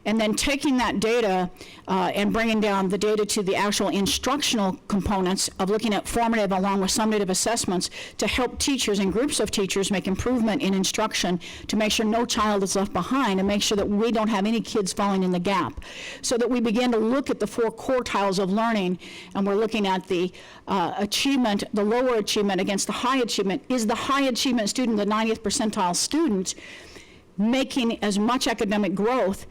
And then taking that data and bringing down the data to the actual instructional components of looking at formative along with summative assessments to help teachers and groups of teachers make improvement in instruction to make sure no child is left behind and make sure that we don't have any kids falling in the gap. So that we begin to look at the 4 quartiles of learning, and we're looking at the achievement, the lower achievement against the high achievement. Is the high achievement student, the 90th percentile student, making as much academic growth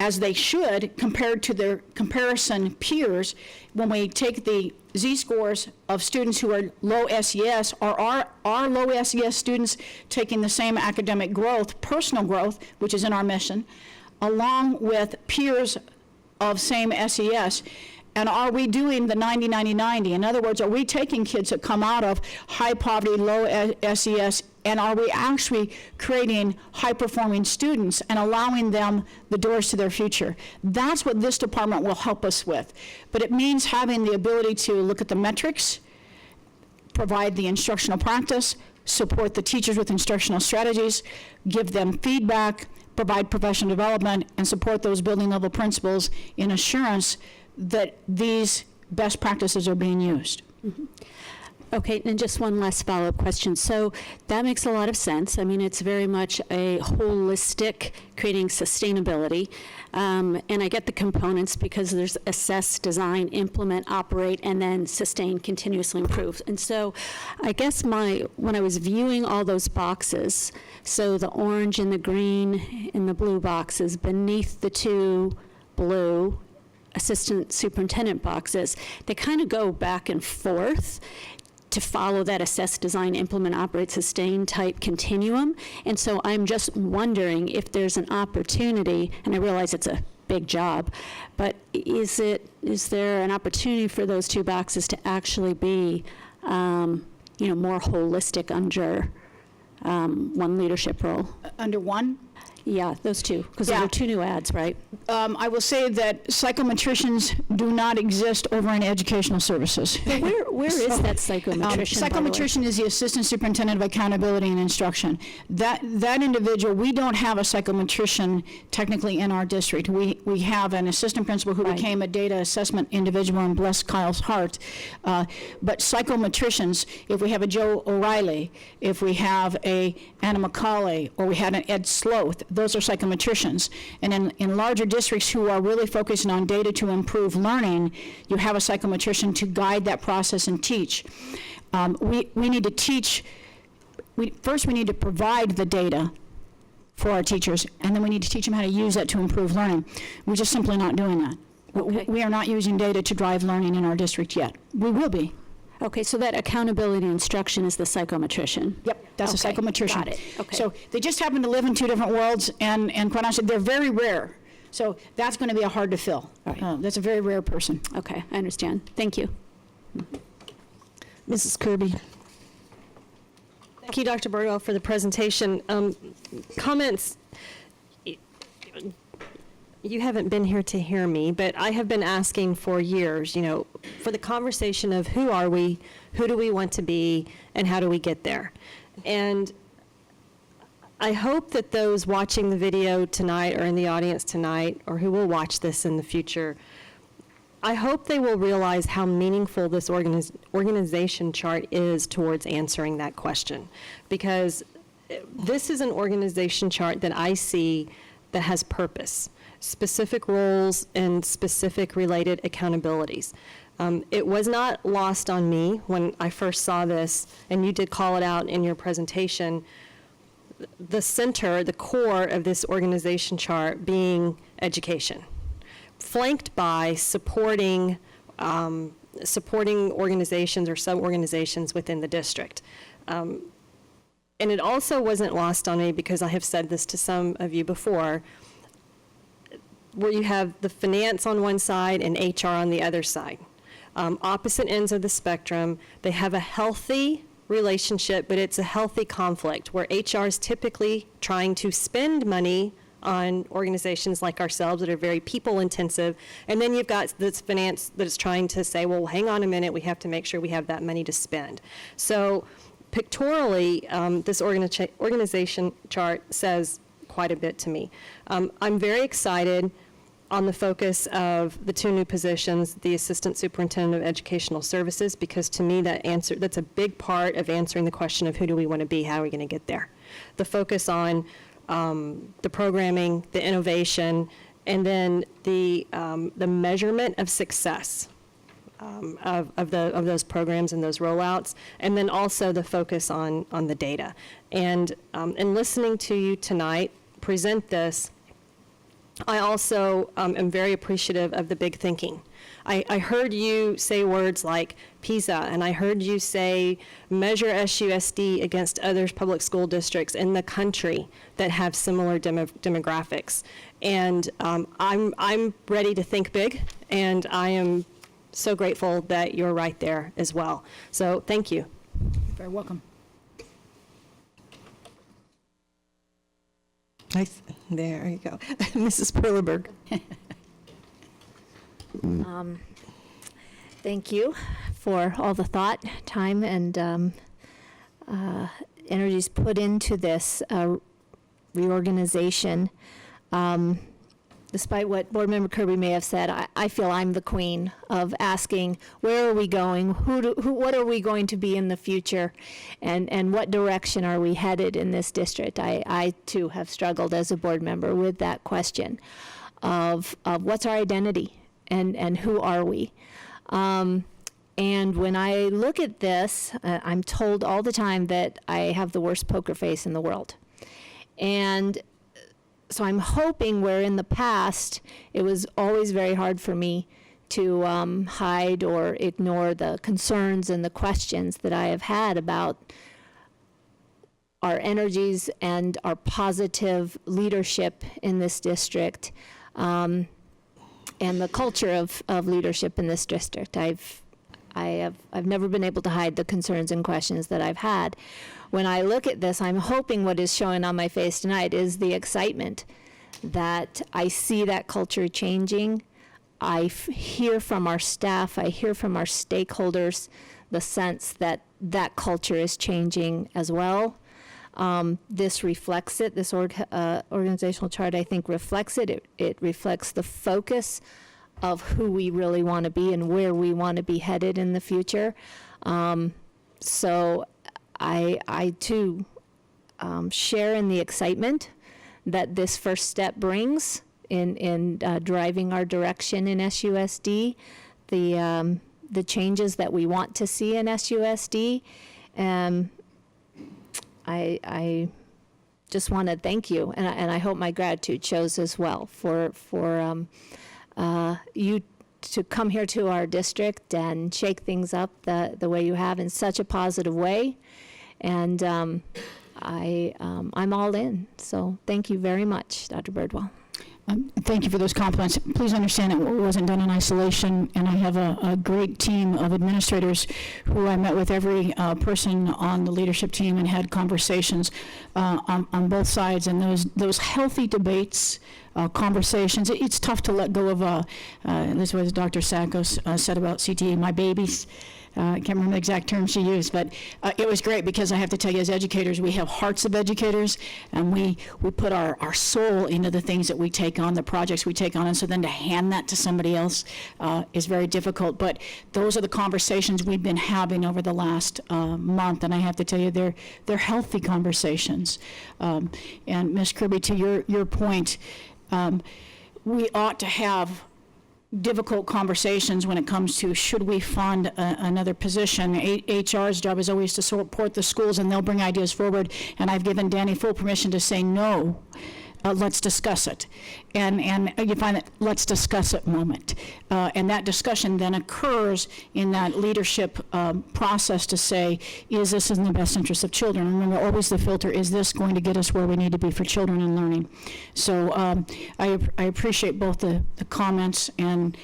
as they should compared to their comparison peers? When we take the Z-scores of students who are low SES, are low SES students taking the same academic growth, personal growth, which is in our mission, along with peers of same SES? And are we doing the 90-90-90? In other words, are we taking kids that come out of high poverty, low SES, and are we actually creating high-performing students and allowing them the doors to their future? That's what this department will help us with. But it means having the ability to look at the metrics, provide the instructional practice, support the teachers with instructional strategies, give them feedback, provide professional development, and support those building level principles in assurance that these best practices are being used. Mm-hmm. Okay, and just one last follow-up question. So that makes a lot of sense. I mean, it's very much a holistic, creating sustainability. And I get the components because there's assess, design, implement, operate, and then sustain, continuously improve. And so I guess when I was viewing all those boxes, so the orange and the green and the blue boxes beneath the 2 blue assistant superintendent boxes, they kind of go back and forth to follow that assess, design, implement, operate, sustain type continuum. And so I'm just wondering if there's an opportunity, and I realize it's a big job, but is there an opportunity for those 2 boxes to actually be more holistic under one leadership role? Under one? Yeah, those two, because there Yeah. are two new ads, right? I will say that psychometricians do not exist over in educational services. Where is that psychometrician, by the way? Psychometrician is the Assistant Superintendent of Accountability and Instruction. That individual, we don't have a psychometrician technically in our district. We have an assistant principal who became a data assessment individual, and bless Kyle's heart. But psychometricians, if we have a Joe O'Reilly, if we have a Anna McCauley, or we had an Ed Sloth, those are psychometricians. And in larger districts who are really focusing on data to improve learning, you have a psychometrician to guide that process and teach. We need to teach, first we need to provide the data for our teachers, and then we need to teach them how to use that to improve learning. We're just simply not doing that. Okay. We are not using data to drive learning in our district yet. We will be. Okay, so that accountability instruction is the psychometrician? Yep, that's Okay, a psychometrician. got it, okay. So they just happen to live in two different worlds, and quite honestly, they're very rare. So that's going to be a hard to fill. That's a very rare person. Okay, I understand. Thank you. Mrs. Kirby. Thank you, Dr. Birdwell, for the presentation. Comments, you haven't been here to hear me, but I have been asking for years, for the conversation of who are we, who do we want to be, and how do we get there? And I hope that those watching the video tonight or in the audience tonight, or who will watch this in the future, I hope they will realize how meaningful this organization chart is towards answering that question. Because this is an organization chart that I see that has purpose, specific roles, and specific related accountabilities. It was not lost on me when I first saw this, and you did call it out in your presentation, the center, the core of this organization chart being education, flanked by supporting organizations or sub-organizations within the district. And it also wasn't lost on me, because I have said this to some of you before, where you have the finance on one side and HR on the other side. Opposite ends of the spectrum. They have a healthy relationship, but it's a healthy conflict where HR is typically trying to spend money on organizations like ourselves that are very people intensive. And then you've got this finance that is trying to say, well, hang on a minute, we have to make sure we have that money to spend. So pictorially, this organization chart says quite a bit to me. I'm very excited on the focus of the two new positions, the Assistant Superintendent of Educational Services, because to me that's a big part of answering the question of who do we want to be, how are we going to get there. The focus on the programming, the innovation, and then the measurement of success of those programs and those rollouts, and then also the focus on the data. And in listening to you tonight present this, I also am very appreciative of the big thinking. I heard you say words like PISA, and I heard you say measure SUSD against other public school districts in the country that have similar demographics. And I'm ready to think big, and I am so grateful that you're right there as well. So thank you. You're very welcome. Nice. There you go. Mrs. Perleberg. Thank you for all the thought, time, and energies put into this reorganization. Despite what Board Member Kirby may have said, I feel I'm the queen of asking, where are we going? What are we going to be in the future? And what direction are we headed in this district? I too have struggled as a board member with that question of what's our identity and who are we? And when I look at this, I'm told all the time that I have the worst poker face in the world. And so I'm hoping where in the past it was always very hard for me to hide or ignore the concerns and the questions that I have had about our energies and our positive leadership in this district, and the culture of leadership in this district. I've never been able to hide the concerns and questions that I've had. When I look at this, I'm hoping what is showing on my face tonight is the excitement that I see that culture changing. I hear from our staff, I hear from our stakeholders, the sense that that culture is changing as well. This reflects it. This organizational chart, I think, reflects it. It reflects the focus of who we really want to be and where we want to be headed in the future. So I too share in the excitement that this first step brings in driving our direction in SUSD, the changes that we want to see in SUSD. I just want to thank you, and I hope my gratitude shows as well for you to come here to our district and shake things up the way you have in such a positive way. And I'm all in. So thank you very much, Dr. Birdwell. Thank you for those compliments. Please understand it wasn't done in isolation, and I have a great team of administrators who I met with every person on the leadership team and had conversations on both sides, and those healthy debates, conversations. It's tough to let go of, this was Dr. Sackos said about CTE, my babies. I can't remember the exact term she used, but it was great because I have to tell you, as educators, we have hearts of educators, and we put our soul into the things that we take on, the projects we take on, and so then to hand that to somebody else is very difficult. But those are the conversations we've been having over the last month, and I have to tell you, they're healthy conversations. And Ms. Kirby, to your point, we ought to have difficult conversations when it comes to should we fund another position. HR's job is always to support the schools, and they'll bring ideas forward, and I've given Danny full permission to say no. Let's discuss it. And you find that let's discuss it moment. And that discussion then occurs in that leadership process to say, is this in the best interest of children? Remember, always the filter, is this going to get us where we need to be for children and learning? So I appreciate both the comments, and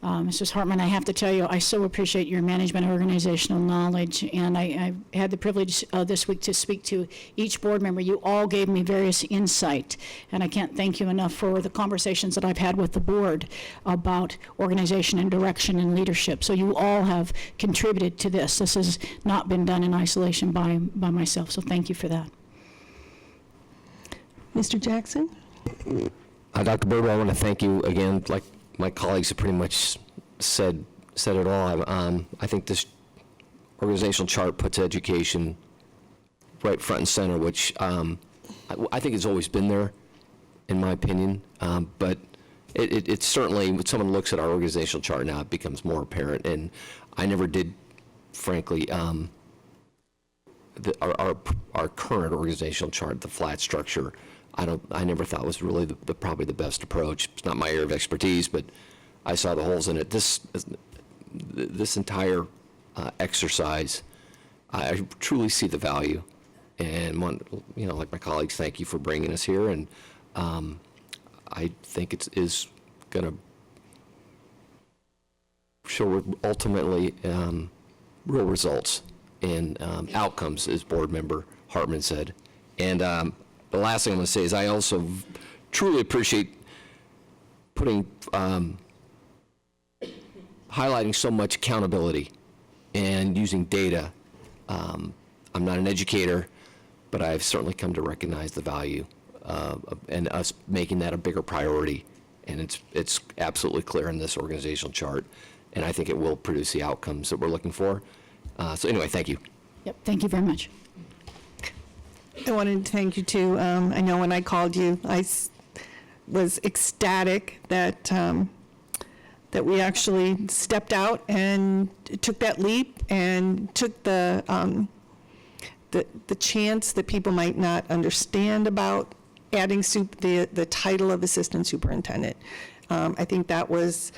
Mrs. Hartman, I have to tell you, I so appreciate your management organizational knowledge, and I had the privilege this week to speak to each board member. You all gave me various insight, and I can't thank you enough for the conversations that I've had with the board about organization and direction and leadership. So you all have contributed to this. This has not been done in isolation by myself, so thank you for that. Mr. Jackson? Dr. Birdwell, I want to thank you again. Like my colleagues have pretty much said it all. I think this organizational chart puts education right front and center, which I think has always been there, in my opinion. But it's certainly, when someone looks at our organizational chart now, it becomes more apparent. And I never did, frankly, our current organizational chart, the flat structure, I never thought was really probably the best approach. It's not my area of expertise, but I saw the holes in it. This entire exercise, I truly see the value, and like my colleagues, thank you for bringing us here. And I think it is going to show ultimately real results and outcomes, as Board Member Hartman said. And the last thing I'm going to say is I also truly appreciate highlighting so much accountability and using data. I'm not an educator, but I've certainly come to recognize the value and us making that a bigger priority. And it's absolutely clear in this organizational chart, and I think it will produce the outcomes that we're looking for. So anyway, thank you. Yep, thank you very much. I wanted to thank you too. I know when I called you, I was ecstatic that that we actually stepped out and took that leap and took the chance that people might not understand about adding the title of assistant superintendent. I think that was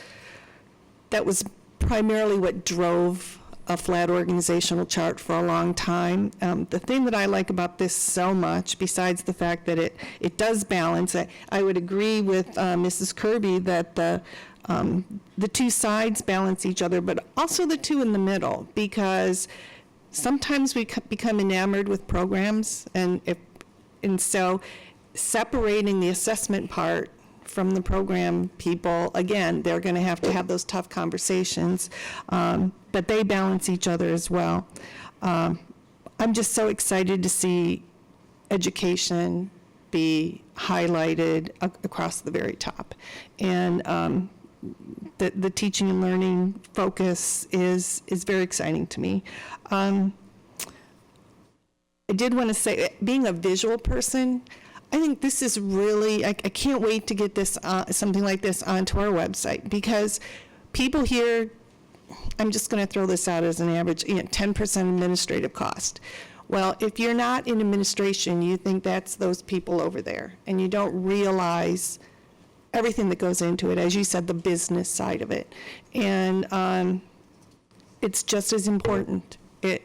primarily what drove a flat organizational chart for a long time. The thing that I like about this so much, besides the fact that it does balance, I would agree with Mrs. Kirby that the the two sides balance each other, but also the two in the middle, because sometimes we become enamored with programs, and so separating the assessment part from the program people, again, they're going to have those tough conversations, but they balance each other as well. I'm just so excited to see education be highlighted across the very top. And the teaching and learning focus is very exciting to me. I did want to say, being a visual person, I think this is really, I can't wait to get this, something like this onto our website, because people here, I'm just going to throw this out as an average, 10% administrative cost. Well, if you're not in administration, you think that's those people over there, and you don't realize everything that goes into it, as you said, the business side of it. And it's just as important.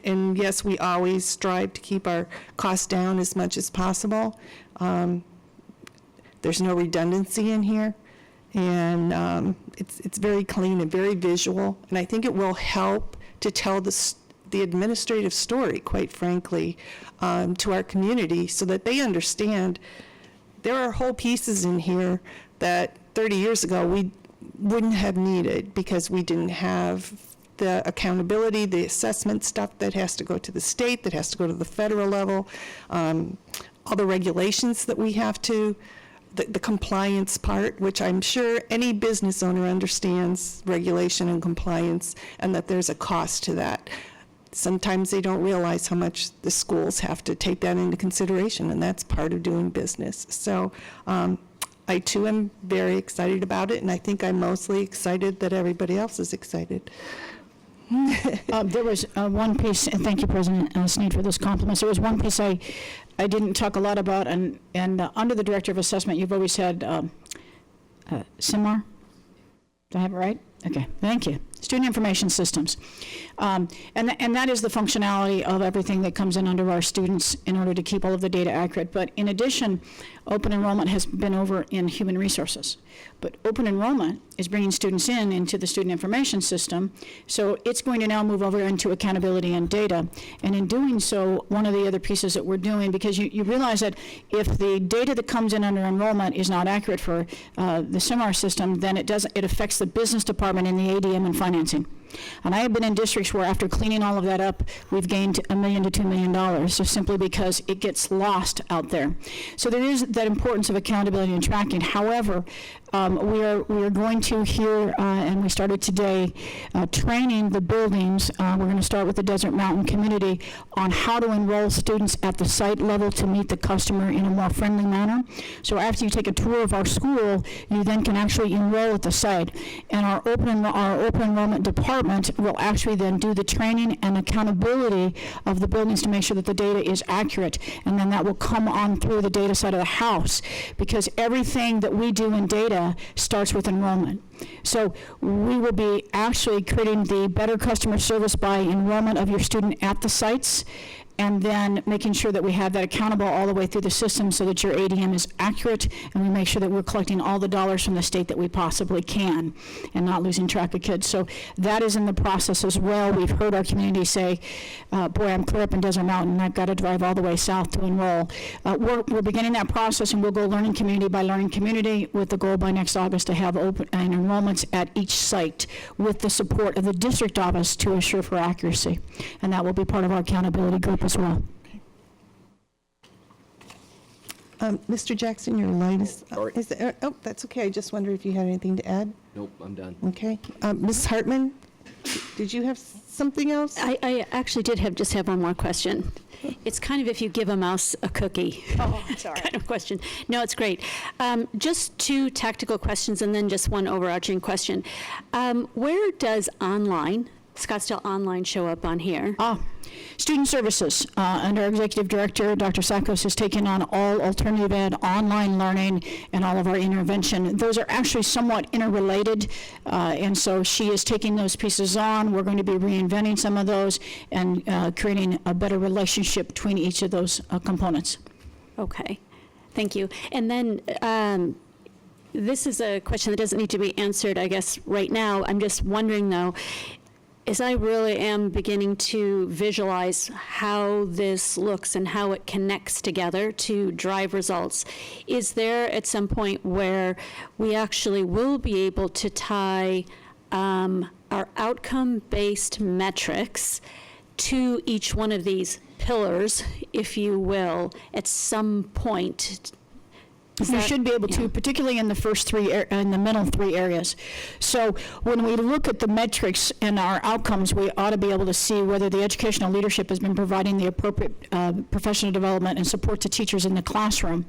And yes, we always strive to keep our costs down as much as possible. There's no redundancy in here. And it's very clean and very visual. And I think it will help to tell the administrative story, quite frankly, to our community, so that they understand there are whole pieces in here that 30 years ago we wouldn't have needed, because we didn't have the accountability, the assessment stuff that has to go to the state, that has to go to the federal level, all the regulations that we have to, the compliance part, which I'm sure any business owner understands regulation and compliance, and that there's a cost to that. Sometimes they don't realize how much the schools have to take that into consideration, and that's part of doing business. So I too am very excited about it, and I think I'm mostly excited that everybody else is excited. There was one piece, and thank you, President Snead, for those compliments. There was one piece I didn't talk a lot about, and under the Director of Assessment, you've always had SIMAR. Do I have it right? Okay, thank you. Student Information Systems. And that is the functionality of everything that comes in under our students in order to keep all of the data accurate. But in addition, open enrollment has been over in human resources. But open enrollment is bringing students into the Student Information System, so it's going to now move over into accountability and data. And in doing so, one of the other pieces that we're doing, because you realize that if the data that comes in under enrollment is not accurate for the SIMAR system, then it affects the business department in the ADM and financing. And I have been in districts where, after cleaning all of that up, we've gained $1 million to $2 million, just simply because it gets lost out there. So there is that importance of accountability and tracking. However, we are going to here, and we started today, training the buildings. We're going to start with the Desert Mountain community on how to enroll students at the site level to meet the customer in a more friendly manner. So after you take a tour of our school, you then can actually enroll at the site. And our open enrollment department will actually then do the training and accountability of the buildings to make sure that the data is accurate. And then that will come on through the data side of the house, because everything that we do in data starts with enrollment. So we will be actually creating the better customer service by enrollment of your student at the sites, and then making sure that we have that accountable all the way through the system so that your ADM is accurate, and we make sure that we're collecting all the dollars from the state that we possibly can and not losing track of kids. So that is in the process as well. We've heard our community say, boy, I'm clear up in Desert Mountain, and I've got to drive all the way south to enroll. We're beginning that process, and we'll go learning community by learning community, with the goal by next August to have open enrollments at each site with the support of the district office to assure for accuracy. And that will be part of our accountability group as well. Mr. Jackson, your line is oh, that's okay. I just wondered if you had anything to add. Nope, I'm done. Okay. Ms. Hartman, did you have something else? I actually did just have one more question. It's kind of if you give a mouse a cookie. Oh, sorry. Kind of question. No, it's great. Just two tactical questions and then just one overarching question. Where does Scottsdale Online show up on here? Student Services, under Executive Director, Dr. Sakos has taken on all alternative ed, online learning, and all of our intervention. Those are actually somewhat interrelated, and so she is taking those pieces on. We're going to be reinventing some of those and creating a better relationship between each of those components. Okay, thank you. And then this is a question that doesn't need to be answered, I guess, right now. I'm just wondering, though, as I really am beginning to visualize how this looks and how it connects together to drive results, is there at some point where we actually will be able to tie our outcome-based metrics to each one of these pillars, if you will, at some point? You should be able to, particularly in the first three, in the middle three areas. So when we look at the metrics and our outcomes, we ought to be able to see whether the educational leadership has been providing the appropriate professional development and support to teachers in the classroom.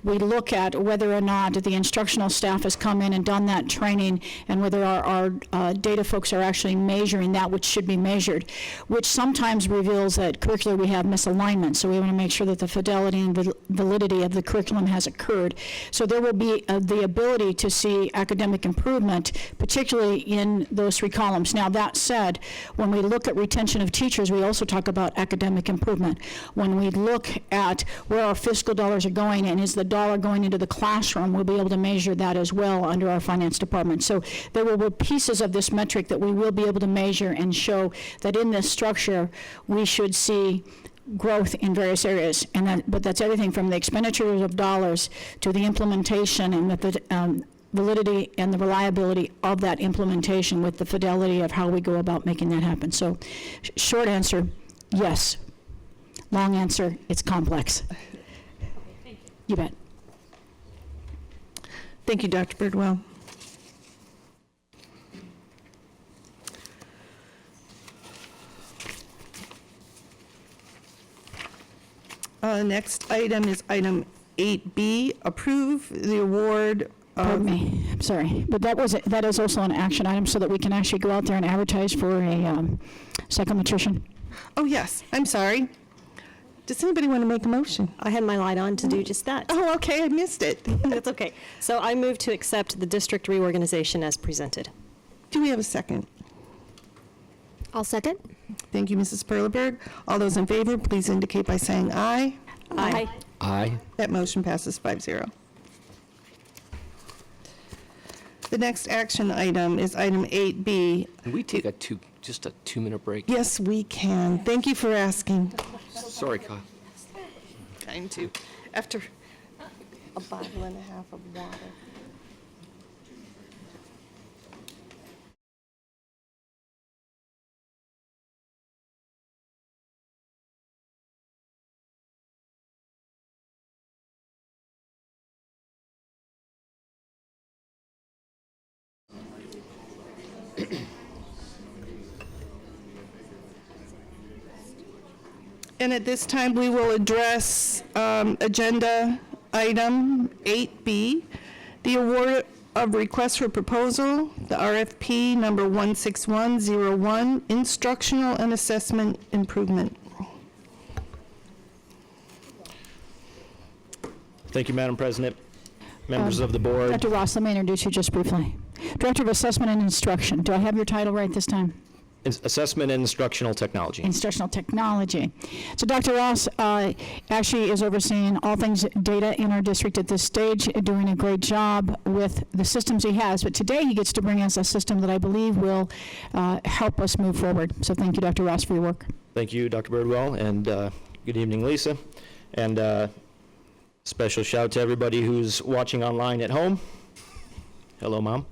We look at whether or not the instructional staff has come in and done that training, and whether our data folks are actually measuring that which should be measured, which sometimes reveals that curricular we have misalignment. So we want to make sure that the fidelity and validity of the curriculum has occurred. So there will be the ability to see academic improvement, particularly in those three columns. Now, that said, when we look at retention of teachers, we also talk about academic improvement. When we look at where our fiscal dollars are going, and is the dollar going into the classroom, we'll be able to measure that as well under our finance department. So there will be pieces of this metric that we will be able to measure and show that in this structure, we should see growth in various areas, but that's everything from the expenditures of dollars to the implementation and the validity and the reliability of that implementation with the fidelity of how we go about making that happen. So short answer, yes. Long answer, it's complex. Thank you. You bet. Thank you, Dr. Birdwell. Next item is item 8B, approve the award Pardon me, I'm sorry, but that is also an action item so that we can actually go out there and advertise for a psychometrician. Oh, yes, I'm sorry. Does anybody want to make a motion? I had my light on to do just that. Oh, okay, I missed it. That's okay. So I move to accept the district reorganization as presented. Do we have a second? I'll second. Thank you, Mrs. Perleberg. All those in favor, please indicate by saying aye. Aye. Aye. That motion passes 5-0. The next action item is item 8B. Can we take just a 2-minute break? Yes, we can. Thank you for asking. Sorry, Kyle. Kind to. After a bottle and a half of water. And at this time, we will address agenda item 8B, the award of request for proposal, the RFP number 16101, instructional and assessment improvement. Thank you, Madam President, members of the board. Dr. Ross, let me introduce you just briefly. Director of Assessment and Instruction. Do I have your title right this time? Assessment and Instructional Technology. Instructional Technology. So Dr. Ross actually is overseeing all things data in our district at this stage, doing a great job with the systems he has. But today he gets to bring us a system that I believe will help us move forward. So thank you, Dr. Ross, for your work. Thank you, Dr. Birdwell, and good evening, Lisa. And special shout out to everybody who's watching online at home. Hello, Mom.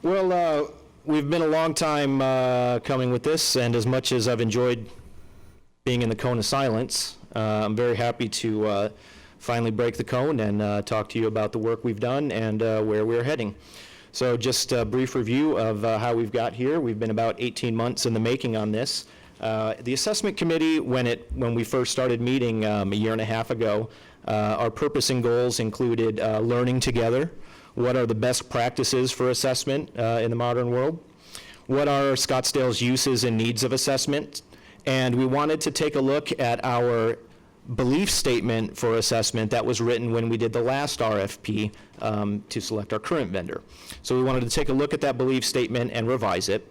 Well, we've been a long time coming with this, and as much as I've enjoyed being in the cone of silence, I'm very happy to finally break the cone and talk to you about the work we've done and where we're heading. So just a brief review of how we've got here. We've been about 18 months in the making on this. The assessment committee, when we first started meeting a year and a half ago, our purpose and goals included learning together. What are the best practices for assessment in the modern world? What are Scottsdale's uses and needs of assessment? And we wanted to take a look at our belief statement for assessment that was written when we did the last RFP to select our current vendor. So we wanted to take a look at that belief statement and revise it.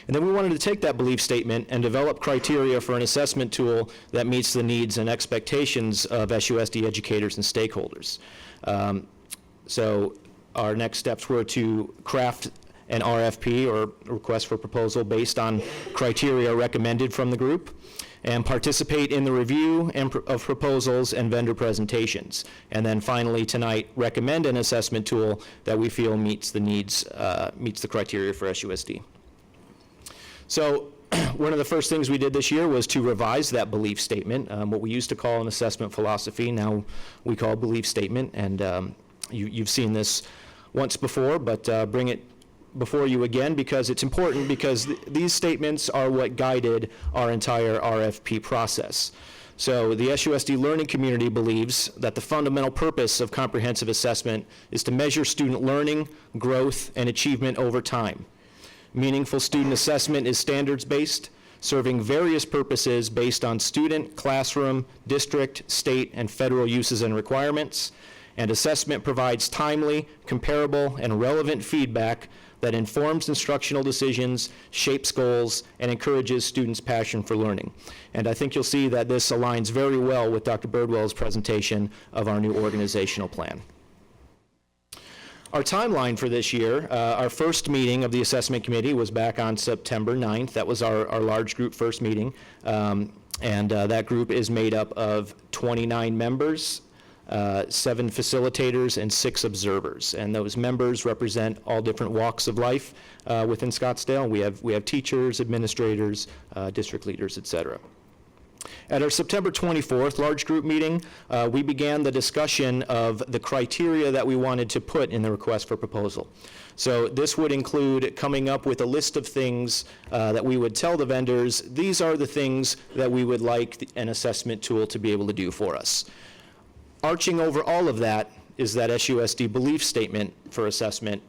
And then we wanted to take that belief statement and develop criteria for an assessment tool that meets the needs and expectations of SUSD educators and stakeholders. So our next steps were to craft an RFP, or request for proposal, based on criteria recommended from the group, and participate in the review of proposals and vendor presentations. And then finally tonight, recommend an assessment tool that we feel meets the needs, meets the criteria for SUSD. So one of the first things we did this year was to revise that belief statement, what we used to call an assessment philosophy, now we call belief statement. And you've seen this once before, but bring it before you again because it's important, because these statements are what guided our entire RFP process. So the SUSD learning community believes that the fundamental purpose of comprehensive assessment is to measure student learning, growth, and achievement over time. Meaningful student assessment is standards-based, serving various purposes based on student, classroom, district, state, and federal uses and requirements. And assessment provides timely, comparable, and relevant feedback that informs instructional decisions, shapes goals, and encourages students' passion for learning. And I think you'll see that this aligns very well with Dr. Birdwell's presentation of our new organizational plan. Our timeline for this year, our first meeting of the assessment committee was back on September 9th. That was our large group first meeting. That group is made up of 29 members, 7 facilitators, and 6 observers. And those members represent all different walks of life within Scottsdale. We have teachers, administrators, district leaders, et cetera. At our September 24th large group meeting, we began the discussion of the criteria that we wanted to put in the request for proposal. So this would include coming up with a list of things that we would tell the vendors, these are the things that we would like an assessment tool to be able to do for us. Arching over all of that is that SUSD belief statement for assessment.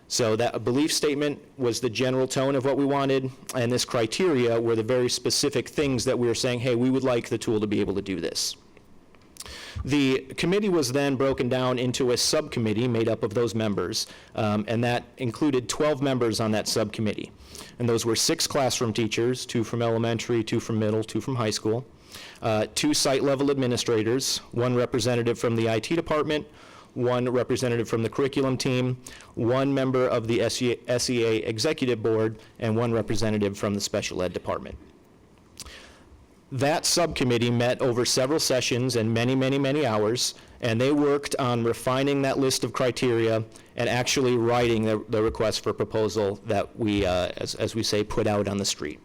So that belief statement was the general tone of what we wanted, and this criteria were the very specific things that we were saying, hey, we would like the tool to be able to do this. The committee was then broken down into a subcommittee made up of those members, and that included 12 members on that subcommittee. And those were 6 classroom teachers, 2 from elementary, 2 from middle, 2 from high school, 2 site-level administrators, 1 representative from the IT department, 1 representative from the curriculum team, 1 member of the SEA executive board, and 1 representative from the special ed department. That subcommittee met over several sessions and many, many, many hours, and they worked on refining that list of criteria and actually writing the request for proposal that we, as we say, put out on the street.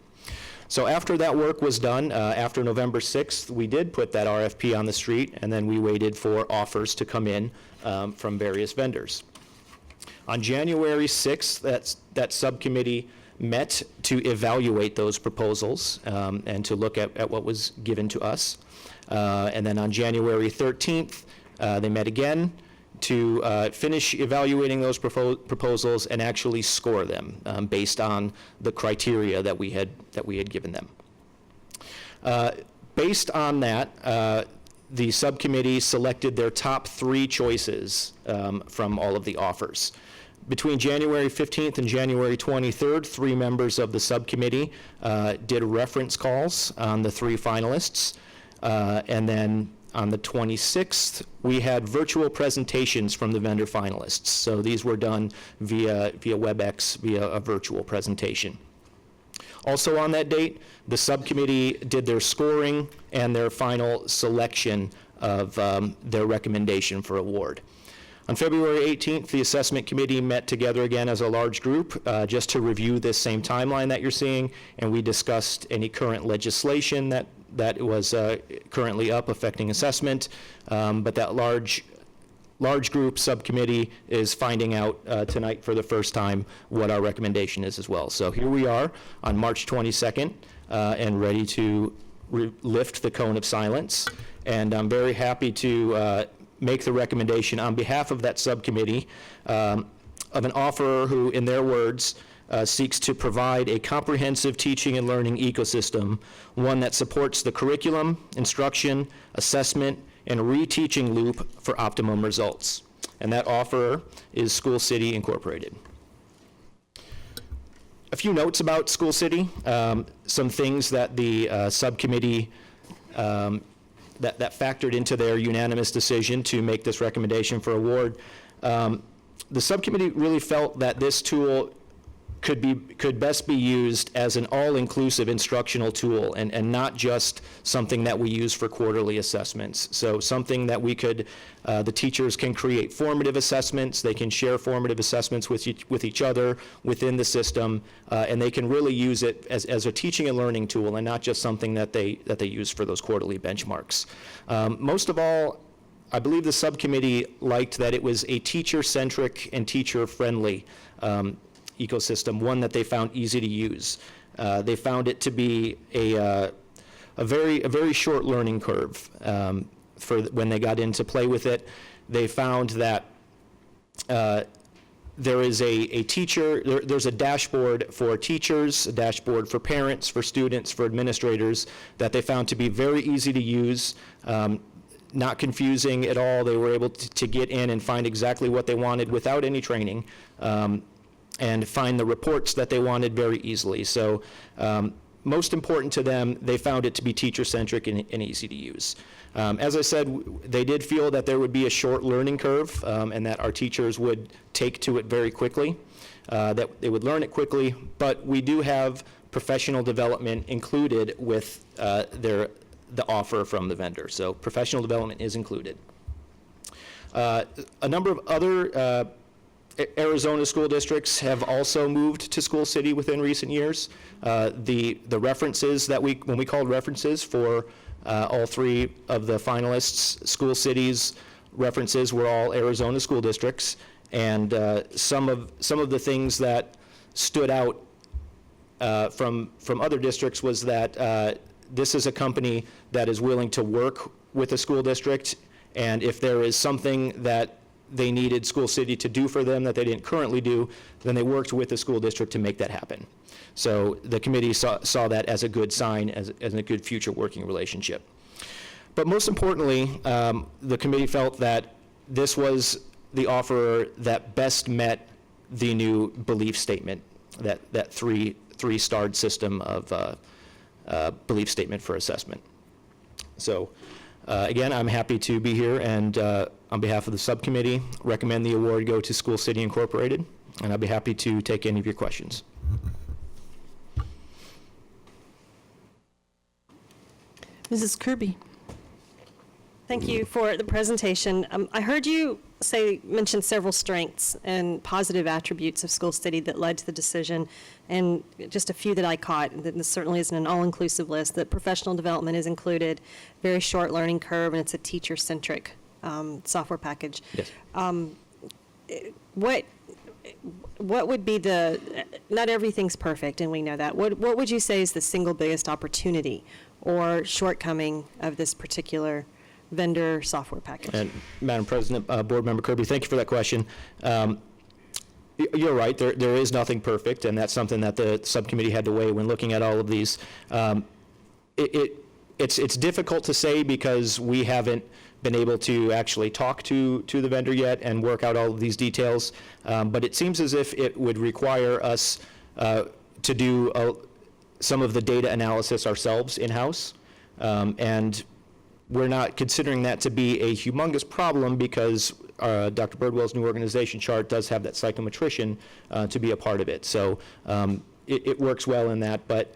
So after that work was done, after November 6th, we did put that RFP on the street, and then we waited for offers to come in from various vendors. On January 6th, that subcommittee met to evaluate those proposals and to look at what was given to us. And then on January 13th, they met again to finish evaluating those proposals and actually score them based on the criteria that we had given them. Based on that, the subcommittee selected their top 3 choices from all of the offers. Between January 15th and January 23rd, 3 members of the subcommittee did reference calls on the 3 finalists. And then on the 26th, we had virtual presentations from the vendor finalists. So these were done via WebEx, via a virtual presentation. Also on that date, the subcommittee did their scoring and their final selection of their recommendation for award. On February 18th, the assessment committee met together again as a large group just to review this same timeline that you're seeing, and we discussed any current legislation that was currently up affecting assessment, but that large group subcommittee is finding out tonight for the first time what our recommendation is as well. So here we are on March 22nd and ready to lift the cone of silence, and I'm very happy to make the recommendation on behalf of that subcommittee of an offeror who, in their words, seeks to provide a comprehensive teaching and learning ecosystem, one that supports the curriculum, instruction, assessment, and reteaching loop for optimum results. And that offeror is School City Incorporated. A few notes about School City, some things that the subcommittee that factored into their unanimous decision to make this recommendation for award. The subcommittee really felt that this tool could best be used as an all-inclusive instructional tool and not just something that we use for quarterly assessments. So something that we could, the teachers can create formative assessments, they can share formative assessments with each other within the system, and they can really use it as a teaching and learning tool and not just something that they use for those quarterly benchmarks. Most of all, I believe the subcommittee liked that it was a teacher-centric and teacher-friendly ecosystem, one that they found easy to use. They found it to be a very short learning curve for when they got in to play with it. They found that there is a teacher, there's a dashboard for teachers, a dashboard for parents, for students, for administrators, that they found to be very easy to use, not confusing at all. They were able to get in and find exactly what they wanted without any training. And find the reports that they wanted very easily. So most important to them, they found it to be teacher-centric and easy to use. As I said, they did feel that there would be a short learning curve and that our teachers would take to it very quickly, that they would learn it quickly, but we do have professional development included with the offer from the vendor. So professional development is included. A number of other Arizona school districts have also moved to School City within recent years. The references that when we called references for all three of the finalists, School City's references were all Arizona school districts, and some of the things that stood out from other districts was that this is a company that is willing to work with a school district, and if there is something that they needed School City to do for them that they didn't currently do, then they worked with the school district to make that happen. So the committee saw that as a good sign, as a good future working relationship. But most importantly, the committee felt that this was the offerer that best met the new belief statement, that three-starred system of belief statement for assessment. So again, I'm happy to be here and on behalf of the subcommittee, recommend the award go to School City Incorporated, and I'll be happy to take any of your questions. Mrs. Kirby. Thank you for the presentation. I heard you mention several strengths and positive attributes of School City that led to the decision, and just a few that I caught, and this certainly isn't an all-inclusive list, that professional development is included, very short learning curve, and it's a teacher-centric software package. Yes. What would be not everything's perfect, and we know that. What would you say is the single biggest opportunity or shortcoming of this particular vendor software package? And Madam President, Board Member Kirby, thank you for that question. You're right, there is nothing perfect, and that's something that the subcommittee had to weigh when looking at all of these. It's difficult to say because we haven't been able to actually talk to the vendor yet and work out all of these details, but it seems as if it would require us to do some of the data analysis ourselves in-house, and we're not considering that to be a humongous problem because Dr. Birdwell's new organization chart does have that psychometrician to be a part of it. So it works well in that, but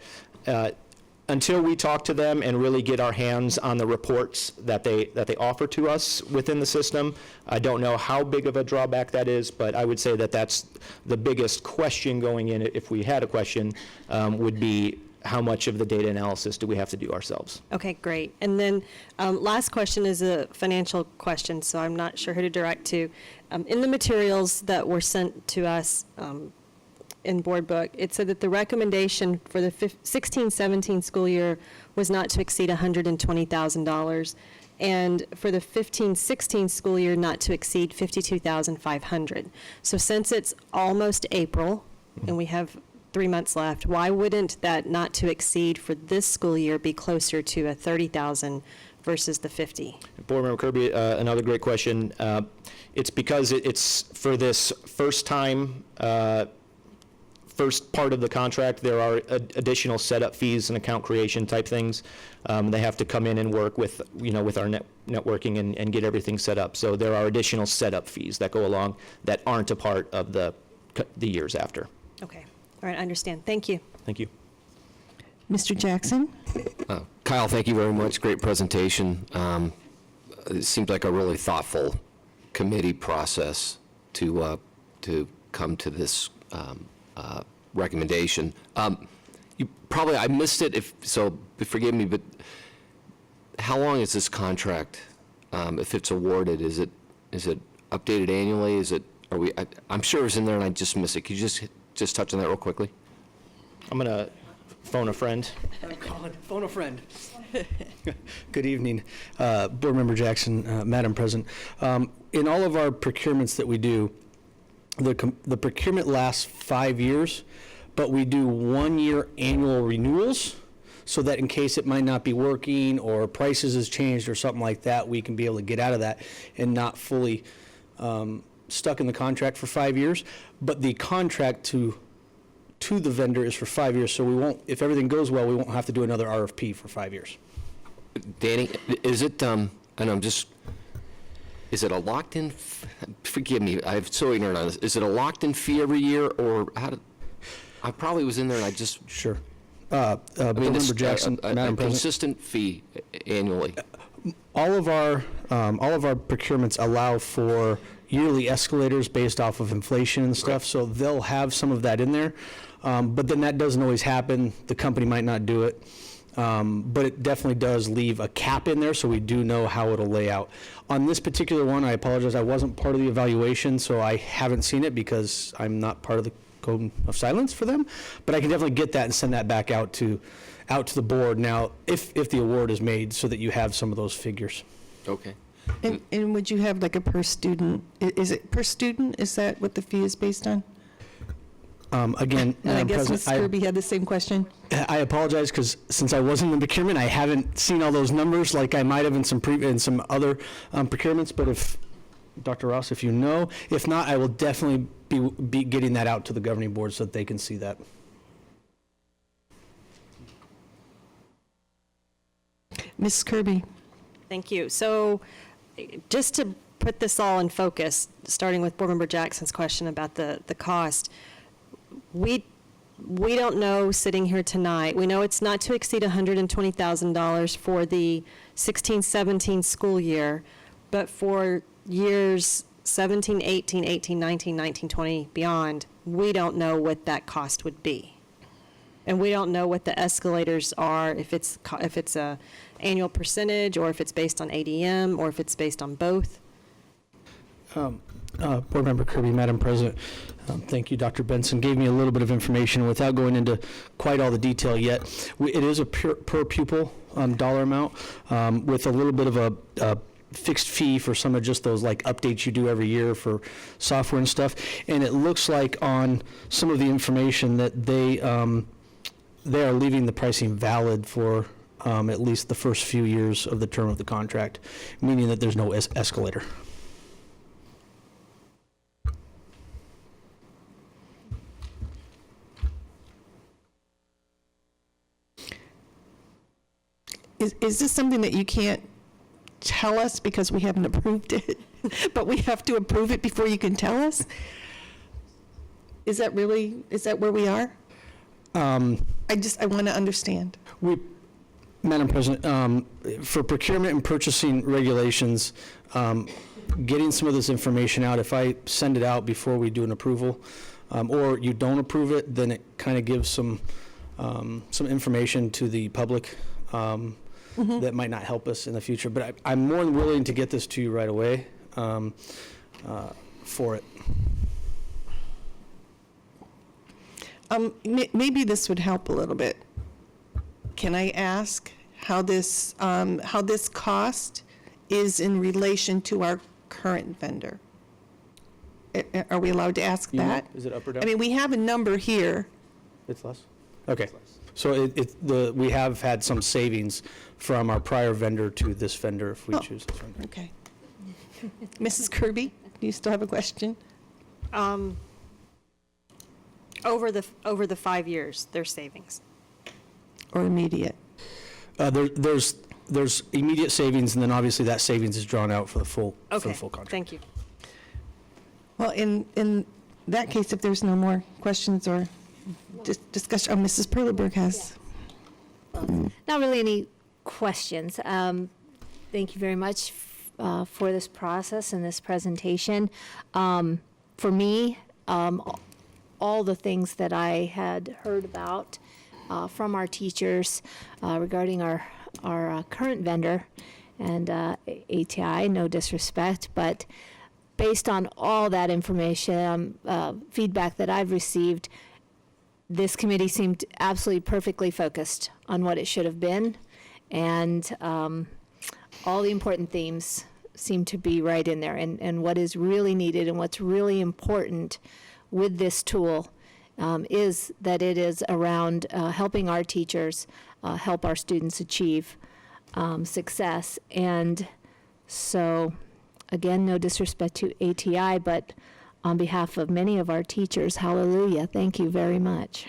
until we talk to them and really get our hands on the reports that they offer to us within the system, I don't know how big of a drawback that is, but I would say that that's the biggest question going in, if we had a question, would be how much of the data analysis do we have to do ourselves? Okay, great. And then last question is a financial question, so I'm not sure who to direct to. In the materials that were sent to us in board book, it said that the recommendation for the 16-17 school year was not to exceed $120,000, and for the 15-16 school year not to exceed $52,500. So since it's almost April and we have 3 months left, why wouldn't that not to exceed for this school year be closer to a 30,000 versus the 50? Board Member Kirby, another great question. It's because it's for this first time first part of the contract, there are additional setup fees and account creation type things. They have to come in and work with, with our networking and get everything set up. So there are additional setup fees that go along that aren't a part of the years after. Okay, all right, I understand. Thank you. Thank you. Mr. Jackson? Kyle, thank you very much. Great presentation. It seems like a really thoughtful committee process to come to this recommendation. I missed it, so forgive me, but how long is this contract? If it's awarded, is it updated annually? I'm sure it's in there and I just missed it. Could you just touch on that real quickly? I'm going to phone a friend. Phone a friend. Good evening, Board Member Jackson, Madam President. In all of our procurements that we do, the procurement lasts 5 years, but we do 1-year annual renewals so that in case it might not be working or prices has changed or something like that, we can be able to get out of that and not fully stuck in the contract for 5 years. But the contract to the vendor is for 5 years, so we won't, if everything goes well, we won't have to do another RFP for 5 years. Danny, is it, is it a locked-in, forgive me, I'm so ignorant on this, is it a locked-in fee every year, or I probably was in there and I just... Sure. Board Member Jackson, Madam President. Consistent fee annually. All of our procurements allow for yearly escalators based off of inflation and stuff, so they'll have some of that in there. But then that doesn't always happen. The company might not do it. But it definitely does leave a cap in there, so we do know how it'll lay out. On this particular one, I apologize, I wasn't part of the evaluation, so I haven't seen it because I'm not part of the code of silence for them. But I can definitely get that and send that back out to the board now, if the award is made, so that you have some of those figures. Okay. And would you have like a per student? Is it per student? Is that what the fee is based on? Again, And I Madam guess President, Ms. Kirby had the same question. I apologize because since I wasn't in the procurement, I haven't seen all those numbers like I might have in some other procurements. But if Dr. Ross, if you know, if not, I will definitely be getting that out to the governing board so that they can see that. Ms. Kirby. Thank you. So just to put this all in focus, starting with Board Member Jackson's question about the cost, we don't know sitting here tonight. We know it's not to exceed $120,000 for the 16-17 school year, but for years 17, 18, 18, 19, 19, 20, beyond, we don't know what that cost would be. And we don't know what the escalators are, if it's a annual percentage, or if it's based on ADM, or if it's based on both. Board Member Kirby, Madam President, thank you. Dr. Benson gave me a little bit of information without going into quite all the detail yet. It is a per pupil dollar amount with a little bit of a fixed fee for some of just those like updates you do every year for software and stuff. And it looks like on some of the information that they are leaving the pricing valid for at least the first few years of the term of the contract, meaning that there's no escalator. Is this something that you can't tell us because we haven't approved it, but we have to approve it before you can tell us? Is that where we are? I want to understand. Madam President, for procurement and purchasing regulations, getting some of this information out, if I send it out before we do an approval, or you don't approve it, then it kind of gives some information to the public that might not help us in the future. But I'm more than willing to get this to you right away for it. Maybe this would help a little bit. Can I ask how this cost is in relation to our current vendor? Are we allowed to ask that? Is it up or down? I mean, we have a number here. It's less? Okay. So we have had some savings from our prior vendor to this vendor if we choose this vendor. Okay. Mrs. Kirby, do you still have a question? over the 5 years, their savings? Or immediate? There's immediate savings, and then obviously that savings is drawn out for the full Okay, contract. thank you. Well, in that case, if there's no more questions or discussion, Mrs. Perleberg has. Not really any questions. Thank you very much for this process and this presentation. For me, all the things that I had heard about from our teachers regarding our current vendor and ATI, no disrespect, but based on all that information, feedback that I've received, this committee seemed absolutely perfectly focused on what it should have been, and all the important themes seem to be right in there, and what is really needed and what's really important with this tool is that it is around helping our teachers help our students achieve success. And so, again, no disrespect to ATI, but on behalf of many of our teachers, hallelujah, thank you very much.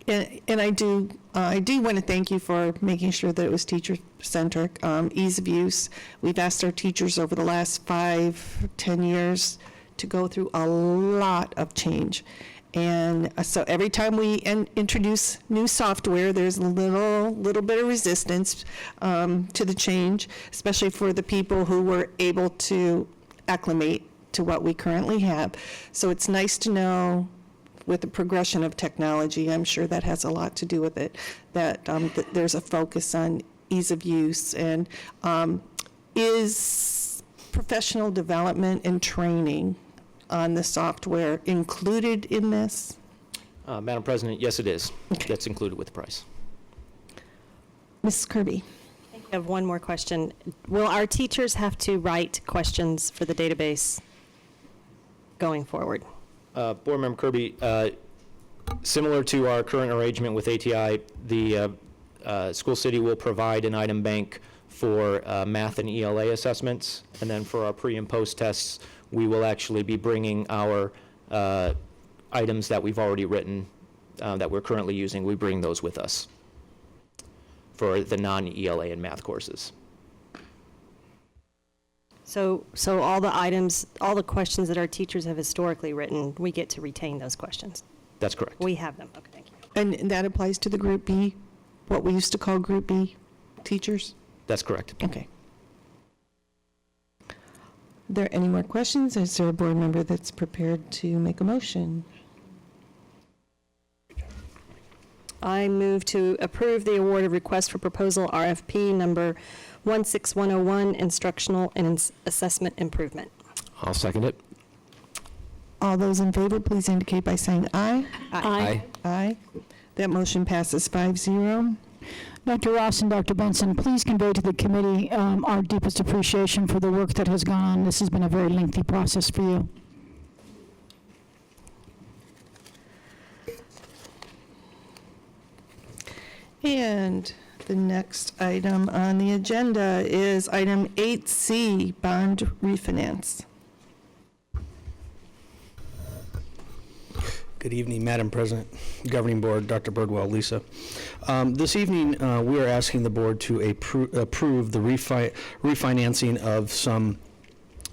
And I do want to thank you for making sure that it was teacher-centric, ease of use. We've asked our teachers over the last 5-10 years to go through a lot of change. And so every time we introduce new software, there's a little bit of resistance to the change, especially for the people who were able to acclimate to what we currently have. So it's nice to know, with the progression of technology, I'm sure that has a lot to do with it, that there's a focus on ease of use. And is professional development and training on the software included in this? Madam President, yes, it is. Okay. That's included with the price. Mrs. Kirby. I have one more question. Will our teachers have to write questions for the database going forward? Board Member Kirby, similar to our current arrangement with ATI, the school city will provide an item bank for math and ELA assessments, and then for our pre and post tests, we will actually be bringing our items that we've already written that we're currently using. We bring those with us for the non-ELA and math courses. So all the items, all the questions that our teachers have historically written, we get to retain those questions? That's correct. We have them. Okay, thank you. And that applies to the Group B, what we used to call Group B teachers? That's correct. Okay. Are there any more questions? Is there a board member that's prepared to make a motion? I move to approve the award of request for proposal RFP number 16101, instructional and assessment improvement. I'll second it. All those in favor, please indicate by saying aye. Aye. Aye. That motion passes 5-0. Dr. Ross and Dr. Benson, please convey to the committee our deepest appreciation for the work that has gone on. This has been a very lengthy process for you. And the next item on the agenda is item 8C, bond refinance. Good evening, Madam President, Governing Board, Dr. Birdwell, Lisa. This evening, we are asking the board to approve the refinancing of some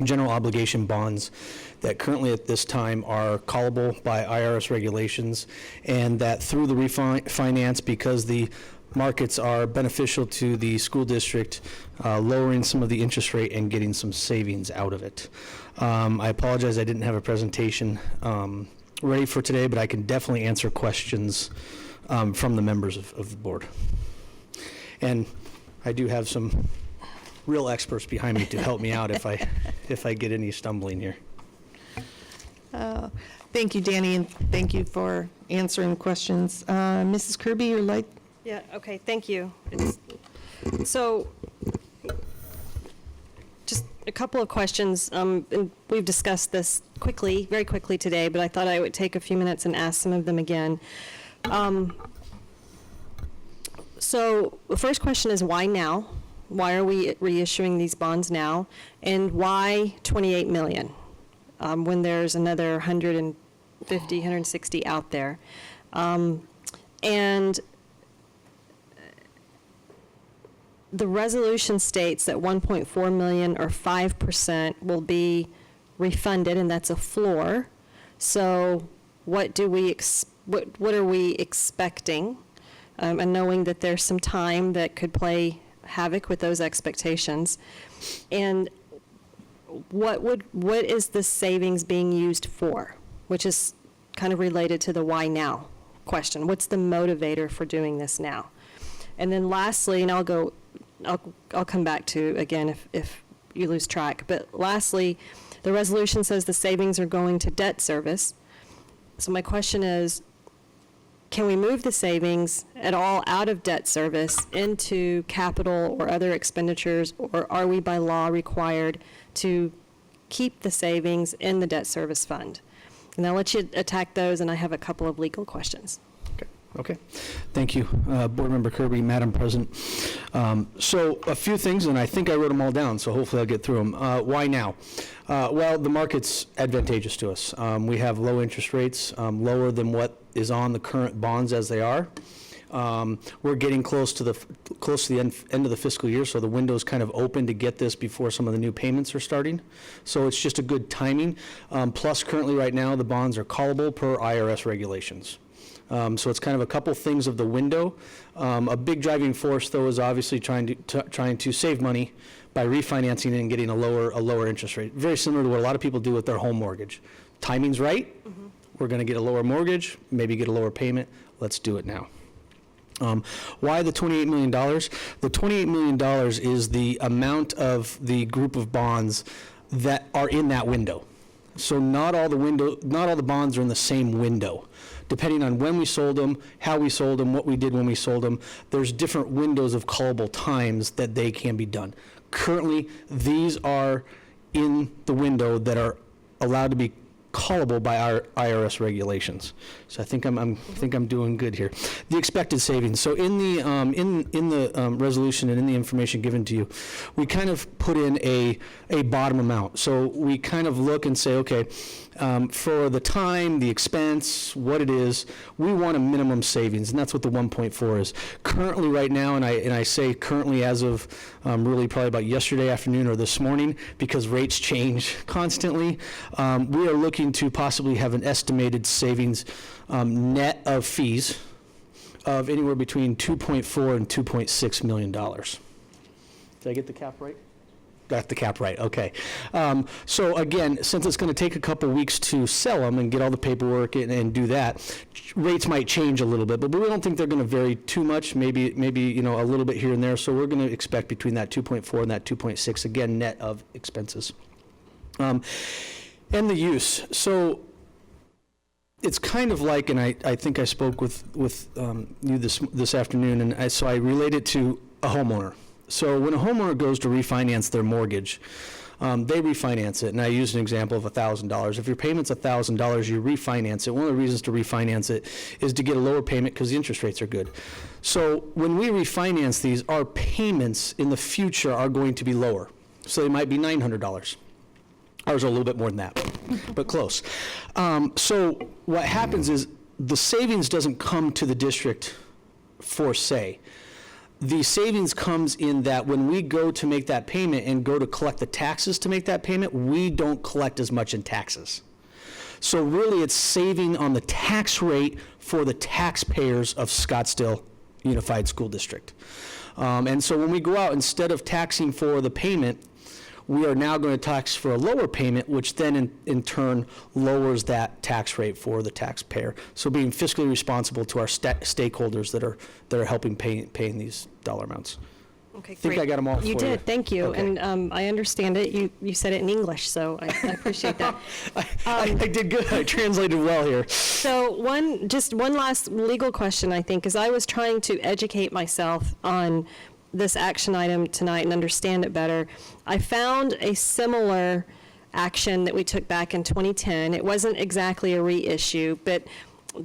general obligation bonds that currently at this time are callable by IRS regulations, and that through the refinance, because the markets are beneficial to the school district, lowering some of the interest rate and getting some savings out of it. I apologize, I didn't have a presentation ready for today, but I can definitely answer questions from the members of the board. And I do have some real experts behind me to help me out if I get any stumbling here. Thank you, Danny, and thank you for answering questions. Mrs. Kirby, your light. Yeah, okay, thank you. So, just a couple of questions, and we've discussed this very quickly today, but I thought I would take a few minutes and ask some of them again. So, the first question is why now? Why are we reissuing these bonds now? And why 28 million? when there's another 150, 160 out there. And the resolution states that 1.4 million or 5% will be refunded, and that's a floor. So what do we what are we expecting? And knowing that there's some time that could play havoc with those expectations. And what is the savings being used for? Which is kind of related to the why now question. What's the motivator for doing this now? And then lastly, and I'll come back to again if you lose track, but lastly, the resolution says the savings are going to debt service. So my question is, can we move the savings at all out of debt service into capital or other expenditures, or are we by law required to keep the savings in the debt service fund? And I'll let you attack those, and I have a couple of legal questions. Okay, thank you, Board Member Kirby, Madam President. So a few things, and I think I wrote them all down, so hopefully I'll get through them. Why now? Well, the market's advantageous to us. We have low interest rates, lower than what is on the current bonds as they are. We're getting close to the end of the fiscal year, so the window's kind of open to get this before some of the new payments are starting. So it's just a good timing. Plus, currently right now, the bonds are callable per IRS regulations. So it's kind of a couple things of the window. A big driving force, though, is obviously trying to save money by refinancing and getting a lower interest rate. Very similar to what a lot of people do with their home mortgage. Timing's right. Mm-hmm. We're going to get a lower mortgage, maybe get a lower payment. Let's do it now. Why the $28 million? The $28 million is the amount of the group of bonds that are in that window. So not all the bonds are in the same window. Depending on when we sold them, how we sold them, what we did when we sold them, there's different windows of callable times that they can be done. Currently, these are in the window that are allowed to be callable by our IRS regulations. So I think I'm doing good here. The expected savings. So in the resolution and in the information given to you, we kind of put in a bottom amount. So we kind of look and say, okay, for the time, the expense, what it is, we want a minimum savings, and that's what the 1.4 is. Currently, right now, and I say currently as of really probably about yesterday afternoon or this morning, because rates change constantly, we are looking to possibly have an estimated savings net of fees of anywhere between $2.4 and $2.6 million. Did I get the cap right? Got the cap right, okay. So again, since it's going to take a couple weeks to sell them and get all the paperwork and do that, rates might change a little bit, but we don't think they're going to vary too much, maybe a little bit here and there. So we're going to expect between that 2.4 and that 2.6, again, net of expenses. And the use. So it's kind of like, and I think I spoke with you this afternoon, and so I relate it to a homeowner. So when a homeowner goes to refinance their mortgage, they refinance it, and I used an example of $1,000. If your payment's $1,000, you refinance it. One of the reasons to refinance it is to get a lower payment because the interest rates are good. So when we refinance these, our payments in the future are going to be lower. So they might be $900. Ours are a little bit more than that, but close. So what happens is the savings doesn't come to the district for say. The savings comes in that when we go to make that payment and go to collect the taxes to make that payment, we don't collect as much in taxes. So really it's saving on the tax rate for the taxpayers of Scottsdale Unified School District. And so when we go out, instead of taxing for the payment, we are now going to tax for a lower payment, which then in turn lowers that tax rate for the taxpayer. So being fiscally responsible to our stakeholders that are helping paying these dollar amounts. Okay, I think great. I got them all for you. You did, thank you. Okay. And I understand it. You said it in English, so I appreciate that. I did good. I translated well here. So one last legal question, I think, is I was trying to educate myself on this action item tonight and understand it better. I found a similar action that we took back in 2010. It wasn't exactly a reissue, but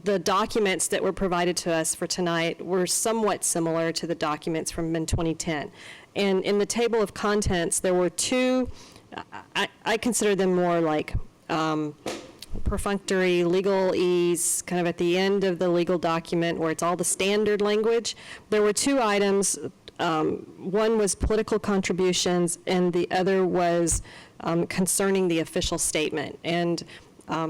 the documents that were provided to us for tonight were somewhat similar to the documents from in 2010. And in the table of contents, there were two, I consider them more like perfunctory legalese kind of at the end of the legal document where it's all the standard language. There were two items. One was political contributions, and the other was concerning the official statement. And I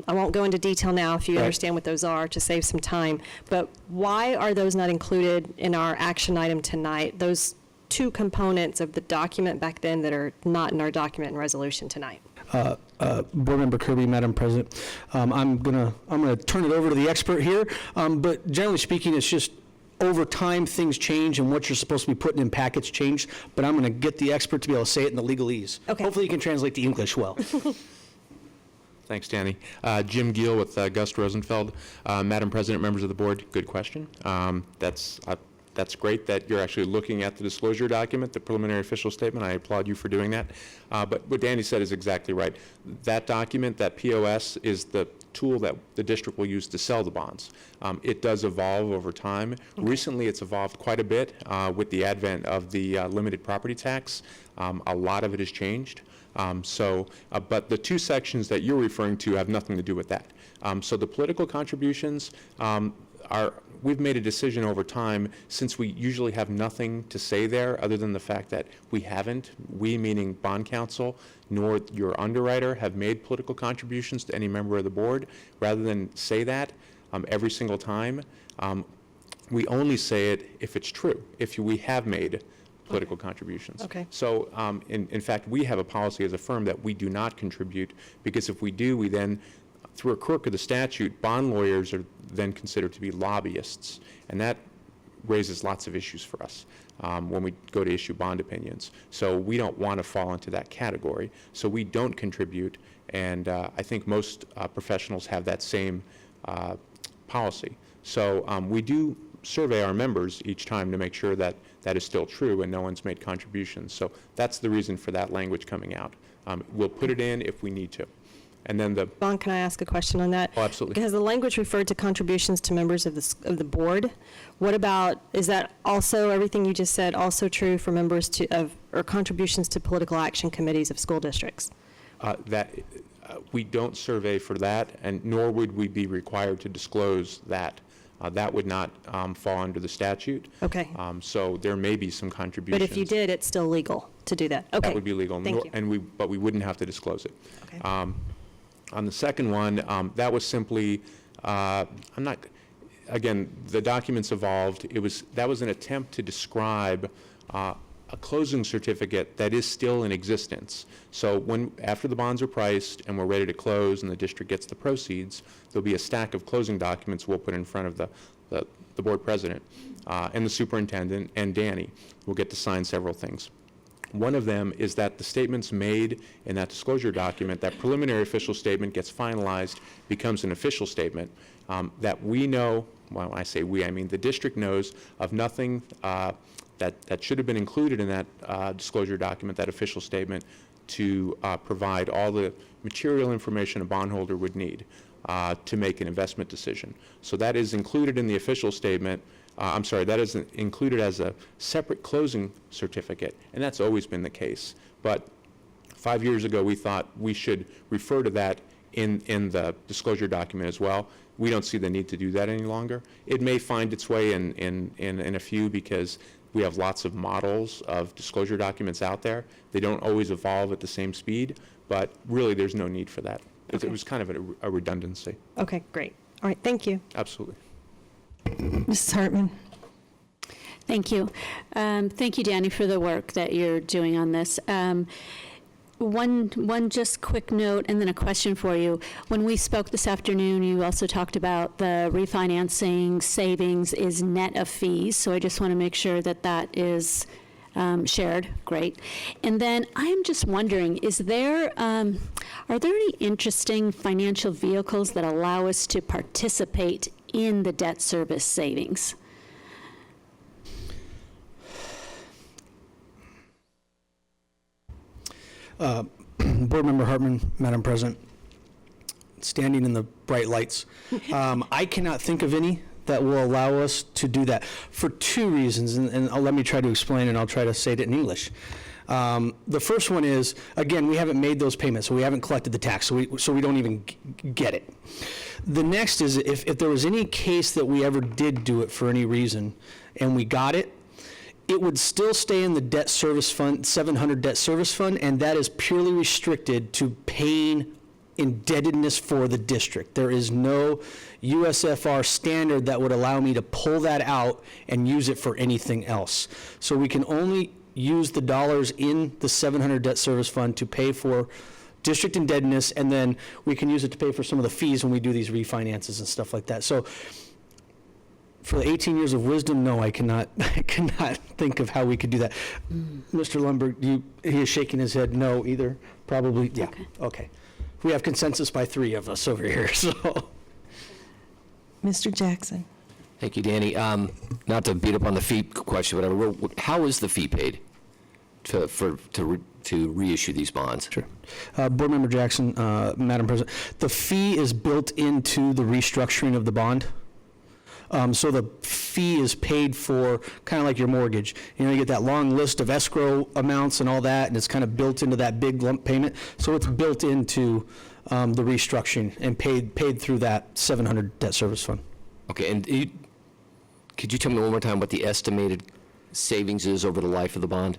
won't go into detail now if you understand what those are to save some time. But why are those not included in our action item tonight? Those two components of the document back then that are not in our document and resolution tonight. Board Member Kirby, Madam President, I'm gonna turn it over to the expert here. But generally speaking, it's just over time things change and what you're supposed to be putting in packets change. But I'm going to get the expert to be able to say it in the legalese. Okay. Hopefully, you can translate the English well. Thanks, Danny. Jim Giel with Gus Rosenfeld. Madam President, members of the board, good question. That's great that you're actually looking at the disclosure document, the preliminary official statement. I applaud you for doing that. But what Danny said is exactly right. That document, that POS, is the tool that the district will use to sell the bonds. It does evolve over time. Recently, it's evolved quite a bit with the advent of the limited property tax. A lot of it has changed. But the two sections that you're referring to have nothing to do with that. So the political contributions we've made a decision over time, since we usually have nothing to say there other than the fact that we meaning bond counsel, nor your underwriter have made political contributions to any member of the board. Rather than say that every single time, we only say it if it's true, if we have made political contributions. Okay. So in fact, we have a policy as a firm that we do not contribute, because if we do, we then, through a quirk of the statute, bond lawyers are then considered to be lobbyists, and that raises lots of issues for us when we go to issue bond opinions. So we don't want to fall into that category, so we don't contribute, and I think most professionals have that same policy. So we do survey our members each time to make sure that that is still true and no one's made contributions. So that's the reason for that language coming out. We'll put it in if we need to. And then the Bon, can I ask a question on that? Oh, absolutely. Because the language referred to contributions to members of the board. What about, is that also, everything you just said, also true for members or contributions to political action committees of school districts? We don't survey for that, and nor would we be required to disclose that. That would not fall under the statute. Okay. So there may be some contributions. But if you did, it's still legal to do that? Okay. That would be legal. Thank you. But we wouldn't have to disclose it. Okay. On the second one, that was simply, again, the documents evolved. That was an attempt to describe a closing certificate that is still in existence. So after the bonds are priced and we're ready to close and the district gets the proceeds, there'll be a stack of closing documents we'll put in front of the board president and the superintendent and Danny. We'll get to sign several things. One of them is that the statements made in that disclosure document, that preliminary official statement gets finalized, becomes an official statement that we know, well, when I say we, I mean the district knows of nothing that should have been included in that disclosure document, that official statement, to provide all the material information a bondholder would need to make an investment decision. So that is included in the official statement. That is included as a separate closing certificate, and that's always been the case. But 5 years ago, we thought we should refer to that in the disclosure document as well. We don't see the need to do that any longer. It may find its way in a few, because we have lots of models of disclosure documents out there. They don't always evolve at the same speed, but really there's no need for that. Okay. It was kind of a redundancy. Okay, great. All right, thank you. Absolutely. Mrs. Hartman. Thank you. Thank you, Danny, for the work that you're doing on this. One just quick note and then a question for you. When we spoke this afternoon, you also talked about the refinancing savings is net of fees, so I just want to make sure that that is shared. Great. And then I'm just wondering, are there any interesting financial vehicles that allow us to participate in the debt service savings? Board Member Hartman, Madam President, standing in the bright lights, I cannot think of any that will allow us to do that for two reasons, and let me try to explain, and I'll try to say it in English. The first one is, again, we haven't made those payments, so we haven't collected the tax, so we don't even get it. The next is if there was any case that we ever did do it for any reason and we got it, it would still stay in the debt service fund, 700 debt service fund, and that is purely restricted to paying indebtedness for the district. There is no USFR standard that would allow me to pull that out and use it for anything else. So we can only use the dollars in the 700 debt service fund to pay for district indebtedness, and then we can use it to pay for some of the fees when we do these refinances and stuff like that. So for the 18 years of wisdom, no, I cannot think of how we could do that. Mr. Lundberg, he is shaking his head no either, probably, yeah, okay. We have consensus by 3 of us over here, so. Mr. Jackson. Thank you, Danny. Not to beat up on the fee question, but how is the fee paid to reissue these bonds? Sure. Board Member Jackson, Madam President, the fee is built into the restructuring of the bond. So the fee is paid for kind of like your mortgage. You know, you get that long list of escrow amounts and all that, and it's kind of built into that big lump payment. So it's built into the restructuring and paid through that 700 debt service fund. Okay, and could you tell me one more time what the estimated savings is over the life of the bond?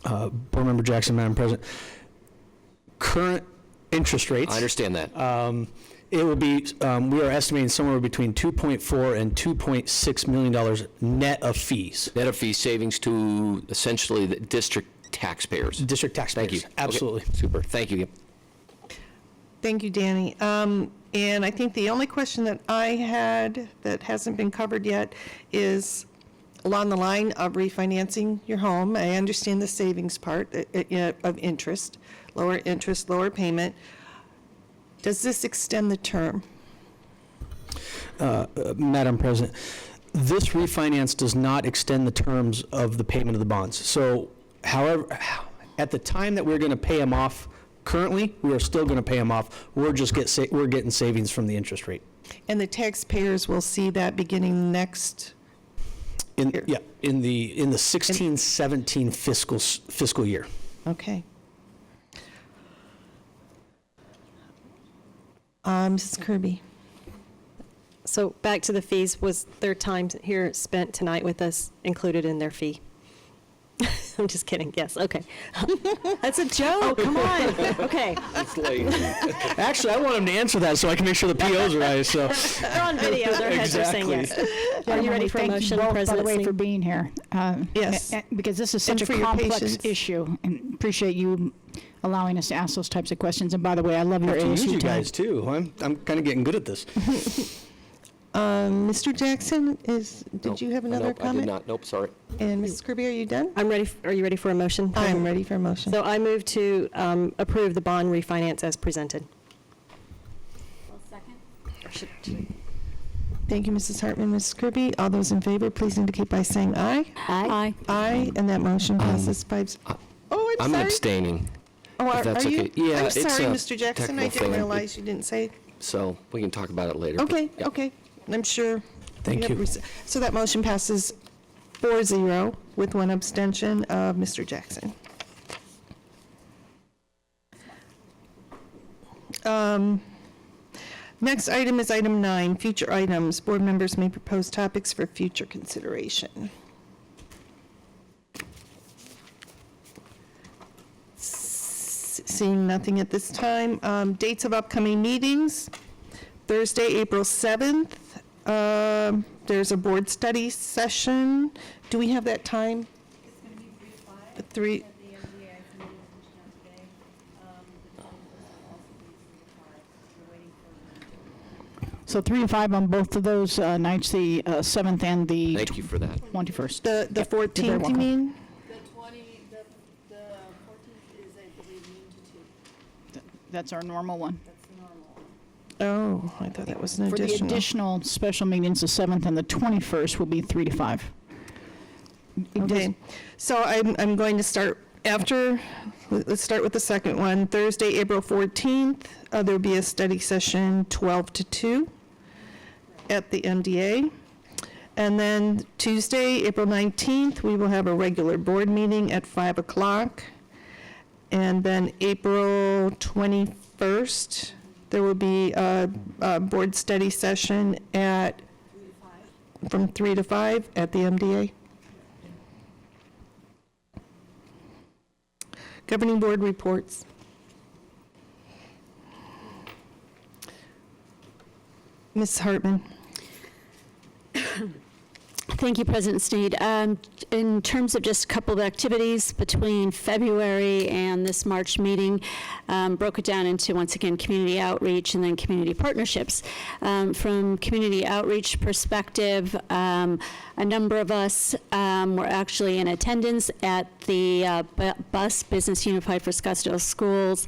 Board Member Jackson, Madam President, current interest rates. I understand that. It will be, we are estimating somewhere between $2.4 and $2.6 million net of fees. Net of fees savings to essentially the district taxpayers. District taxpayers. Thank you. Absolutely. Okay, super. Thank you. Thank you, Danny. And I think the only question that I had that hasn't been covered yet is along the line of refinancing your home. I understand the savings part of interest, lower payment. Does this extend the term? Madam President, this refinance does not extend the terms of the payment of the bonds. So, however, at the time that we're going to pay them off, currently, we are still going to pay them off. We're getting savings from the interest rate. And the taxpayers will see that beginning next year? Yeah, in the 16-17 fiscal year. Okay. Mrs. Kirby. So back to the fees, was their time here spent tonight with us included in their fee? I'm just kidding, yes, okay. That's a joke, oh, come on, okay. It's late. Actually, I want him to answer that so I can make sure the POs are right, so. They're on video, their heads are saying yes. Are you ready for a motion, Thank you both, President by the way, Singh? for being here. Yes. Because this is such And a for your complex patience. issue, and appreciate you allowing us to ask those types of questions. And by the way, I love your I have to use ASU you time. guys too. I'm kind of getting good at this. Mr. Jackson, did you have another Nope, comment? I did not. Nope, sorry. And Mrs. Kirby, are you done? I'm ready, are you ready for a motion? I'm ready for a motion. So I move to approve the bond refinance as presented. Thank you, Mrs. Hartman. Mrs. Kirby, all those in favor, please indicate by saying aye. Aye. Aye, and that motion passes 5. Oh, I'm I'm sorry. abstaining. Oh, if that's are you? okay. Yeah, I'm it's sorry, a Mr. Jackson. I technical didn't thing. realize you didn't say. So we can talk about it later. but- Okay, yeah. okay. I'm sure. Thank we have you. So that motion passes 4-0 with one abstention of Mr. Jackson. Next item is item 9, future items. Board members may propose topics for future consideration. Seeing nothing at this time. Dates of upcoming meetings. Thursday, April 7th, there's a board study session. Do we have that time? It's going to be 3 to 5. 3. At the MDA, I can meet with John today. The 21st will also be 3 to 5. We're waiting for So 3 to 5 on both of those nights, the 7th and the Thank you for that. 21st. The Yep, you're very 14th, you welcome. mean? the 14th is, I believe, noon to 2. That's our normal one. That's the normal one. Oh, I thought that was an For the additional. additional special meetings, the 7th and the 21st will be 3 to 5. Okay, so I'm going to start after, let's start with the second one. Thursday, April 14th, there'll be a study session 12 to 2 at the MDA. And then Tuesday, April 19th, we will have a regular board meeting at 5 o'clock. And then April 21st, there will be a board study session from 3 to 5 at the MDA. Governing board reports. Ms. Hartman. Thank you, President Sneed. In terms of just a couple of activities between February and this March meeting, broke it down into, once again, community outreach and then community partnerships. From community outreach perspective, a number of us were actually in attendance at the BUS, Business Unified for Scottsdale Schools,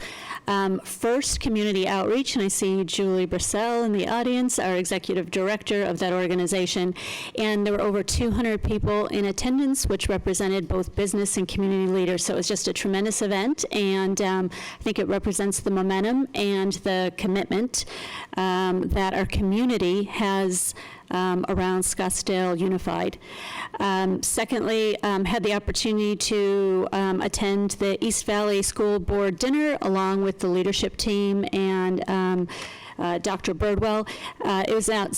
first community outreach, and I see Julie Brissell in the audience, our executive director of that organization, and there were over 200 people in attendance, which represented both business and community leaders. So it was just a tremendous event, and I think it represents the momentum and the commitment that our community has around Scottsdale Unified. Secondly, had the opportunity to attend the East Valley School Board dinner along with the leadership team and Dr. Birdwell. It was an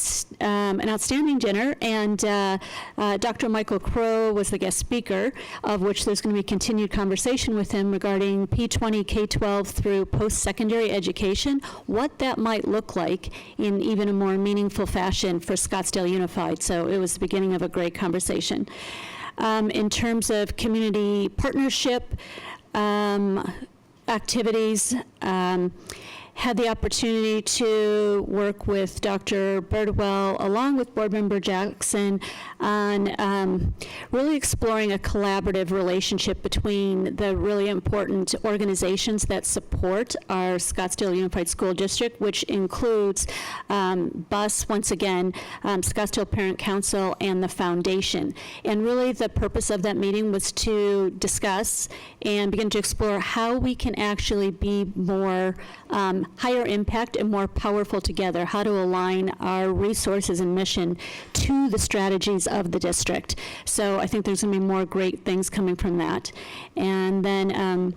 outstanding dinner, and Dr. Michael Crow was the guest speaker, of which there's going to be continued conversation with him regarding P20 K-12 through post-secondary education, what that might look like in even a more meaningful fashion for Scottsdale Unified. So it was the beginning of a great conversation. In terms of community partnership activities, had the opportunity to work with Dr. Birdwell along with Board Member Jackson on really exploring a collaborative relationship between the really important organizations that support our Scottsdale Unified School District, which includes BUS, once again, Scottsdale Parent Council, and the foundation. And really the purpose of that meeting was to discuss and begin to explore how we can actually be more higher impact and more powerful together, how to align our resources and mission to the strategies of the district. So I think there's going to be more great things coming from that. And then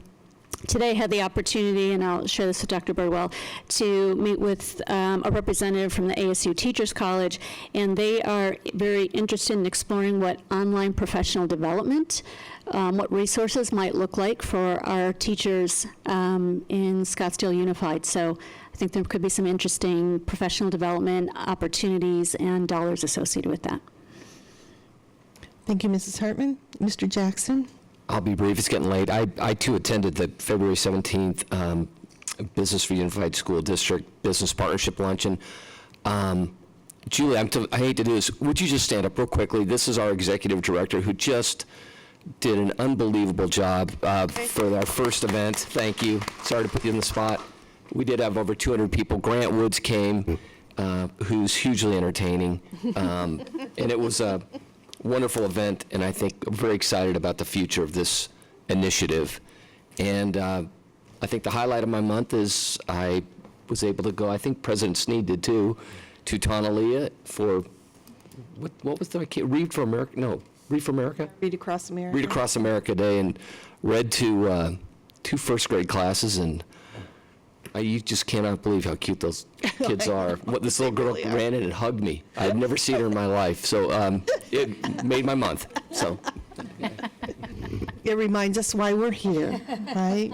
today I had the opportunity, and I'll share this with Dr. Birdwell, to meet with a representative from the ASU Teachers College, and they are very interested in exploring what online professional development, what resources might look like for our teachers in Scottsdale Unified. So I think there could be some interesting professional development opportunities and dollars associated with that. Thank you, Mrs. Hartman. Mr. Jackson? I'll be brief. It's getting late. I too attended the February 17th Business for Unified School District Business Partnership Luncheon. Julie, I hate to do this. Would you just stand up real quickly? This is our executive director who just did an unbelievable job for our first event. Thank you. Sorry to put you in the spot. We did have over 200 people. Grant Woods came, who's hugely entertaining, and it was a wonderful event, and I think I'm very excited about the future of this initiative. And I think the highlight of my month is I was able to go, I think President Sneed did too, to Tonalea for, what was the, Read for America? No, Read for America? Read Across America. Read Across America Day, and read to two first grade classes, and you just cannot believe how cute those kids are. What this little girl ran in and hugged me. I'd never seen her in my life, so it made my month. So it reminds us why we're here, right?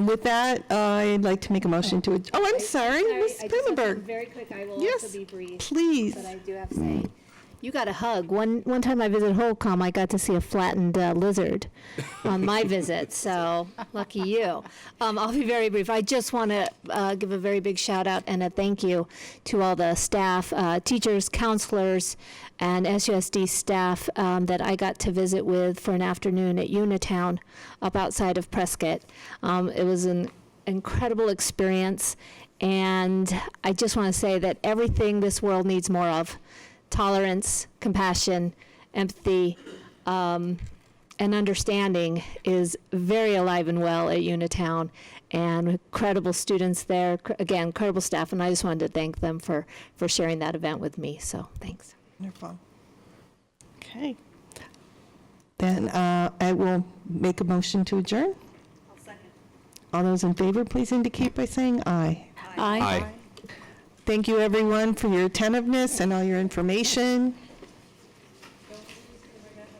With that, I'd like to make a motion to. Oh, I'm sorry, Ms. Primenberg. Very quick, I will Yes, also be brief. please. But I do have to say, you got a hug. One time I visited Holcomb, I got to see a flattened lizard on my visit, so lucky you. I'll be very brief. I just want to give a very big shout out and a thank you to all the staff, teachers, counselors, and SUSD staff that I got to visit with for an afternoon at Unitown up outside of Prescott. It was an incredible experience, and I just want to say that everything this world needs more of, tolerance, compassion, empathy, and understanding is very alive and well at Unitown, and incredible students there, again, incredible staff, and I just wanted to thank them for sharing that event with me, so thanks. Wonderful. Okay. Then I will make a motion to adjourn. I'll second. All those in favor, please indicate by saying aye. Aye. Thank you, everyone, for your attentiveness and all your information.